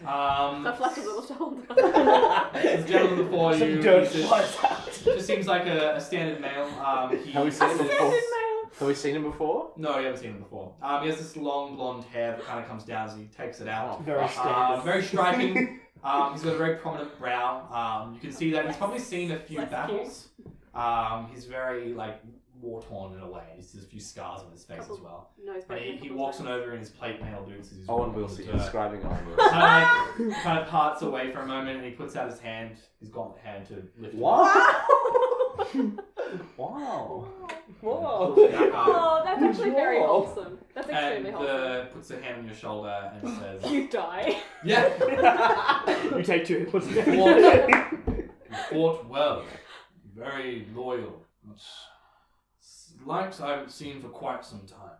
The flesh a little shoulder. This gentleman before Some you, dirt he flies out. just seems like a standard male. Have we seen him before? Standard male. Have we seen him before? No, you haven't seen him before. He has this long blonde hair that kind of comes down as he takes it out. Very standard. Very striking. He's got a very prominent brow. You can see that he's probably seen a few Less battles. He's very like war torn in a way. He's a few scars on his face as well. Nose And he walks on over in his plate mail boots as he's Owen walking will on see the dirt. describing Owen. Kind of parts away for a moment, and he puts out his hand, his gauntlet hand, to lift him Wow! up. Wow! Whoa. Pulls him back up, Oh, that's actually very Whoa. wholesome. That's and extremely wholesome. puts a hand on your shoulder and says, You die. "Yeah, You take 2 hits. you fought well, very loyal. Likes I haven't seen for quite some time."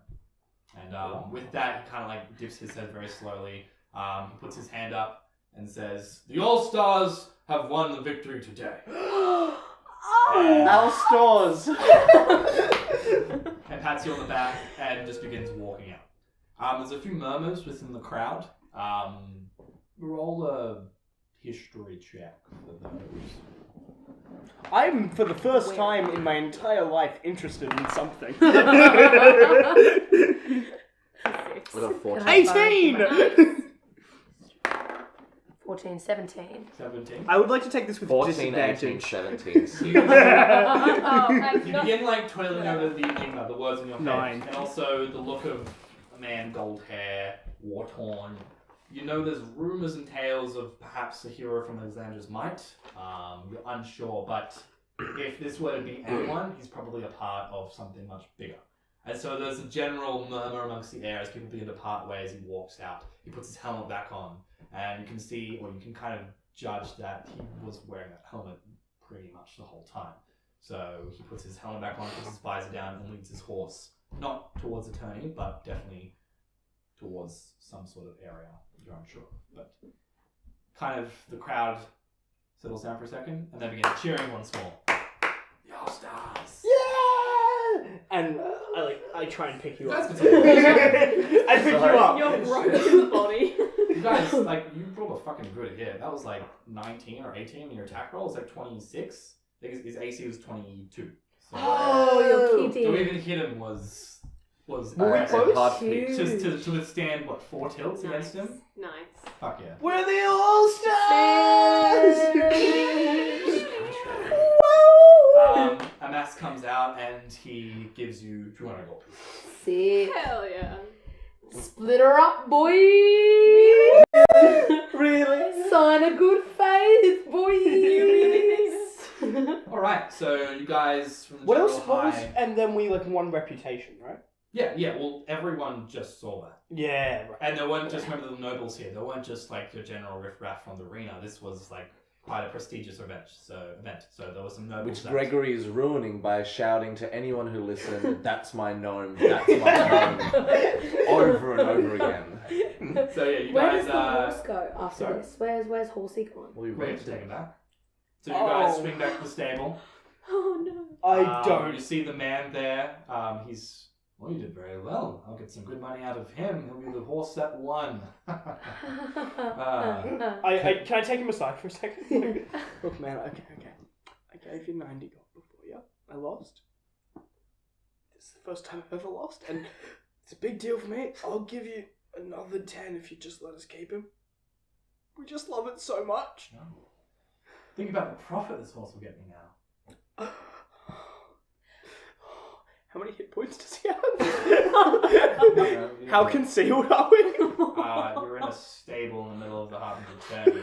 And with that, he kind of like dips his head very slowly. He puts his hand up and says, "The All Stars have won the victory today." Oh, Our stores. and pats you on the back and just begins walking out. There's a few murmurs within the crowd. Roll a history check for those. I'm, for the first time in my entire life, interested in something. I got a 14. 18! 14, 17. 17. I would like to take this with 14, 18, disadvantage. 17. You begin like toiling over the words in your head. 9. And also the look of a man, gold hair, war-torn. You know there's rumors and tales of perhaps a hero from Alexander's might. You're unsure, but if this were to be anyone, he's probably a part of something much bigger. And so there's a general murmur amongst the air as people begin to part ways. He walks out. He puts his helmet back on. And you can see, or you can kind of judge that he was wearing that helmet pretty much the whole time. So he puts his helmet back on, puts his visor down, and leads his horse, not towards a tourney, but definitely towards some sort of area. You're unsure. But kind of the crowd settles down for a second, and then begin cheering once more. Your stars! Yeah! And I try and pick you up. That's good. I pick you up. You're broken body. You guys, you rolled a fucking good hit. That was 19 or 18, and your attack roll was 26. I think his AC was 22. So, Oh, you're kidding. to even hit him was Were we That's a close? hard feat. to withstand 4 tilts against him. Nice. Fuck yeah. We're the All-Stars! A mask comes out and he gives you 200 gold. Sick. Hell yeah. Split her up, boy. Really? Sign a good faith, boys. All right, so you guys from the What else general was? high. And then we won reputation, right? Yeah. Well, everyone just saw that. Yeah, right. And there weren't just, remember the nobles here, there weren't just your general riffraff from the arena. This was quite a prestigious event. So there was some nobles. Which that- Gregory is ruining by shouting to anyone who listened, "That's my gnome, that's my gnome," over and over again. So yeah, you Where guys does the horse go after sorry. this? Where's Horsey gone? We we have raised to take it. him back. So you guys Oh. swing back to the stable. Oh no. I don't. You see the man there. You did very well. I'll get some good money out of him. He'll be the horse that won. Can I take him aside for a second? Look, man, okay. I gave you 90 gold before, yeah? I lost. This is the first time I've ever lost, and it's a big deal for me. I'll give you another 10 if you just let us keep him. We just love it so much. No. Think about the profit this horse will get me now. How many hit points does he have? How concealed are we? You're in a stable in the middle of the Harbinger Tourney.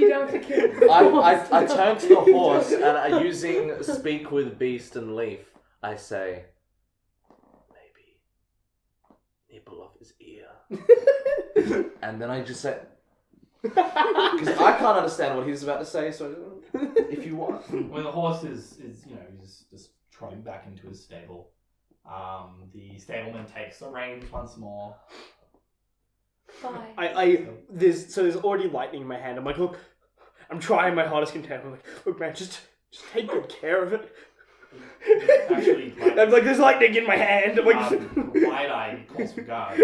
You don't have to kill him. I turn to the horse and using Speak with Beast and Leaf, I say, maybe nibble off his ear. And then I just say, because I can't understand what he's about to say, so if you want. When the horse is he's just trotting back into his stable, the stableman takes the reins once more. Bye. There's already lightning in my hand. I'm like, look, I'm trying my hardest content. I'm like, look, man, just take good care of it. Actually, I'm like, there's lightning in my hand. I'm like, wide-eyed calls for guards.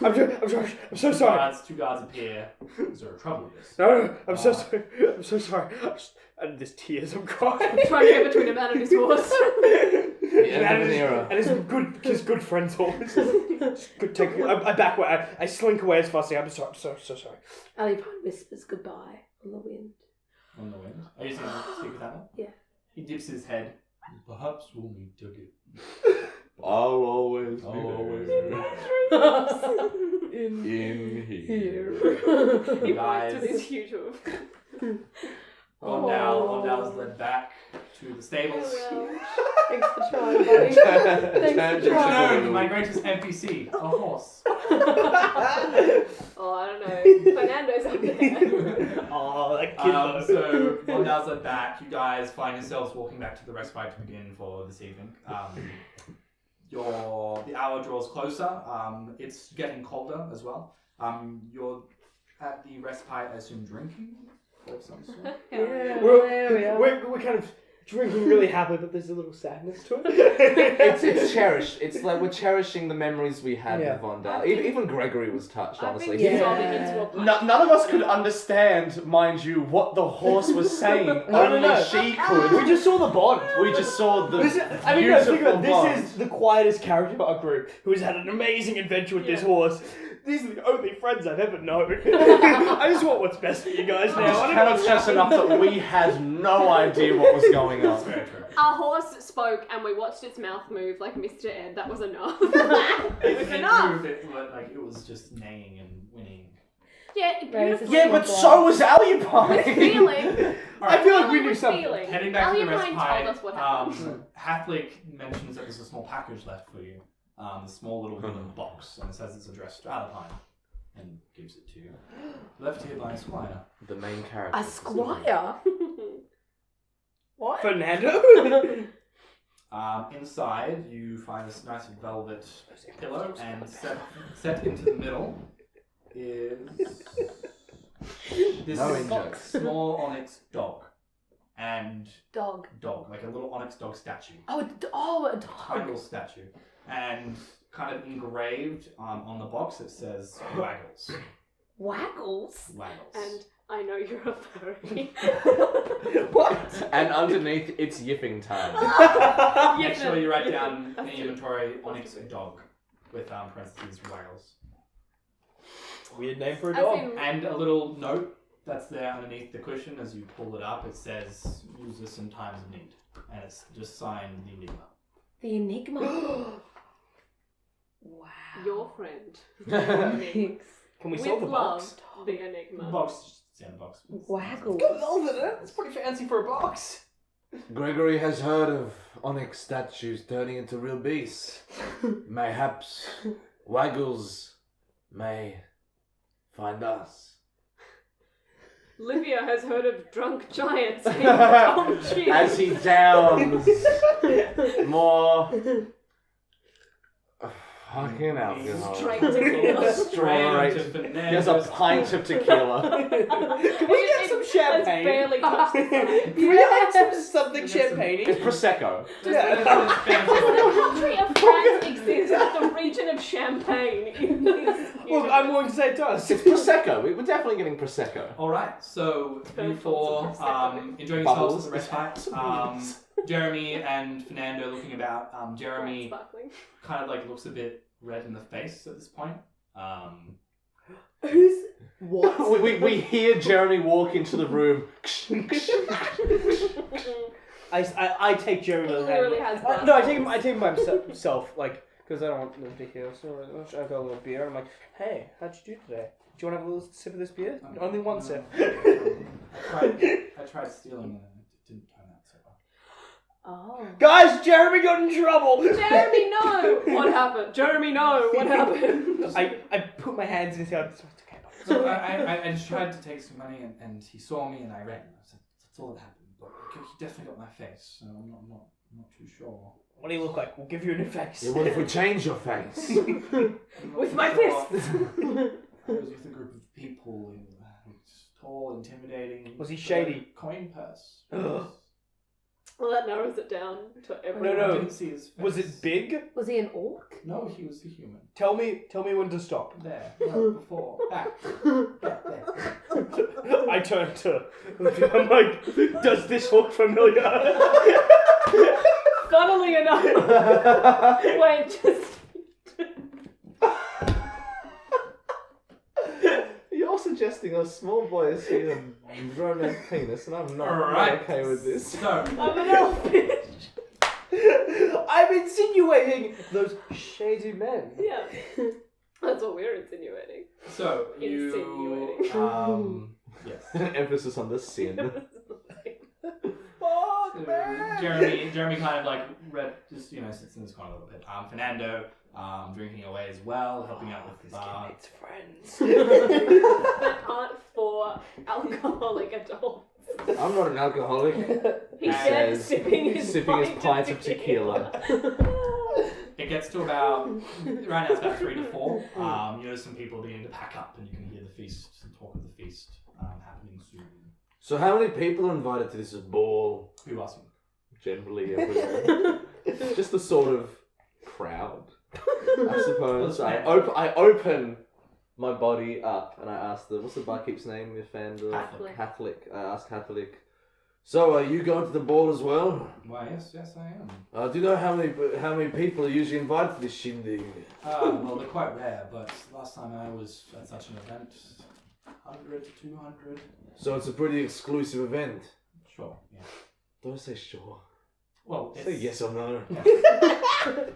I'm so sorry. Two guards appear. Is there trouble with this? No, I'm so sorry. I'm so sorry. And there's tears. I'm crying. Trying to get between him and his horse. The end of an era. And his good friend's horse. Good. I back away. I slink away as fast as I can. I'm so sorry. Alipine whispers goodbye on the wind. On the wind. Are you going to speak with that? Yeah. He dips his head. Perhaps we'll meet again. I'll always be In here. He Guys. points with his huge hoof. Mondale's led back to the stables. Thanks for trying, buddy. Thanks for trying. No, my greatest NPC, a horse. Oh, I don't know. Fernando's up there. Oh, that kid though. So Mondale's led back. You guys find yourselves walking back to the respite to begin for this evening. The hour draws closer. It's getting colder as well. You're at the respite, I assume, drinking of some sort. Yeah, We're- there we are. We're kind of drinking really happily, but there's a little sadness to it. It's cherished. It's like we're cherishing the memories we had Yeah. with Vonda. Even Gregory was touched, I've honestly. been Yeah. sobbing into a blanket. None of us could understand, mind you, what the horse was saying. No. Only she could. We just saw the bond. We just saw the Think beautiful about it, bond. this is the quietest character of our group who has had an amazing adventure with this horse. These are the only friends I've ever known. I just want what's best for you guys I now. just I don't cannot know stress enough that we had no idea what was going That's on. very true. Our horse spoke and we watched its mouth move like Mr. Ed. That was enough. It it was didn't enough. move, it was just neighing and whinnying. Yeah, Right, beautiful. Yeah, but so was Alupine. Feeling. I feel like we Feeling knew was something. feeling. Heading back to the Alupine respite, told us what happened. Hathlick mentions that there's a small package left for you. A small little wooden box, and it says it's addressed to Alpine, and gives it to you. Left here by a squire. The main character. A squire? What? Fernando? Inside, you find this nice velvet pillow, and set into the middle is this No in-jokes. small onyx dog. And Dog. like a little onyx dog statue. Oh, a Tiny dog. little statue. And kind of engraved on the box it says Waggles. Waggles? Waggles. And I know you're a furry. What? And underneath, it's yipping time. Make sure you write down in the inventory onyx dog with parentheses Waggles. Weird name for a As dog. in, And a little note that's there underneath the cushion as you pull it up. It says use this in times of need. And it's just signed the Enigma. The Enigma? Wow. your friend. Thanks. Can we With solve the love, box? the Enigma. Box, sandbox. Waggles. Got velvet in it. It's pretty fancy for a box. Gregory has heard of onyx statues turning into real beasts. Mayhaps Waggles may find us. Livia has heard of drunk giants in Tom Cheese. As he downs more fucking alcohol. Straight tequila. Straight. to Fernando. He has a pint of tequila. Can we get some It's champagne? barely touched the side. Can we have some something It's champagne? Prosecco. Yeah. Does the country of France exist with the region of Champagne in this? Well, I'm willing to say it does. It's Prosecco. We're definitely getting Prosecco. Alright, so you Perfect. four enjoying Bubbles. yourselves at the respite. Jeremy and Fernando looking about. Jeremy Sparkling. kind of like looks a bit red in the face at this point. Who's what? We hear Jeremy walk into the room. I take Jeremy He by the hand. literally has No, I take him by himself, like, because I don't want them to hear. So I got a little beer. I'm like, hey, how'd you do today? Do you want to have a little sip of this beer? Only one sip. I tried stealing it and it didn't turn out so well. Oh. Guys, Jeremy got in trouble. Jeremy, no! What happened? Jeremy, no! What happened? I put my hands in his hair. It's okay. So I just tried to take some money and he saw me and I ran. I said, that's all that happened. But he definitely got my face, so I'm not too sure. What do you look like? We'll give you a new face. Yeah, what if we change your face? With my fist. I was with a group of people who was tall, intimidating. Was he shady? Coin purse. Well, that narrows it down to everyone. No. I didn't see his face. Was it big? Was he an orc? No, he was a human. Tell me when to stop. There. No, before. Back. There. I turn to. I'm like, does this look familiar? Funnily enough. Wait, just. You're suggesting a small boy is here and grown man's penis, and I'm not Alright. okay with this. So, I'm an elf bitch. I'm insinuating those shady men. Yeah. That's what we're insinuating. so you. Insinuating. Yes. Emphasis on the sin. Jeremy kind of like just sits in this corner a little bit. Fernando drinking away as well, helping out with the bar. It's friends. That aren't for alcoholic adults. I'm not an alcoholic. He And said sipping his pint of tequila. It gets to about right now it's about 3 to 4. You notice some people beginning to pack up, and you can hear the feast, some talk of the feast happening soon. So how many people are invited to this ball? Who asking? generally everywhere. Just the sort of crowd, I suppose. I open my body up and I ask what's the barkeep's name? Catholic. I ask Catholic. So, are you going to the ball as well? Why, yes, I am. Do you know how many people are usually invited to this shindig? Well, they're quite rare, but last time I was at such an event, 100 to 200. So it's a pretty exclusive event. Sure, yeah. Don't say sure. Well, Say yes or no.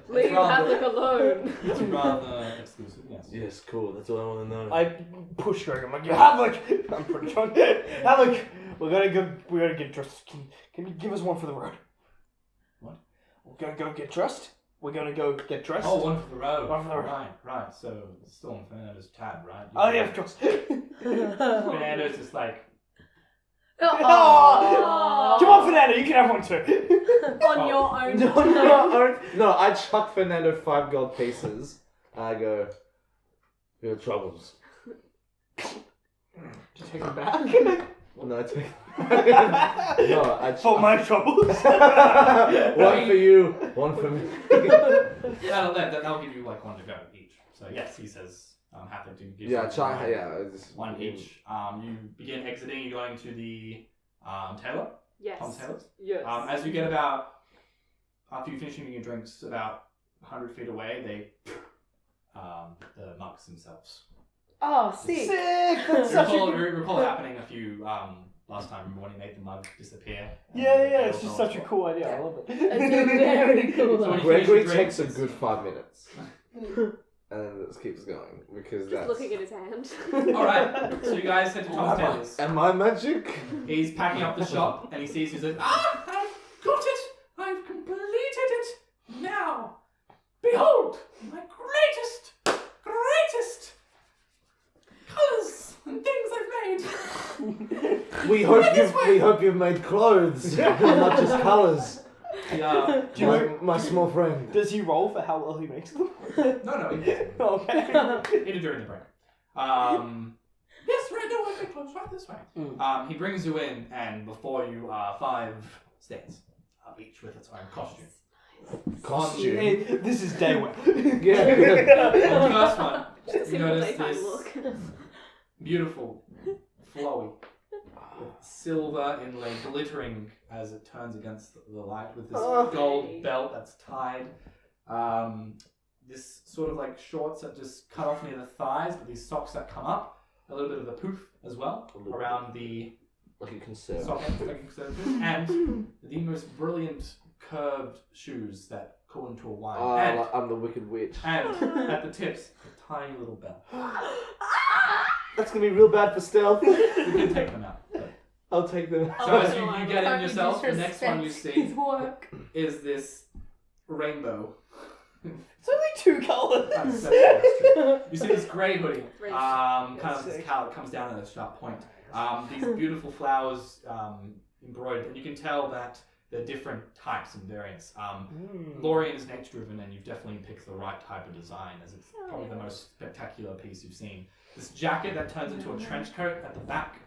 Leave Catholic alone. It's rather exclusive, yes. Yes, cool. That's all I want to know. I push Greg. I'm like, Havlik! I'm pretty drunk. Havlik! We gotta get dressed. Can you give us one for the road? What? We're gonna go get dressed. We're gonna go get dressed. Oh, one for the road. One for the road. Right. So, Storm Fernando's Tad, right? Oh, yeah, of course. Fernando's just like, Oh! Come on, Fernando, you can have one too. On your own. No, I chuck Fernando 5 gold pieces. I go, your troubles. Do you take them back? No, I take. No, I For my troubles. One for you, one for me. that'll give you like one to go each. So yes, he says, I'm happy to give Yeah, you one each. You begin exiting. You're going to the tailor. Yes. Tom Taylor's. Yes. As you get about, after you finish eating your drinks, about 100 feet away, the monks themselves. Oh, sick. That's You recall it happening a few last time when he made the mug disappear. Yeah, it's just such a cool idea. I love it. It's a very cool So when one. you finish Gregory your takes a drinks, good 5 minutes. And then it keeps going because Just that's. looking at his hand. Alright, so you guys head to Tom Taylor's. Am I magic? He's packing up the shop and he sees you and says, I've got it! I've completed it! Now, behold, my greatest colours and things I've made! We hope you've made clothes, not just colours. Yeah. Do you know, My small friend. does he roll for how well he makes them? No, he didn't. Okay. He did during the break. Yes, right, no, I've made clothes right this way. He brings you in and before you are 5 stands, each with its own costume. Costume. Hey, this is day one. Yeah. On the first one, Just a you simple notice daytime this look. beautiful, flowy, silver inlay glittering as it turns against the light with this gold belt that's tied. This sort of like shorts that just cut off near the thighs, but these socks that come up. A little bit of the poof as well around the Like a conservative. sock ends, like a conservative. And the most brilliant curved shoes that cool into a wine. And, Like I'm the Wicked Witch. and at the tips, a tiny little bell. That's gonna be real bad for stealth. You can take them out. But I'll take them. So as you get in yourself, the next one you see His work. is this rainbow. It's only 2 colours. That's true. You see this grey hoodie, Great. kind of this cowl that comes down at a sharp point. These beautiful flowers embroidered, and you can tell that they're different types and variants. Lorien is nature driven, and you've definitely picked the right type of design, as it's probably the most spectacular piece you've seen. This jacket that turns into a trench coat at the back.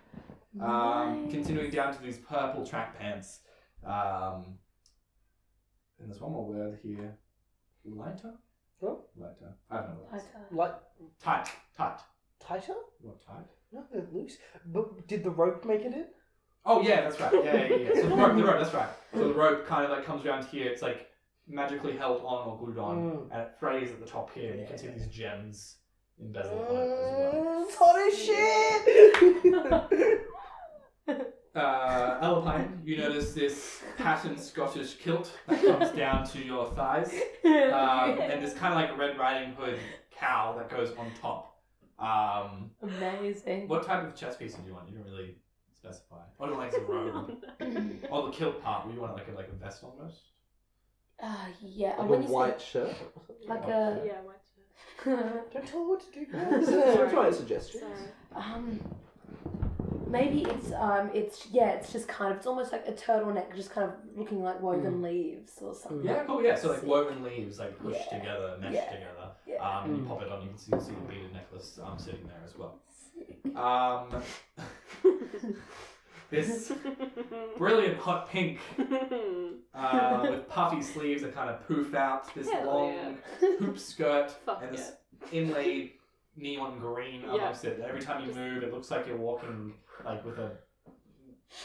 Continuing down to these purple track pants. And there's one more word here. Lighter? What? Lighter. I don't know what it's. Like, Tight. tighter? What tight? No, they're loose. But did the rope make it in? Oh yeah, that's right. Yeah. So the rope, that's right. So the rope kind of like comes around here. It's like magically held on or glued on, and it frays at the top here, and you can see these gems embezzled on it as well. It's hot as shit! Alpine, you notice this patterned Scottish kilt that comes down to your thighs, and this kind of like Red Riding Hood cowl that goes on top. Amazing. What type of chest piece do you want? You don't really specify. Or the length of robe, or the kilt part. Where you want like a vest almost. Yeah. Like When a you white shirt. say, like a. Yeah, white shirt. Don't tell her what to do, Sorry, guys. try a suggestion. Sorry. Maybe it's just kind of, it's almost like a turtleneck, just kind of looking like woven leaves or something. Yeah, cool. Yeah, so like woven leaves, like pushed Yeah. together, meshed Yeah. together. Yeah. And you pop it on. You can see the beaded necklace sitting there as well. this brilliant hot pink with puffy sleeves that kind of poof out, this Hell long hoop skirt, Fuck and this inlaid neon green amongst it. Every time you move, it looks like you're walking like with a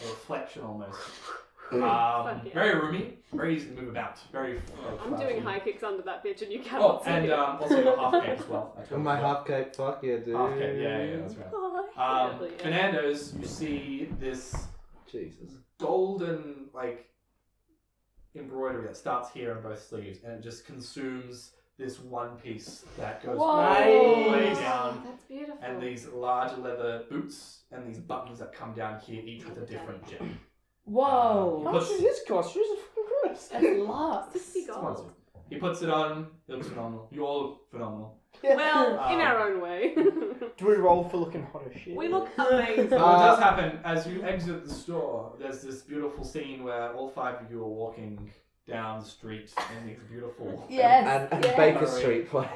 reflection almost. Very roomy, very easy to move about. Very. I'm doing high kicks under that bitch, and you Oh, cannot see and it. also your half cape as well. My half cape, fuck yeah, dude. Half cape, yeah, that's right. Hell yeah. Fernando's, you see this Jesus. golden embroidery that starts here on both sleeves, and it just consumes this one piece that goes all the way down, That's beautiful. and these large leather boots and these buttons that come down here, each with a different gem. Whoa. How much is his cost? Jesus fucking Christ. That's lots. $60. He puts it on. It looks phenomenal. You all look phenomenal. Well, in our own way. Do we roll for looking hot as shit? We look amazing. So what does happen as you exit the store? There's this beautiful scene where all 5 of you are walking down the street in these beautiful. Yes. And yes. Baker Street play.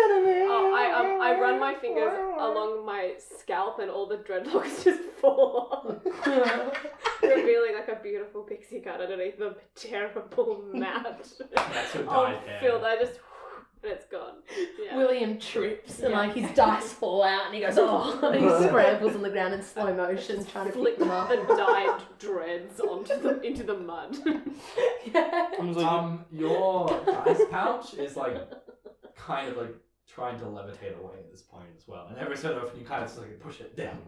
I run my fingers along my scalp and all the dreadlocks just fall off, revealing like a beautiful pixie cut underneath the terrible mat. That's your dyed hair. Filled, I just and it's gone. Yeah. William trips and Yeah. like his dice fall out and he goes, oh, and he scrambles on the ground in slow motion trying to pick Flick them up. the dyed dreads into the mud. Yeah. I'm just like, Your dice pouch is like kind of like trying to levitate away at this point as well, and every so often you kind of just like push it down.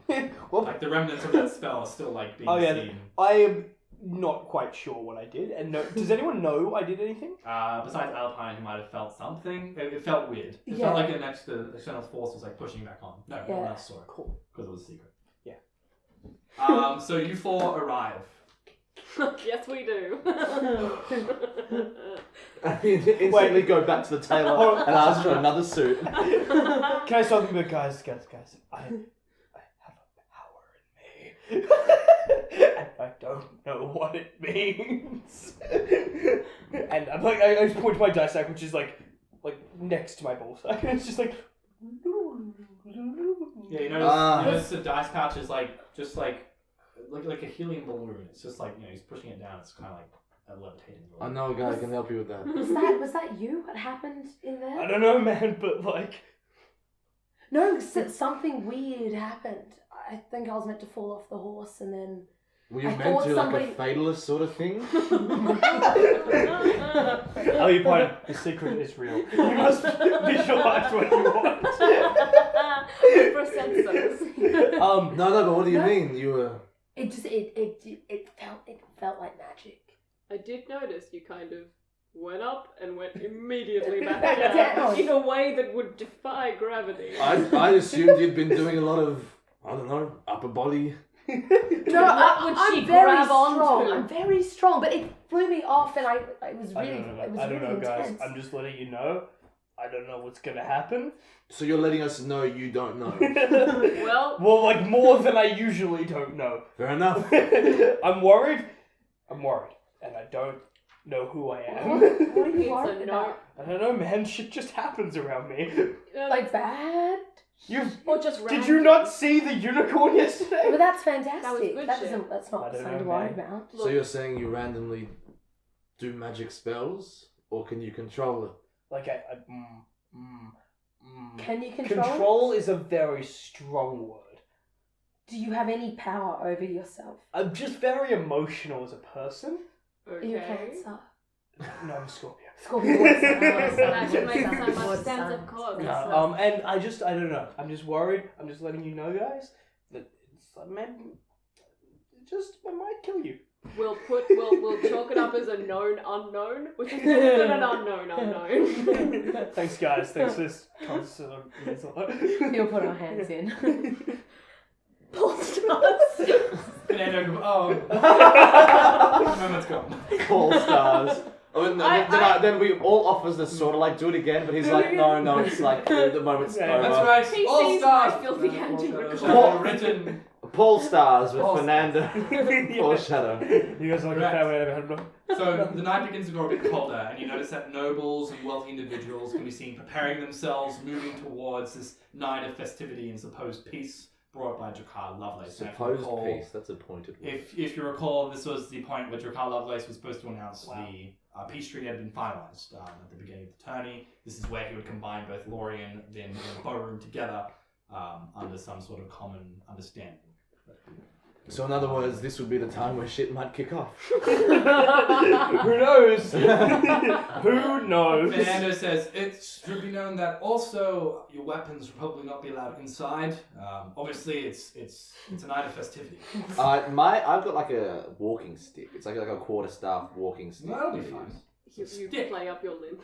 well, Like the remnants of that spell are still like being Oh, yeah. seen. I am not quite sure what I did. And no, does anyone know I did anything? Besides Alpine, who might have felt something. It felt weird. It Yeah. felt like an external force was like pushing back on. No, no one Yeah. else saw it. Cool. Because it was a secret. Yeah. So you 4 arrive. Yes, we do. I mean, instantly go back to the tailor and ask for another suit. Can I stop them? But guys, I have a power in me. And I don't know what it means. And I'm like, I just point to my dice sack, which is like next to my ball sack, and it's just like. Yeah, you notice the dice pouch is just like a helium balloon. It's just like, he's pushing it down. It's kind of like a levitating balloon. I know a guy who can help you with that. Was that you? What happened in there? I don't know, man, but like. No, something weird happened. I think I was meant to fall off the horse and then... Were you I meant thought to somebody- like a fatalist sort of thing? Oh, you point. The secret is real. You must visualize what you want. For sensors. No, but what do you mean? You were... It just it felt like magic. I did notice you kind of went up and went immediately back Back down down. in a way that would defy gravity. I assumed you'd been doing a lot of, I don't know, upper body. No, What would I'm she very grab strong. onto? I'm very strong, but it flew me off, and it was I really, don't know, it was I don't really know, guys. intense. I'm just letting you know. I don't know what's gonna happen. So you're letting us know you don't know. Well, like more than I usually don't know. Fair enough. I'm worried, and I don't know who I am. What are it's you a worried no. about? I don't know, man. Shit just happens around me. Like bad? Or just Did you not see the unicorn yesterday? But that's fantastic. That was good shit. That's I not don't something to know, worry man. about. So you're saying you randomly do magic spells? Or can you control it? Like Can you control? Control is a very strong word. Do you have any power over yourself? I'm just very emotional as a person. Are you Cancer? No, I'm a Scorpio. Scorpio. That should make so much sense, of course. No, and I don't know. I'm just worried. I'm just letting you know, guys, that it's, man, I might kill you. We'll chalk it up as a known unknown, which is better than an unknown unknown. Thanks, guys. Thanks for this constant. You'll put our hands in. Paul starts. Moment's gone. All stars. Then we all offers to sort of like do it again, but he's like, no, it's like the moment's Yeah, over. That's right. He All sees stars. my filthy hand in Paul record. written. Pole stars with Pole Fernando. Foreshadow. You guys are like a Correct. family out of Edinburgh. So the night begins to grow a bit colder, and you notice that nobles and wealthy individuals can be seen preparing themselves, moving towards this night of festivity and supposed peace brought by Drakar Lovelace. Now, if you Supposed recall- peace. That's a pointed word. If you recall, this was the point where Drakar Lovelace was supposed to announce the peace treaty had been finalised at the beginning of the tourney. This is where he would combine both Lorien, Vin, and Bowroom together under some sort of common understanding. So in other words, this would be the time where shit might kick off. Who knows? Who knows? Fernando says, it should be known that also your weapons will probably not be allowed inside. Obviously, it's a night of festivity. I've got like a walking stick. It's like a quarter-staff walking stick. That'll be fine. You Stick. play up your limb.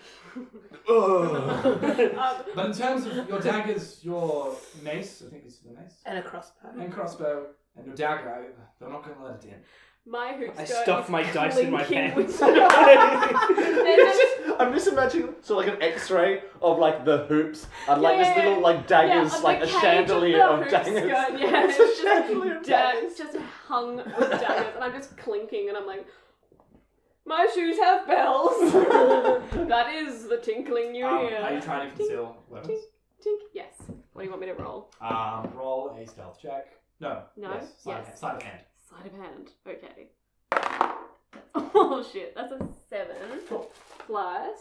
But in terms of your daggers, your mace, I think it's the mace, And a crossbow. and crossbow, and your dagger, they're not going to let it in. My hoop I skirt stuff is my dice in my clinking pants. with- I'm just imagining like an X-ray of like the hoops and like Yeah, this little like daggers, yeah, like the a cage chandelier of of the hoop daggers. skirt, yeah, It's it's a chandelier of just, daggers. it's just hung with daggers, and I'm just clinking, and I'm like, my shoes have bells. That is the tinkling you hear. Are you trying to conceal weapons? Tink. Yes. What do you want me to roll? Roll a stealth check. No. No? Yes. Yes. Sleight of hand. Sleight of hand. Okay. Oh shit, that's a 7. Cool. Plus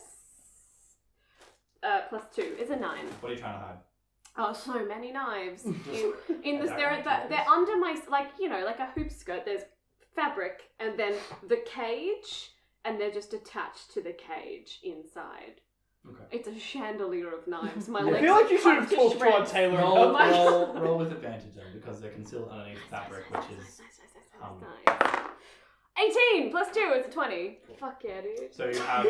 2 is a 9. What are you trying to hide? Oh, so many knives. In a this, dagger. they're under my, like, you know, like a hoop skirt. There's fabric and then the cage, and they're just attached to the cage inside. Okay. It's a chandelier of knives. My I legs feel like you should cut have to talked to our shreds. tailor. Roll, my roll with advantage then, because they're concealed underneath fabric, which is... Nice. 18 plus 2 is a 20. Fuck yeah, dude. So you have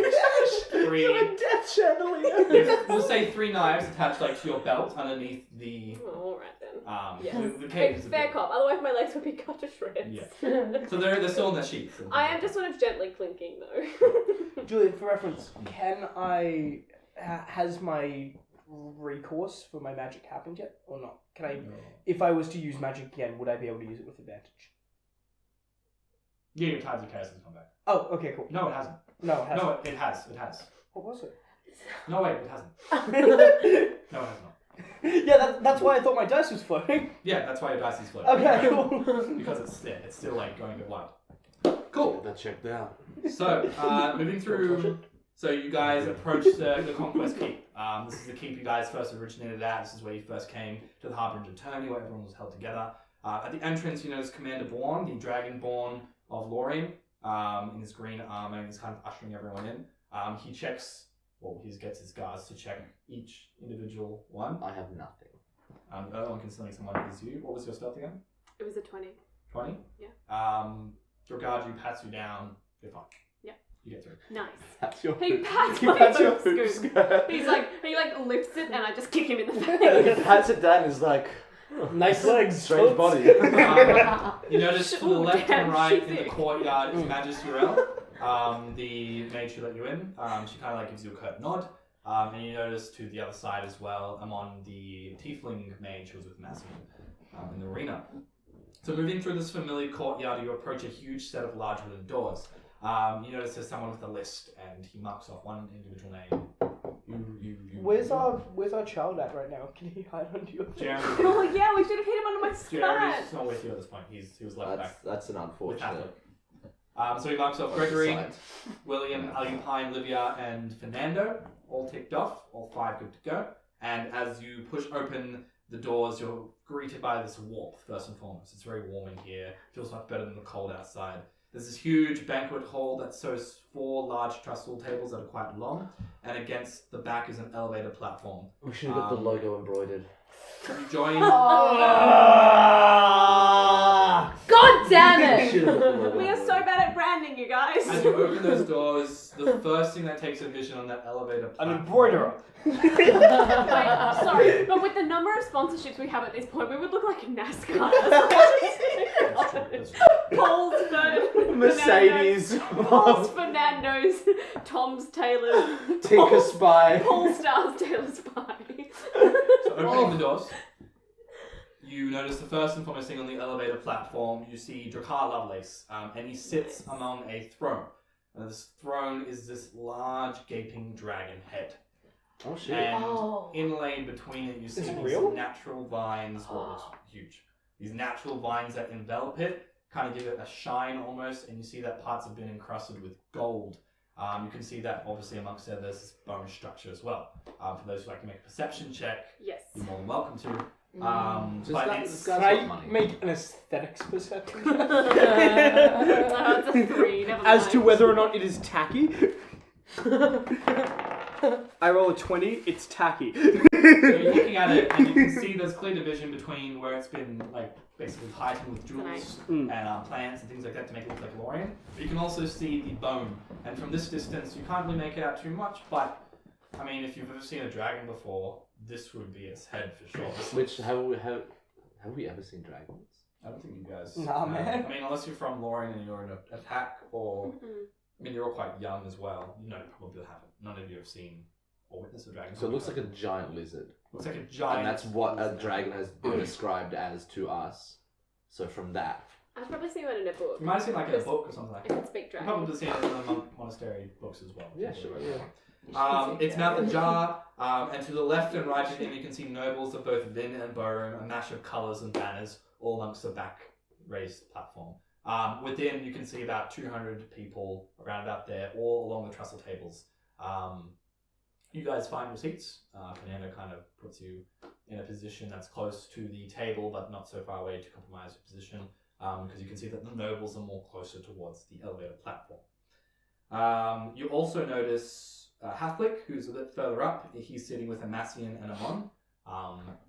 three... You have a death chandelier. We'll say 3 knives attached like to your belt underneath the... Oh, alright then. Yes. The cage is a Fair bit- cop, otherwise my legs would be cut to shreds. Yeah. So they're still in their sheaths. and I things am just like sort of gently clinking though. Julian, for reference, can I... has my recourse for my magic happened yet, or not? Can I... that. No. If I was to use magic again, would I be able to use it with advantage? Yeah, your Tides of Chaos has come back. Oh, okay, cool. No, it hasn't. No, it hasn't. No, it has. It has. What was it? No, wait, it hasn't. No, it has not. Yeah, that's why I thought my dice was floating. Yeah, that's why your dice is floating. Okay, cool. Because it's still like going a bit wild. Cool. That checked out. So, moving through. So you guys approach the Conquest Keep. This is the keep you guys first originated at. This is where you first came to the Harbinger Tourney, where everyone was held together. At the entrance, you notice Commander Bourne, the Dragonborn of Lorien, in his green armor, and he's kind of ushering everyone in. He checks, well, he gets his guards to check each individual one. I have nothing. The other one concealing someone is you. What was your stealth again? It was a 20. 20? Yeah. Regards you, pats you down, you're fine. Yeah. You get through. Nice. That's your He hoop. pats He my pats your hoop hoop scoop. skirt. He lifts it and I just kick him in the He face. pats it down and is like, Nice legs. strange Toots. body. You notice to the Ooh, left damn, and right she's in the thick. courtyard is Majesty Urel, the mage who let you in. She kind of like gives you a curt nod. And you notice to the other side as well, among the tiefling mage who was with Massey in the arena. So moving through this familiar courtyard, you approach a huge set of large wooden doors. You notice there's someone with a list, and he marks off one individual name. You. Where's our child at right now? Can he hide under your Jeremy? Oh yeah, we should have hit him under my Jeremy's skirt. not with you at this point. He was left back. That's an With unfortunate. Catholic. So he marks off Gregory, side. William, Alpine, Livia, and Fernando, all ticked off, all 5 good to go. And as you push open the doors, you're greeted by this warmth, first and foremost. It's very warm in here, feels much better than the cold outside. There's this huge banquet hall that shows 4 large trestle tables that are quite long, and against the back is an elevator platform. We should have got the logo embroidered. You join... God damn We it! should have got the logo We are so bad at branding, you guys. As you open those doors, the first thing that takes a vision on that elevator An platform... embroiderer. Wait, sorry, but with the number of sponsorships we have at this point, we would look like NASCAR. Paul's Fernando. Mercedes. Paul's Fernando's. Tom's Taylor's. Tinker Spy. Paul Star's Taylor's Spy. So opening the doors, You notice the first and foremost thing on the elevator platform, you see Drakkar Lovelace, and he sits among a throne. And this throne is this large, gaping dragon head. Oh shit. And inlaid between it, you see these real? natural vines, it's huge. These natural vines that envelop it, kind of give it a shine almost, and you see that parts have been encrusted with gold. You can see that obviously amongst there, there's this bone structure as well. For those who like to make a perception check, Yes. you're more than welcome to. So But this it's guy's Can got I money. make an aesthetics perception? It's a 3, never As mind. to whether or not it is tacky. I roll a 20, it's tacky. So you're looking at it, and you can see there's clear division between where it's been like basically heightened with jewels and plants and things like that to make it look like Lorien. But you can also see the bone, and from this distance you can't really make it out too much. But I mean, if you've ever seen a dragon before, this would be its head for sure. Which have we ever seen dragons? I don't think you guys. Nah, man. I mean, unless you're from Lorien and you're in a pack, or I mean, you're all quite young as well. You know, probably haven't. None of you have seen or witnessed a dragon. So it looks like a giant lizard. Looks like a giant. And that's what a dragon has been described as to us. So from that. I've probably seen one in a book. You might have seen like in a book or something like I that. can speak You've dragon. probably seen it in the monastery books as well. Yeah, sure. Yeah. Its mouth ajar, and to the left and right of him you can see nobles of both Vin and Borum, a mash of colours and banners, all amongst the back raised platform. Within you can see about 200 people around about there, all along the trestle tables. You guys find your seats. Fernando kind of puts you in a position that's close to the table, but not so far away to compromise your position, because you can see that the nobles are more closer towards the elevator platform. You also notice Hathlick, who's a bit further up. He's sitting with Amassian and Amon.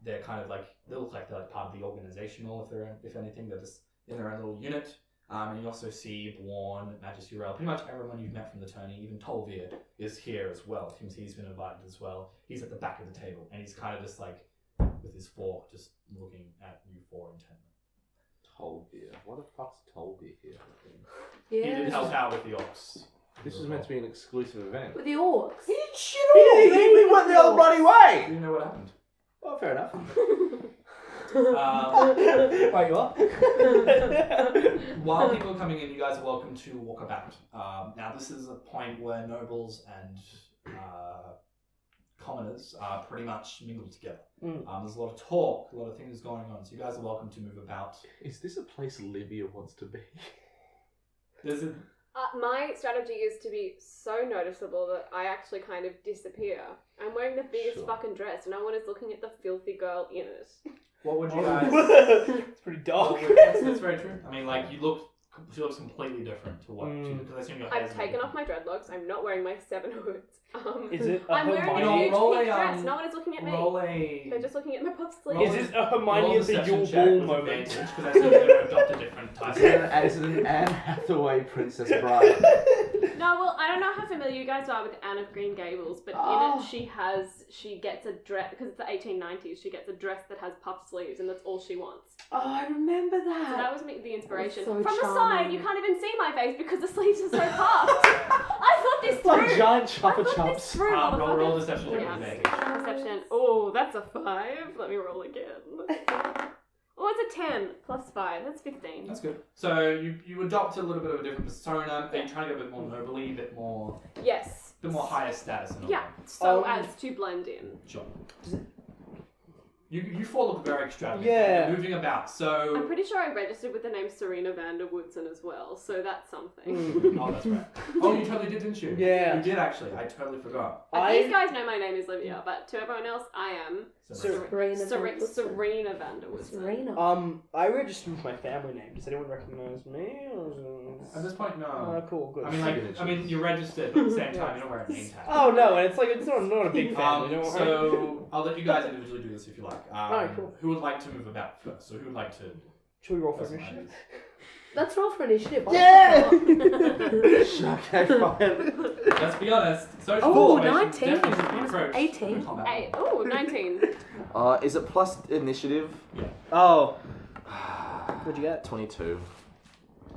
They're kind of like, they look like they're like part of the organizational, if anything, they're just in their own little unit. And you also see Bjorn, Majesty Rael, pretty much everyone you've met from the tourney, even Tolvir is here as well. You can see he's been invited as well. He's at the back of the table, and he's kind of just like, with his fork, just looking at you four intently. Tolvir. What the fuck's Tolvir here? He did help out with the orcs. This was meant to be an exclusive event. With the orcs. He went the other bloody way! You know what happened? Well, fair enough. Wait, what? While people are coming in, you guys are welcome to walk about. Now, this is a point where nobles and commoners are pretty much mingled together. There's a lot of talk, a lot of things going on, so you guys are welcome to move about. Is this a place Livia wants to be? There's a My strategy is to be so noticeable that I actually kind of disappear. I'm wearing the biggest Sure. fucking dress. No one is looking at the filthy girl in it. What would you guys? It's pretty dark. That's very true. I mean, like she looks completely different to what. Because I assume your hair's I've taken off my dreadlocks. I'm not wearing my 7 hoods. Is it a I'm wearing Hermione? a huge Roll pink a, dress. No one is looking at me. Roll a. They're just looking at my puff roll sleeves. Is it a Hermione roll at the deception Yule check Ball with moment? advantage, because I assume they're going to adopt a different type. Is it an Anne Hathaway Princess Bride? No, well, I don't know how familiar you guys are with Anne of Green Gables, but in it she gets a dress, because it's the 1890s, she gets a dress that has puffed sleeves, and that's all she wants. Oh, I remember So that. that was the inspiration. so From the side, charming. you can't even see my face because the sleeves are so puffed. I thought this It's like through. giant I chuppa thought this chups. through, Roll motherfuckers. deception check with Yeah. advantage. Perception. Oh, that's a 5. Let me roll again. Oh, it's a 10 plus 5. That's 15. That's good. So you adopt a little bit of a different persona. Are you trying to get a bit more nobly, a bit more Yes. higher status? And all Yeah. that? So as to blend in. Sure. You four look very extravagant. Yeah. You're moving about. I'm So. pretty sure I registered with the name Serena Vanderwoodson as well, so that's something. Oh, that's right. Oh, you totally did, didn't you? Yeah. You did actually. I totally forgot. These guys know my name is Livia, but to everyone else, I am Serena Vanderwoodson. Serena Vanderwoodson. Serena. I registered with my family name. Does anyone recognize me? At this point, no. Cool, good. I mean, you're registered, but at the same time, you don't wear a name tag. Oh no, and it's like it's not a big family. Don't worry. So I'll let you guys individually do this if you like. Alright, cool. Who would like to move about first? So who would like to? Should we roll for personalize initiative? Let's roll for initiative. Yeah! Okay, fine. Let's be honest. Social Oh, situations 19. definitely should be approached 18. in combat. 19. Is it plus initiative? Oh. What'd you get? 22.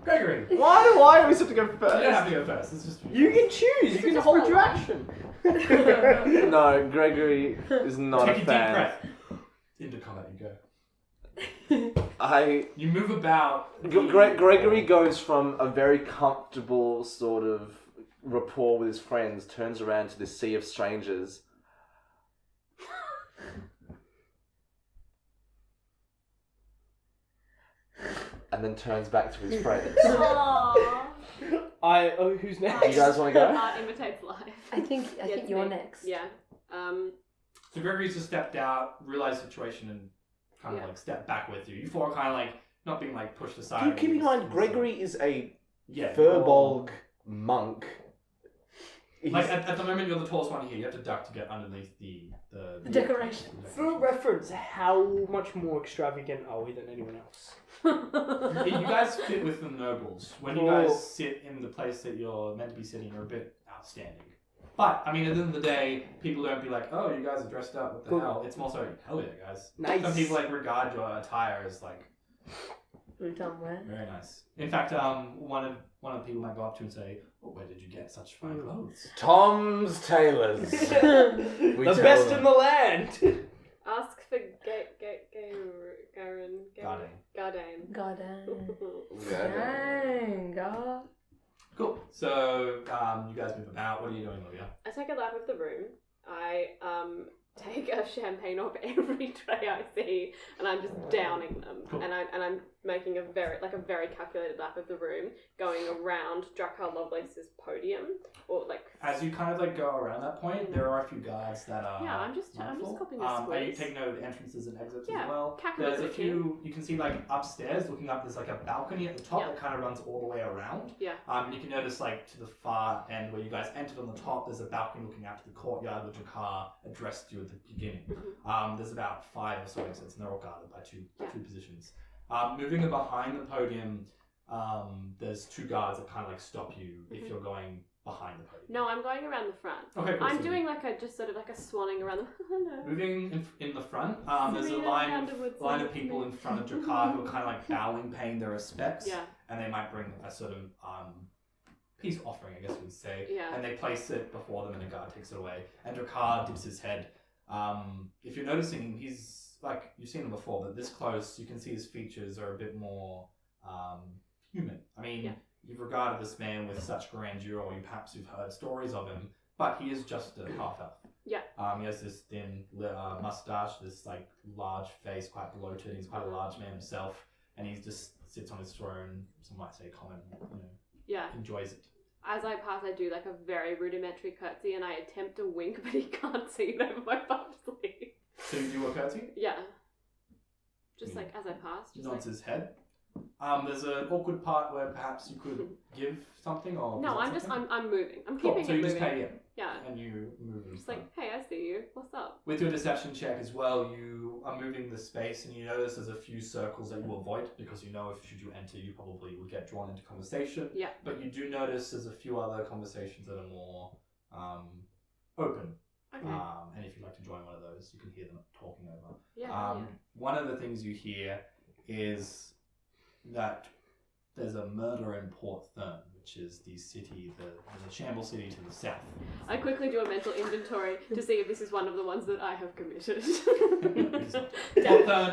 Gregory, you Why do I always have to go don't have first? to go first. It's just You can choose. You can just hold roll. your action. No, Gregory is not take a a deep fan. breath. Into combat you go. You move about. Gregory goes from a very comfortable sort of rapport with his friends, turns around to this sea of strangers. And then turns back to his friends. Aww. Who's Do next? you guys want to go? Art imitates life. I think it's you're me. next. Yeah. So Gregory's just stepped out, realized the situation, and kind of like stepped back with you. You four are kind of like not being like pushed aside. Keep in mind, Gregory is a yeah, Furbolg monk. Like at the moment, you're the tallest one here. You have to duck to get underneath the decoration. For reference, how much more extravagant are we than anyone else? You guys fit with the nobles. When you guys sit in the place that you're meant to be sitting, you're a bit outstanding. But, I mean, at the end of the day, people don't be like, oh, you guys are dressed up, what the hell? It's more so, hell yeah, guys. Nice. Some people, like, regard your attire as, like, Somewhere. very nice. In fact, one of the people might go up to you and say, oh, where did you get such fine clothes? Tom's Tailors. The best in the land. Ask for Garden. Dang, God. Cool. So, you guys move about. What are you doing, Olivia? I take a lap of the room. I take a champagne off every tray I see, and I'm just downing them. Cool. And I'm making a very calculated lap of the room, going around Drakkar Lovelace's podium, or like. As you kind of like go around that point, there are a few guards that are. Yeah, I'm just copying a And you squeeze. take note of the entrances and exits Yeah, as well. cackle There's a with few. You can see like upstairs, looking up. There's like a balcony at the top Yeah. that kind of runs all the way around. Yeah. You can notice like to the far end where you guys entered on the top. There's a balcony looking out to the courtyard, which Jakar addressed you at the beginning. There's about 5 or so exits, and they're all guarded by two positions. Moving behind the podium, there's 2 guards that kind of like stop you if you're going behind the podium. No, I'm going around the front. Okay, cool. I'm So doing like a just sort of like a swanning around the. Hello. moving in the front, there's a Serena line Vanderwood's of people in front of Jakar who are kind of like bowing, paying their respects. Yeah. And they might bring a sort of peace offering, I guess you would say. Yeah. And they place it before them, and a guard takes it away. And Jakar dips his head. If you're noticing, he's like, you've seen him before, but this close, you can see his features are a bit more human. I mean, you've regarded this man with such grandeur, or perhaps you've heard stories of him, but he is just a half-elf. Yeah. He has this thin mustache, this like large face, quite bloated. He's quite a large man himself, and he just sits on his throne. Some might say common, enjoys it. As I pass, I do like a very rudimentary curtsy, and I attempt to wink, but he can't see it over my puffed sleeve. So you do a curtsy? Yeah. Just like as I pass. Just Nods like... his head. There's an awkward part where perhaps you could give something, or No, I'm moving. I'm cool. keeping So it you moving. just pay him. Yeah. And you move him. Just like, hey, I see you. What's up? With your deception check as well, you are moving the space, and you notice there's a few circles that you avoid because you know if should you enter, you probably would get drawn into conversation. Yeah. But you do notice there's a few other conversations that are more open. Okay. And if you'd like to join one of those, you can hear them talking over. Yeah. One of the things you hear is that there's a murder in Port Thurn, which is the city, the shamble city to the south. I quickly do a mental inventory to see if this is one of the ones that I have committed.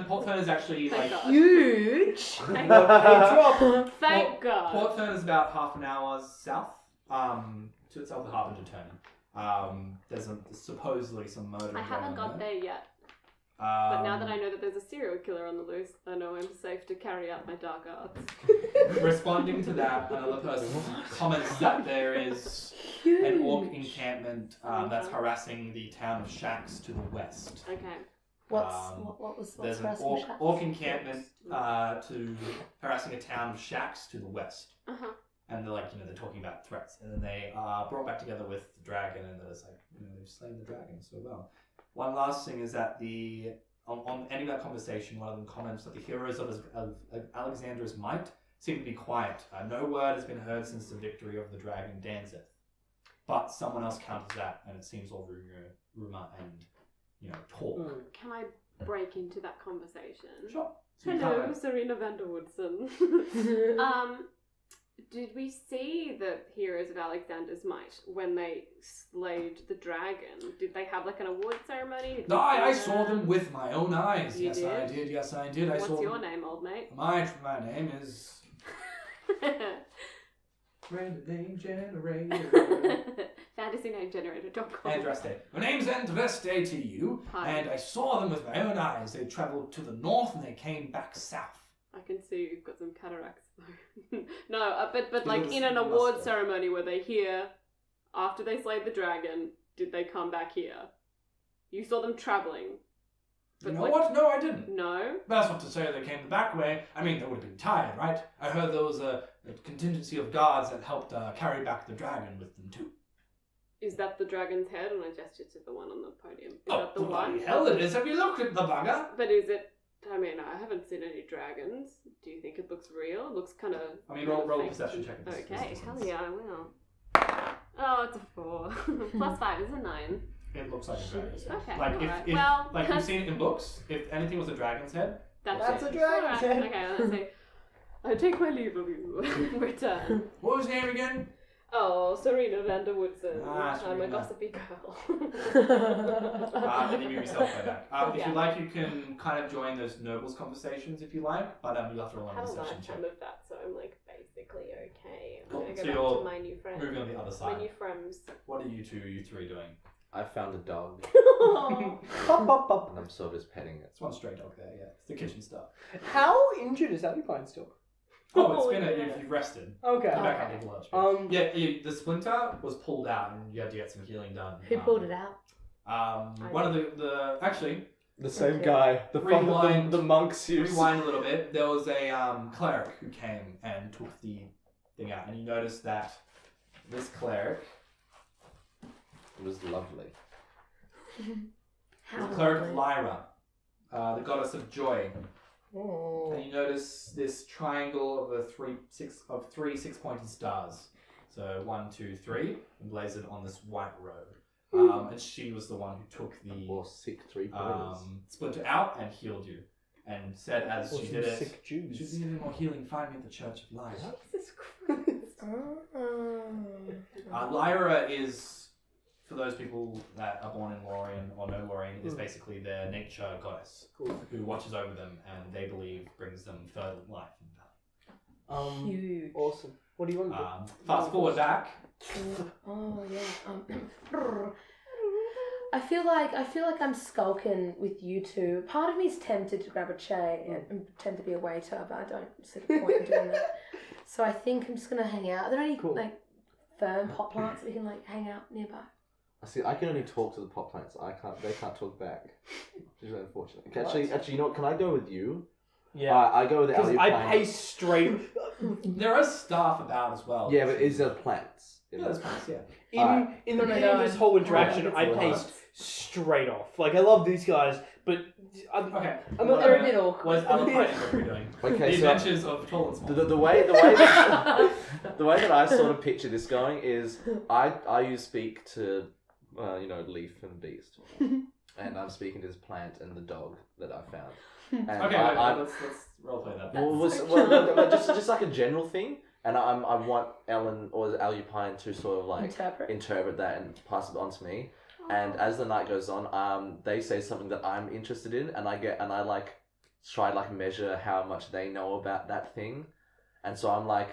Port Thurn is actually Thank like God. Huge. Thank God. Thank Port God. Thurn is about half an hour south, to the south of Harbinger Tourney. There's supposedly some murder. I haven't got there. there yet. But now that I know that there's a serial killer on the loose, I know I'm safe to carry out my dark arts. Responding to that, another person comments that there is an orc encampment that's harassing the town of Shax to the west. Okay. What's There's an harassing Shax? orc encampment to harassing a town of Shax to the west. Uh-huh. And they're like, they're talking about threats. And then they are brought back together with the dragon, and there's like, they've slain the dragon so well. One last thing is that on ending that conversation, one of them comments that the heroes of Alexandra's might seem to be quiet. No word has been heard since the victory of the dragon Danzeth. But someone else counters that, and it seems all rumor and, talk. Can I break into that conversation? Sure. So you Hello, can't- Serena Vanderwoodson. Did we see the heroes of Alexander's Might when they slayed the dragon? Did they have like an award ceremony? Did No, you I see saw them with my own eyes. You Yes, I did? did. Yes, I did. I What's saw your them. name, old mate? My name is Random Name Generator. FantasyNameGenerator.com. Andraste. My name's Andraste to you, Hi. and I saw them with my own eyes. They travelled to the north and they came back south. I can see you've got some cataracts though. No, but like was in an award mustard. ceremony, were they here after they slayed the dragon? Did they come back here? You saw them travelling. You know like, what? No, I didn't. No. That's not to say they came the back way. I mean, they would have been tired, right? I heard there was a contingency of guards that helped carry back the dragon with them too. Is that the dragon's head? And I gestured to the one on the podium. Is Oh, that the bloody one? hell it is. Have you looked at the bugger? But is it? I mean, I haven't seen any dragons. Do you think it looks real? It looks kind of. I mean, roll a perception check. Okay, hell yeah, I will. Oh, it's a 4. Plus 5 is a 9. It looks like a dragon's head. Okay, Like alright. if Well, like you've that's- seen it in books, if anything was a dragon's head, That's a it. dragon's Alright, head. Okay, let's see. I take my leave of you. Return. what was his name again? Oh, Serena Vander Woodson. Ah, I'm a Serena. gossipy girl. Then you move yourself way back. If Yeah. you like, you can kind of join those nobles conversations if you like, but you'll have to roll I on have a a perception check. lifetime of that, so I'm like basically okay. I'm Cool. gonna go So back you're to my new friends. Moving on the other My side. new friends. What are you three doing? I found a dog Pop, pop, pop. and I'm sort of just petting it. It's one stray dog there, yeah. It's the kitchen stuff. How injured is Alpine still? Oh, it's been yeah. you've rested. Okay. You're back Okay. up to lunch. Um, Yeah, the splinter was pulled out and you had to get some healing done. Who pulled it out? One of the actually, The same Okay. guy. The Rewind. the monks use. rewind a little bit. There was a cleric who came and took the thing out, and you noticed that this cleric, It was lovely. How the cleric of lovely. Lyra, the goddess of joy, oh. and you notice this triangle of three 6-pointed stars. So 1, 2, 3, emblazoned on this white robe. And she was the one who took the Or sick 3 pointers. splinter out and healed you, and said as Or she some did it, sick Jews. "Should you need any more healing? Find me at the Church of Light." Jesus Christ. Lyra is, for those people that are born in Lorien or know Lorien, is basically their nature goddess who watches over them and they believe brings them further life and value. Huge. Awesome. What do you want to do? Fast forward back. Oh yeah. I feel like I'm skulking with you two. Part of me is tempted to grab a chair and pretend to be a waiter, but I don't see the point in doing that. So I think I'm just gonna hang out. Are there any Cool. like firm pot plants that we can like hang out nearby? See, I can only talk to the pot plants. They can't talk back. Which is really unfortunate. What? Actually, you know what? Can I go with you? Yeah. I go with the Because alley I plant. pay straight. There are staff about as well. Yeah, but is there plants? Yeah, there's plants, yeah. In the No, beginning of no, this whole interaction, it's I a paced lot. straight off. Like, I love these guys, but Okay. I'm Well, They're a bit awkward. What is Alpine what are we doing? Okay, The so Adventures of Tall and Small. the way that, the way that I sort of picture this going is I use speak to Leaf and Beast, and I'm speaking to this plant and the dog that I found. And Okay, let's roleplay that. just like a general thing, and I want Ellen or Alupine to sort of like interpret that and pass it on to me. And as the night goes on, they say something that I'm interested in, and I like try to like measure how much they know about that thing, and so I'm like,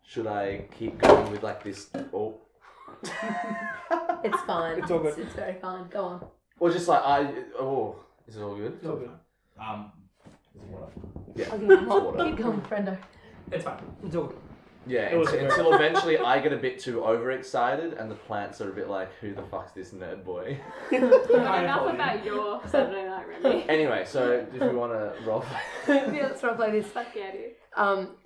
should I keep going with like this? Oh, It's fine. It's all good. It's very fine. Go on. or just like is it all good? It's all good. There's water. Yeah, I'll give you it's more. water. Keep going, friendo. It's fine. it's all good. Yeah, It was until eventually I get a bit too overexcited, and the plants are a bit like, who the fuck's this nerd boy? Enough about your Saturday night, Remy. Anyway, so if we want to roll. Yeah, let's roleplay this. Fuck yeah, dude.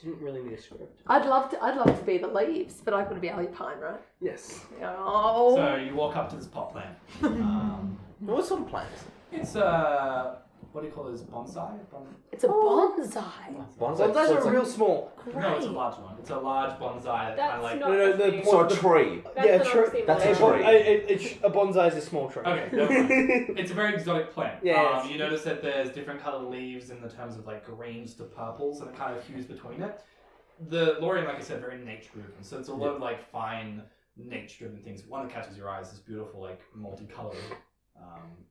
Didn't really need a script. I'd love to be the leaves, but I've got to be Alupine, right? Yes. Oh. So you walk up to this pot plant. What sort of plants? It's what do you call those? Bonsai? It's a bonsai. Bonsai. Well, those so it's are like- real small. No, it's a large one. It's a large bonsai that kind of That's like. not No, the the thing. So a tree. That's Yeah, not true. the That's same a one. tree. A bonsai is a small tree. Okay, never mind. It's a very exotic plant. Yes. You notice that there's different colored leaves in the terms of like greens to purples, and it kind of hues between it. the Lorien, like I said, very nature-driven. So it's a lot of like fine nature-driven things. One that catches your eye is this beautiful, like multicolored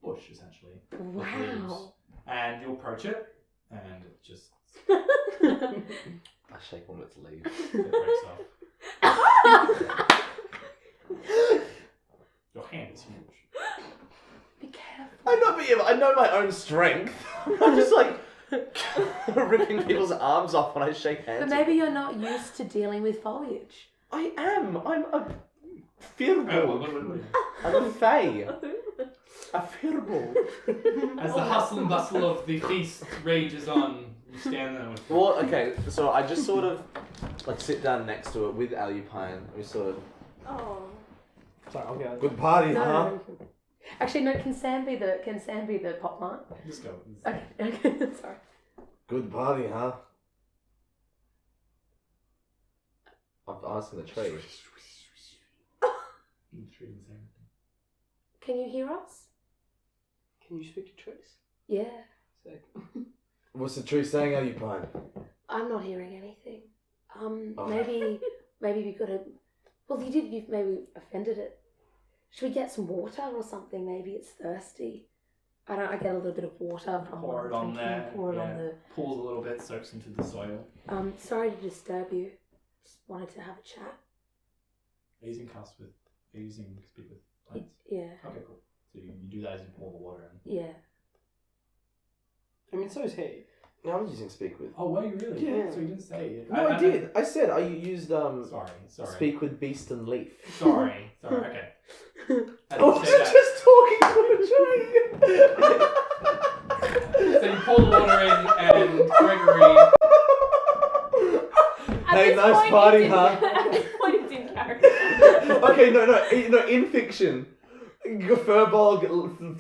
bush, essentially. with leaves. Wow. And you approach it, and it just I shake one of its leaves. it breaks off. Your hand is huge. Be careful. I know, but yeah, I know my own strength. I'm just like ripping people's arms off when I shake hands. But maybe you're not used to dealing with foliage. I am. I'm a Firbolg. I'm a fae. A Firbolg. As the hustle and bustle of the feast rages on, you stand there with... Well, okay, so I just sort of like sit down next to it with Alupine. We sort of. Oh. Sorry, okay. Good party, No, huh? no. Actually, no. Can Sam be the pot plant? Just go. Okay. Sorry. Good party, huh? I'm asking the tree. Can you hear us? Can you speak to trees? Yeah. Sick. What's the tree saying, Alupine? I'm not hearing anything. Oh. Maybe we could have. Well, you've maybe offended it. Should we get some water or something? Maybe it's thirsty. I get a little bit of water from Pour it what I'm on drinking. there. Pour it yeah. on the. Pools a little bit, soaks into the soil. Sorry to disturb you. Just wanted to have a chat. Are you using cast with... Are you using speak with plants? Yeah. Okay, cool. So you do that as you pour the water in. Yeah. I mean, so is he. No, I'm using speak with. Oh, were you really? Yeah. So you didn't say it. No, I did. I said I used Sorry. speak with beast and leaf. Sorry, okay. I I didn't was say that. just talking to a tree. So you pour the water in, and Gregory... Hey, nice party, huh? At this point, it's in character. Okay, no. In fiction, Firbolg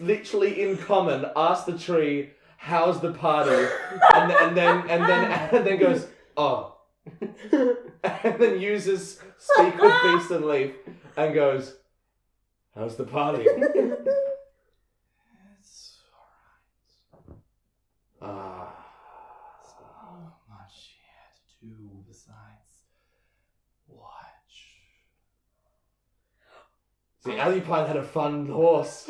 literally in common asks the tree, "How's the party?" and then goes, "Oh," and then uses speak with beast and leaf and goes, "How's the party?" It's alright. So much here to do besides watch. See, Alupine had a fun horse.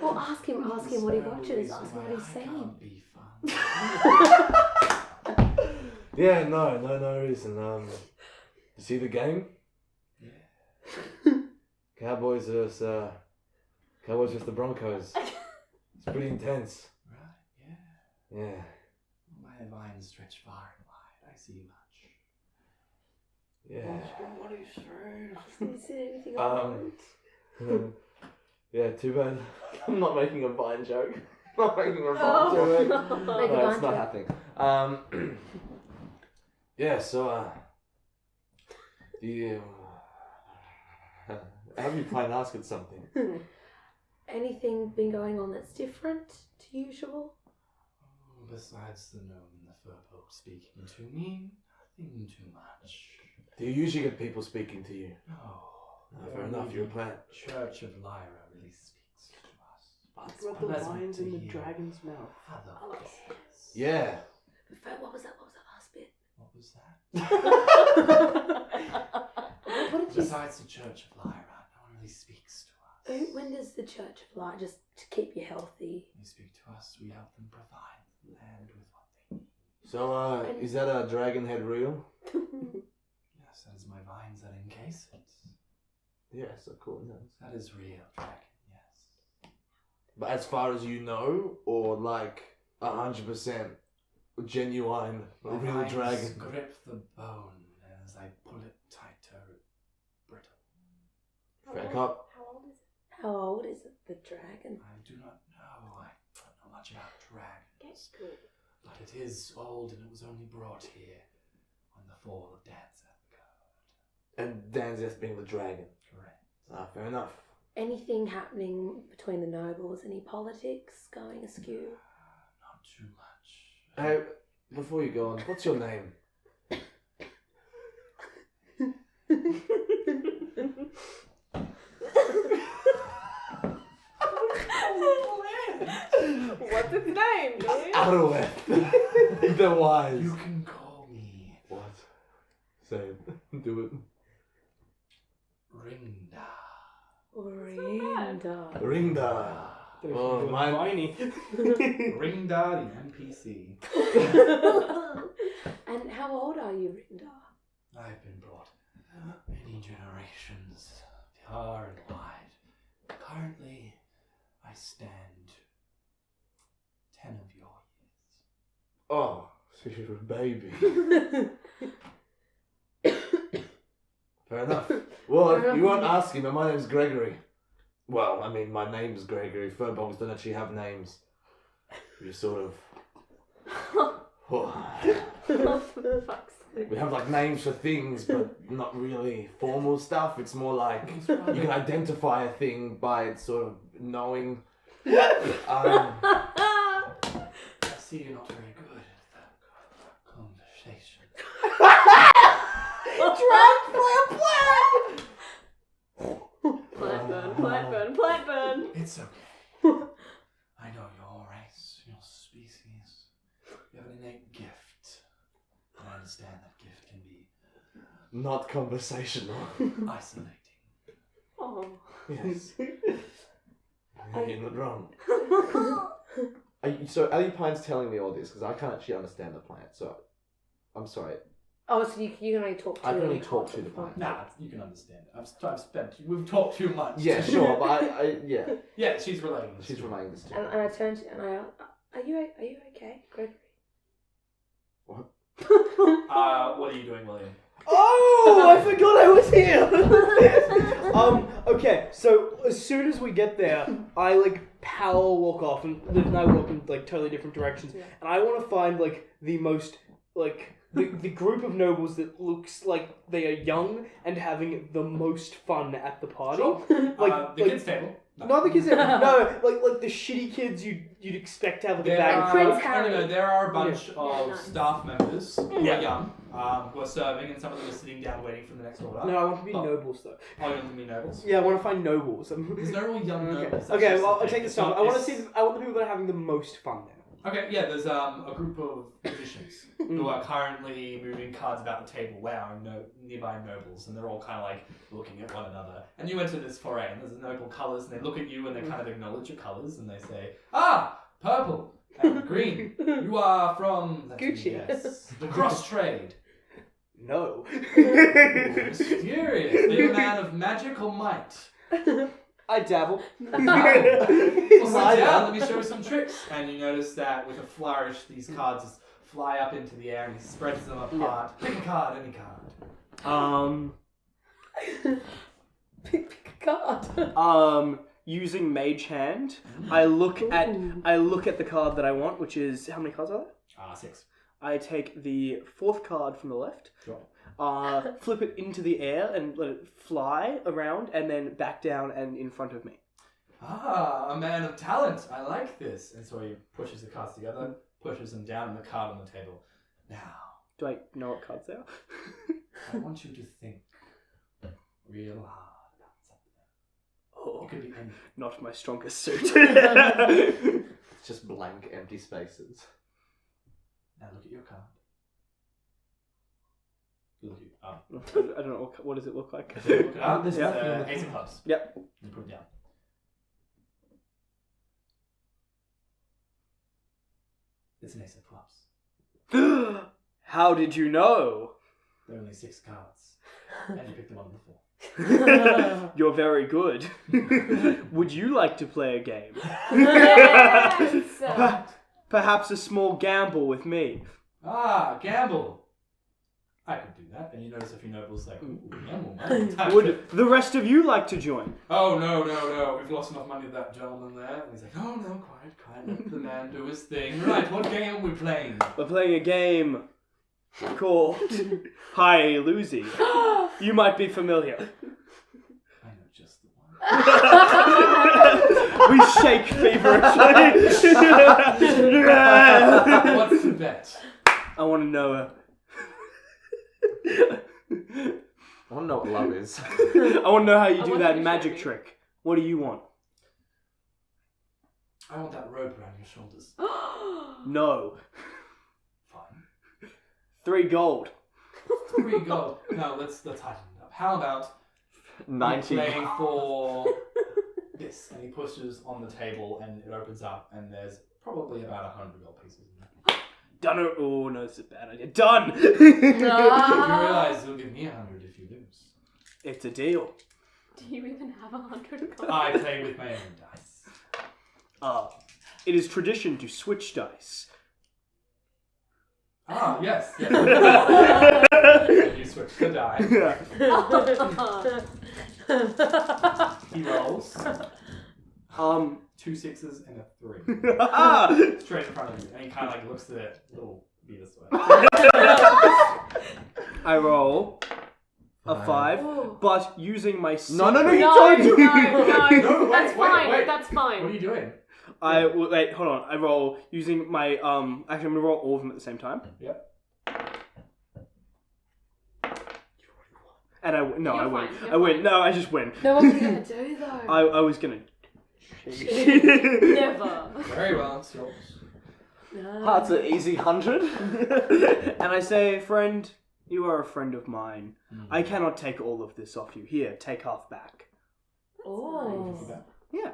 Well, ask him what he watches. Ask him what he's saying. Can't be fun. Yeah, no reason. You see the game? Yeah. Cowboys versus the Broncos. It's pretty intense. Right, yeah. Yeah. My vines stretch far and wide. I see much. Yeah. What are you saying? Is there anything I want? Yeah, too bad. I'm not making a vine joke. Not making a vine Oh. joke. Make a No, it's vine not joke. happening. Yeah, so you Alupine asking something. Anything been going on that's different to usual? Besides the gnome and the furbolg speaking to me, nothing too much. Do you usually get people speaking to you? No. No, fair enough, you're a plant. Church of Lyra really speaks to us. That's what the Pleasant lines to in the hear. dragon's mouth. Other voices. Yeah. What was that last bit? What was that? What did you say? Besides the Church of Lyra, no one really speaks to us. When does the Church of Light, just to keep you healthy? They speak to us, we help them provide the land with what they need. So, is that a dragon head real? Yes, that is my vines that encase it. Yeah, so cool. No. That is real dragon, yes. But as far as you know, or like 100% genuine My real vines dragon? grip the bone as I pull it tighter, brittle. Fair cop. How old is it, the dragon? I do not know. I don't know much about dragons. Good. But it is old and it was only brought here on the fall of Danzeth occurred. And Danzeth being the dragon. Correct. Fair enough. Anything happening between the nobles? Any politics going askew? Not too much. Hey, before you go on, what's your name? What's its name, Julian? Aroweth. The wise. You can call me Say it. Do it. Ringda. Rinda. Ringda. Oh, mine. Viney. Ringda, the NPC. And how old are you, Rinda? I've been brought many generations, far and wide. Currently, I stand 10 of your years. Oh, so you're a baby. Fair enough. Well, if you weren't asking, but my name's Gregory. Well, I mean, my name's Gregory. Furbolgs don't actually have names. We just sort of... For fuck's sake. We have like names for things, but not really formal stuff. It's more like you can identify a thing by its sort of knowing. I see you're not very good at that conversation. Plant burn. It's okay. I know your race, your species. You have an innate gift. I understand that gift can be Not conversational. isolating. Oh. Yes. You're not wrong. So Alipine's telling me all this because I can't actually understand the plant. So I'm sorry. Oh, so you can only talk to I it can only and talk can't to the plant. Nah, you can understand it. We've talked too much. Yeah, sure, but yeah, Yeah, she's relating this she's to you. relaying this to me. And I turned to and I are you okay, Gregory? What? What are you doing, William? Oh, I forgot I was here. Okay, so as soon as we get there, I like power walk off, and Liv and I walk in like totally different directions, Yeah. and I want to find like the most like the group of nobles that looks like they are young and having the most fun at the party. Sure. Like The kids' table. not the kids. No, like the shitty kids you'd expect to have like a There bag of are, Prince food. Harry. there are a bunch of Yeah, nice. staff members who Yeah. are young, who are serving, and some of them are sitting down waiting for the next order. No, I want to be Oh. nobles though. Oh, you want them to be nobles? Yeah, I want to find nobles. There's no real young Okay. nobles. that's Okay, just well, the I'll thing. take this It's stuff. not- I want to it's- see. I want the people that are having the most fun now. Okay, yeah, there's a group of musicians who are currently moving cards about the table wow, nearby nobles, and they're all kind of like looking at one another. And you enter this foray, and there's noble colours, and they look at you and they kind of acknowledge your colours, and they say, "Ah, purple and green. You are from let me Gucci. guess, the cross trade." No. Mysterious. Are you a man of magic or might? I dabble. Well, sit down, let me show you some tricks. And you notice that with a flourish, these cards just fly up into the air and he spreads them apart. Pick a card, any card. Pick a card. Using Mage Hand, I look at the card that I want, which is how many cards are there? 6. I take the fourth card from the left, Sure. flip it into the air and let it fly around, and then back down and in front of me. Ah, a man of talent. I like this. And so he pushes the cards together, pushes them down, and the card on the table. Now, Do I know what cards they are? I want you to think real hard about something. Oh, It could be anything. not my strongest suit. It's just blank, empty spaces. Now look at your card. You look at I don't know what does it look like. look it up. There's It's nothing on the Ace of Clubs. Yep. You put it down. It's an Ace of Clubs. How did you know? There are only 6 cards. And you picked them up before. You're very good. Would you like to play a game? Yes! Perhaps a small gamble with me. Ah, gamble. I could do that. And you notice a few nobles like, ooh, gamble, man. Would the rest of you like to join? Oh, no. We've lost enough money to that gentleman there. And he's like, oh, no, quiet. Let the man do his thing. Right, what game are we playing? We're playing a game called Hi Lucy. You might be familiar. I know just the one. We shake feverishly. What's the bet? I want to know. I want to know what love is. I want to know how you I do want that you to magic show me. trick. What do you want? I want that rope around your shoulders. No. Fine. 3 gold. 3 gold. No, let's heighten it up. How about 90. playing for this? And he pushes on the table and it opens up and there's probably about 100 gold pieces in there. Done it. Oh no, it's a bad idea. Done. You realise you'll give me 100 if you lose. It's a deal. Do you even have 100 gold? I play with my own dice. It is tradition to switch dice. Ah, yes. And you switch the die. He rolls 2 6s and a 3. Straight in front of you. And he kind of like looks at it. It'll be this way. I roll a 5, but using my secret... No, you No, don't do no, wait, that's fine. wait. That's fine. What are you doing? Wait, hold on. I roll using my actually I'm gonna roll all of them at the same time. Yep. And I win. You're I win. fine, I you're win. fine. No, I just win. No, what were you gonna do though? I was gonna. Never. Very well, it's yours. No. That's an easy 100. And I say, friend, you are a friend of mine. I cannot take all of this off you. Here, take half back. Oh, Yeah.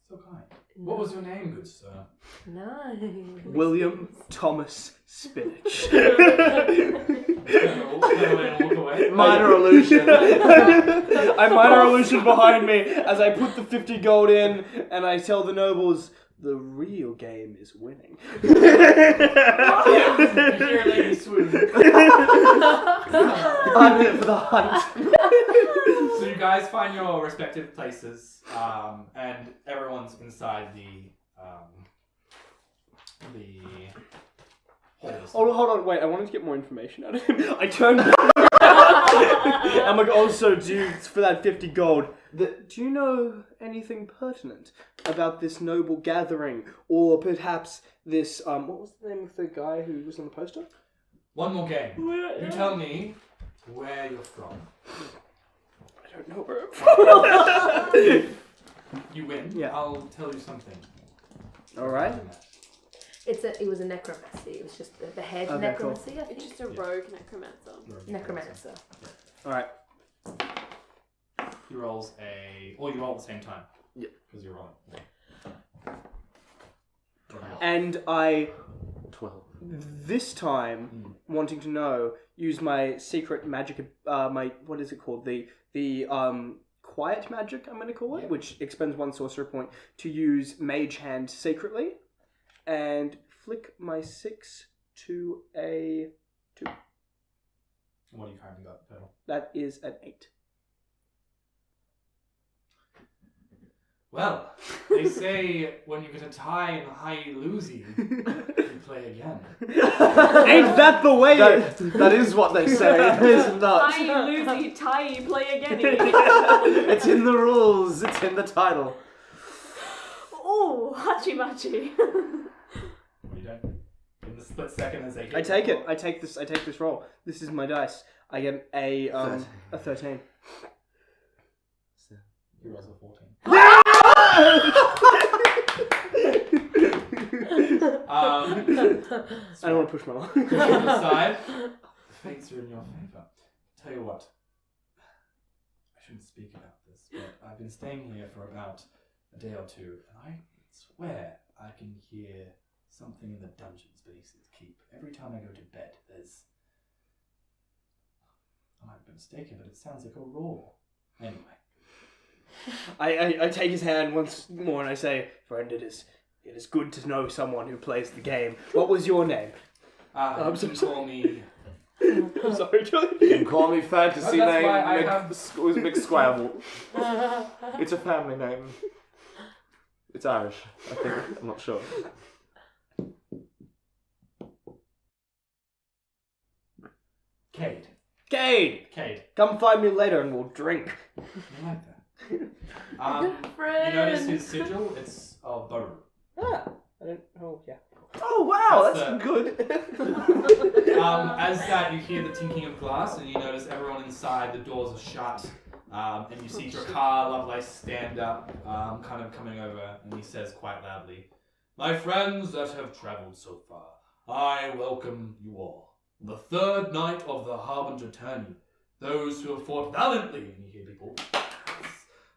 So kind. What was your name, good sir? nice. William Thomas Spinach. Walk away. Minor illusion. I minor illusion behind me as I put the 50 gold in and I tell the nobles, the real game is winning. You hear a lady swoon. I'm here for the hunt. So you guys find your respective places, and everyone's inside the hall. Hold on, wait, I wanted to get more information out of him. I turned I'm like, also, dudes, for that 50 gold, do you know anything pertinent about this noble gathering? Or perhaps this, what was the name of the guy who was on the poster? One more game. You tell me where you're from. I don't know where I'm from. You win. Yeah. I'll tell you something. Alright. It was a necromancy. It was just the head Okay, necromancy. I think. It's just a rogue necromancer. Necromancer. Alright. He rolls you roll at the same time. Yeah. Because you're rolling. And I, 12. this time, wanting to know, use my secret magic, what is it called? The quiet magic, I'm going to call it, Yeah. which expends 1 sorcerer point to use Mage Hand secretly, and flick my 6 to a 2. What do you currently got total? That is an 8. Well, they say when you get a tie in high losey, you play again. Ain't that the way? That is what they say. It's not. Tie Lucy, tie play again. It's in the rules. It's in the title. Oh, hachi machi. What are you doing? In the split second as they hit I take it. I take this roll. This is my dice. I get a 13. He rolls a 14. I don't want to push my luck. On the side, the fates are in your favour. Tell you what, I shouldn't speak about this, but I've been staying here for about a day or two, and I swear I can hear something in the dungeons beneath its keep. Every time I go to bed, I might be mistaken, but it sounds like a roar. Anyway. I take his hand once more and I say, friend, it is good to know someone who plays the game. What was your name? I'm so you can call me... I'm sorry, Julie. You can call me fantasy That's name. why I have- McSquabble. It's a family name. It's Irish, I think. I'm not sure. Cade. Cade, come find me later and we'll drink. I like that. You notice his sigil? It's Baru. Ah, I don't. Oh yeah. Oh wow, That's that's good. As that, you hear the tinking of glass, and you notice everyone inside. The doors are shut, and you see Drakkar Lovelace stand up, kind of coming over, and he says quite loudly, "My friends that have travelled so far, I welcome you all. The third night of the Harbinger Tourney, those who have fought valiantly, and you hear people,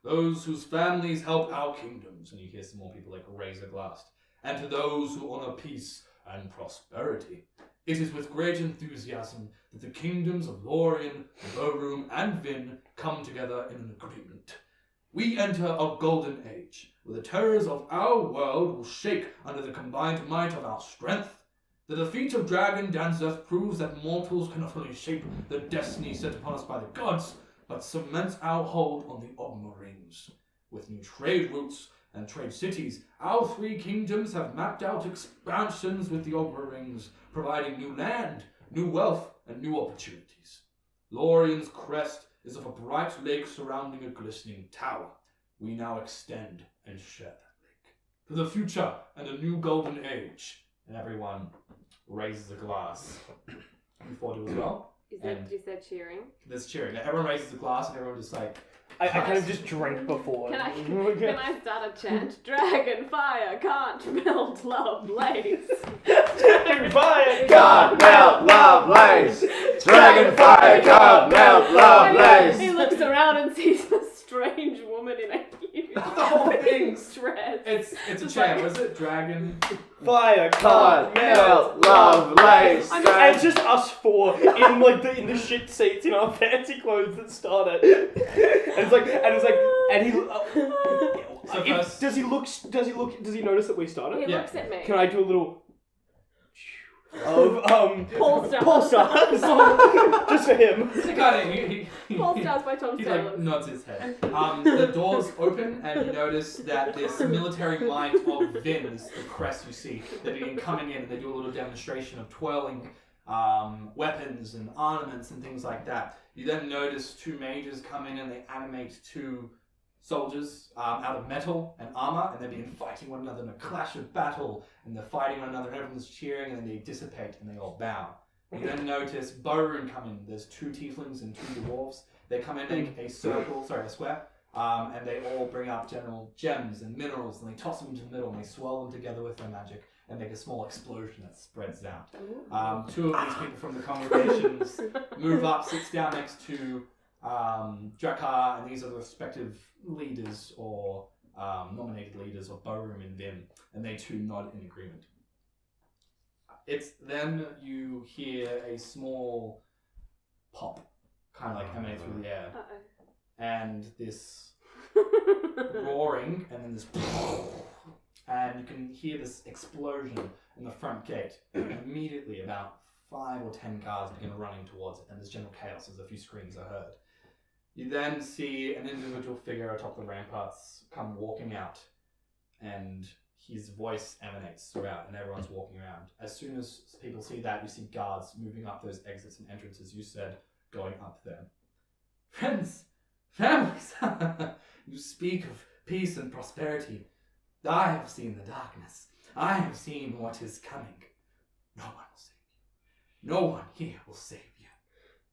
those whose families help our kingdoms, and you hear some more people like raise a glass, and to those who honor peace and prosperity. It is with great enthusiasm that the kingdoms of Lorien, Borum, and Vin come together in an agreement. We enter a golden age, where the terrors of our world will shake under the combined might of our strength. The defeat of Dragon Danzeth proves that mortals can not only shape the destiny set upon us by the gods, but cements our hold on the Ogma rings. With new trade routes and trade cities, our three kingdoms have mapped out expansions with the Ogma rings, providing new land, new wealth, and new opportunities. Lorien's crest is of a bright lake surrounding a glistening tower. We now extend and share that lake. To the future and a new golden age. And everyone raises a glass. You four do as well. Is there cheering? There's cheering. Everyone raises a glass and everyone just like... I kind of just drank before. Can I start a chant? Dragon fire can't melt love blaze. Dragon fire God melt love blaze. Dragon fire, God melt love blaze. He looks around and sees a strange woman in a huge The whole thing's... dress. It's a chant. Was it? Dragon... Fire God can't melt. melt love blaze. And it's just us four in in the shit seats in our fancy clothes that started. And he. So first- Does he notice that we started? He Yeah. looks at me. Can I do a little of Paul Stars. Paul Stars just for him? Paul Stars by Tom He Taylor. like nods his head. The doors open and you notice that this military might of Vin, the crest you see, they're being coming in and they do a little demonstration of twirling weapons and armaments and things like that. You then notice two mages come in and they animate two soldiers out of metal and armor, and they're being fighting one another in a clash of battle, and they're fighting one another and everyone's cheering, and then they dissipate and they all bow. You then notice Borum come in. There's two tieflings and two dwarves. They come in, make a square, and they all bring out general gems and minerals, and they toss them into the middle, and they swirl them together with their magic, and make a small explosion that spreads out. Two of these people from the congregations move up, sits down next to Drakkar, and these are the respective leaders or nominated leaders of Borum and Vim, and they too nod in agreement. It's then you hear a small pop, kind of like emanate through the air, and this roaring, and then this, and you can hear this explosion in the front gate, and immediately about 5 or 10 guards begin running towards it, and there's general chaos as a few screams are heard. You then see an individual figure atop the ramparts come walking out, and his voice emanates throughout, and everyone's walking around. As soon as people see that, you see guards moving up those exits and entrances you said, going up them. Friends, families, you speak of peace and prosperity. I have seen the darkness. I have seen what is coming. No one will save you. No one here will save you.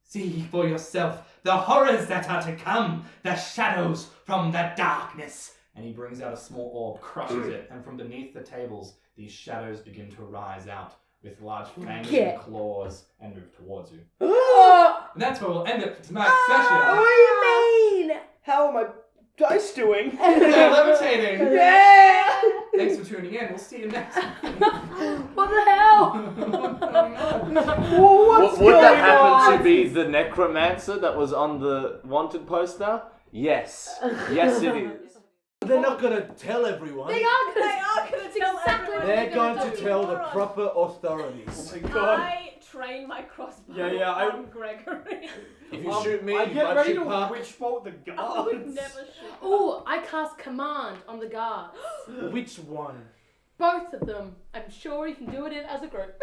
See for yourself the horrors that are to come, the shadows from the darkness. And he brings out a small orb, crushes it, and from beneath the tables, these shadows begin to arise out with large fangs and claws and move towards you. And that's where we'll end it for tonight's session. What do you mean? How are my dice doing? They're levitating. Yeah! Thanks for tuning in. We'll see you next week. What the hell? What's Would that going happen on? to be the necromancer that was on the wanted poster? Yes. Yes, it is. They're not going to tell everyone. They are gonna tell exactly everyone. They're going to tell the moron. proper authorities. Oh my God. I train my crossbow on Gregory. If you shoot me, I you get might ready shoot to Park. witchbolt the I guards. would never shoot. Oh, I cast command on the guards. Which one? Both of them. I'm sure you can do it as a group.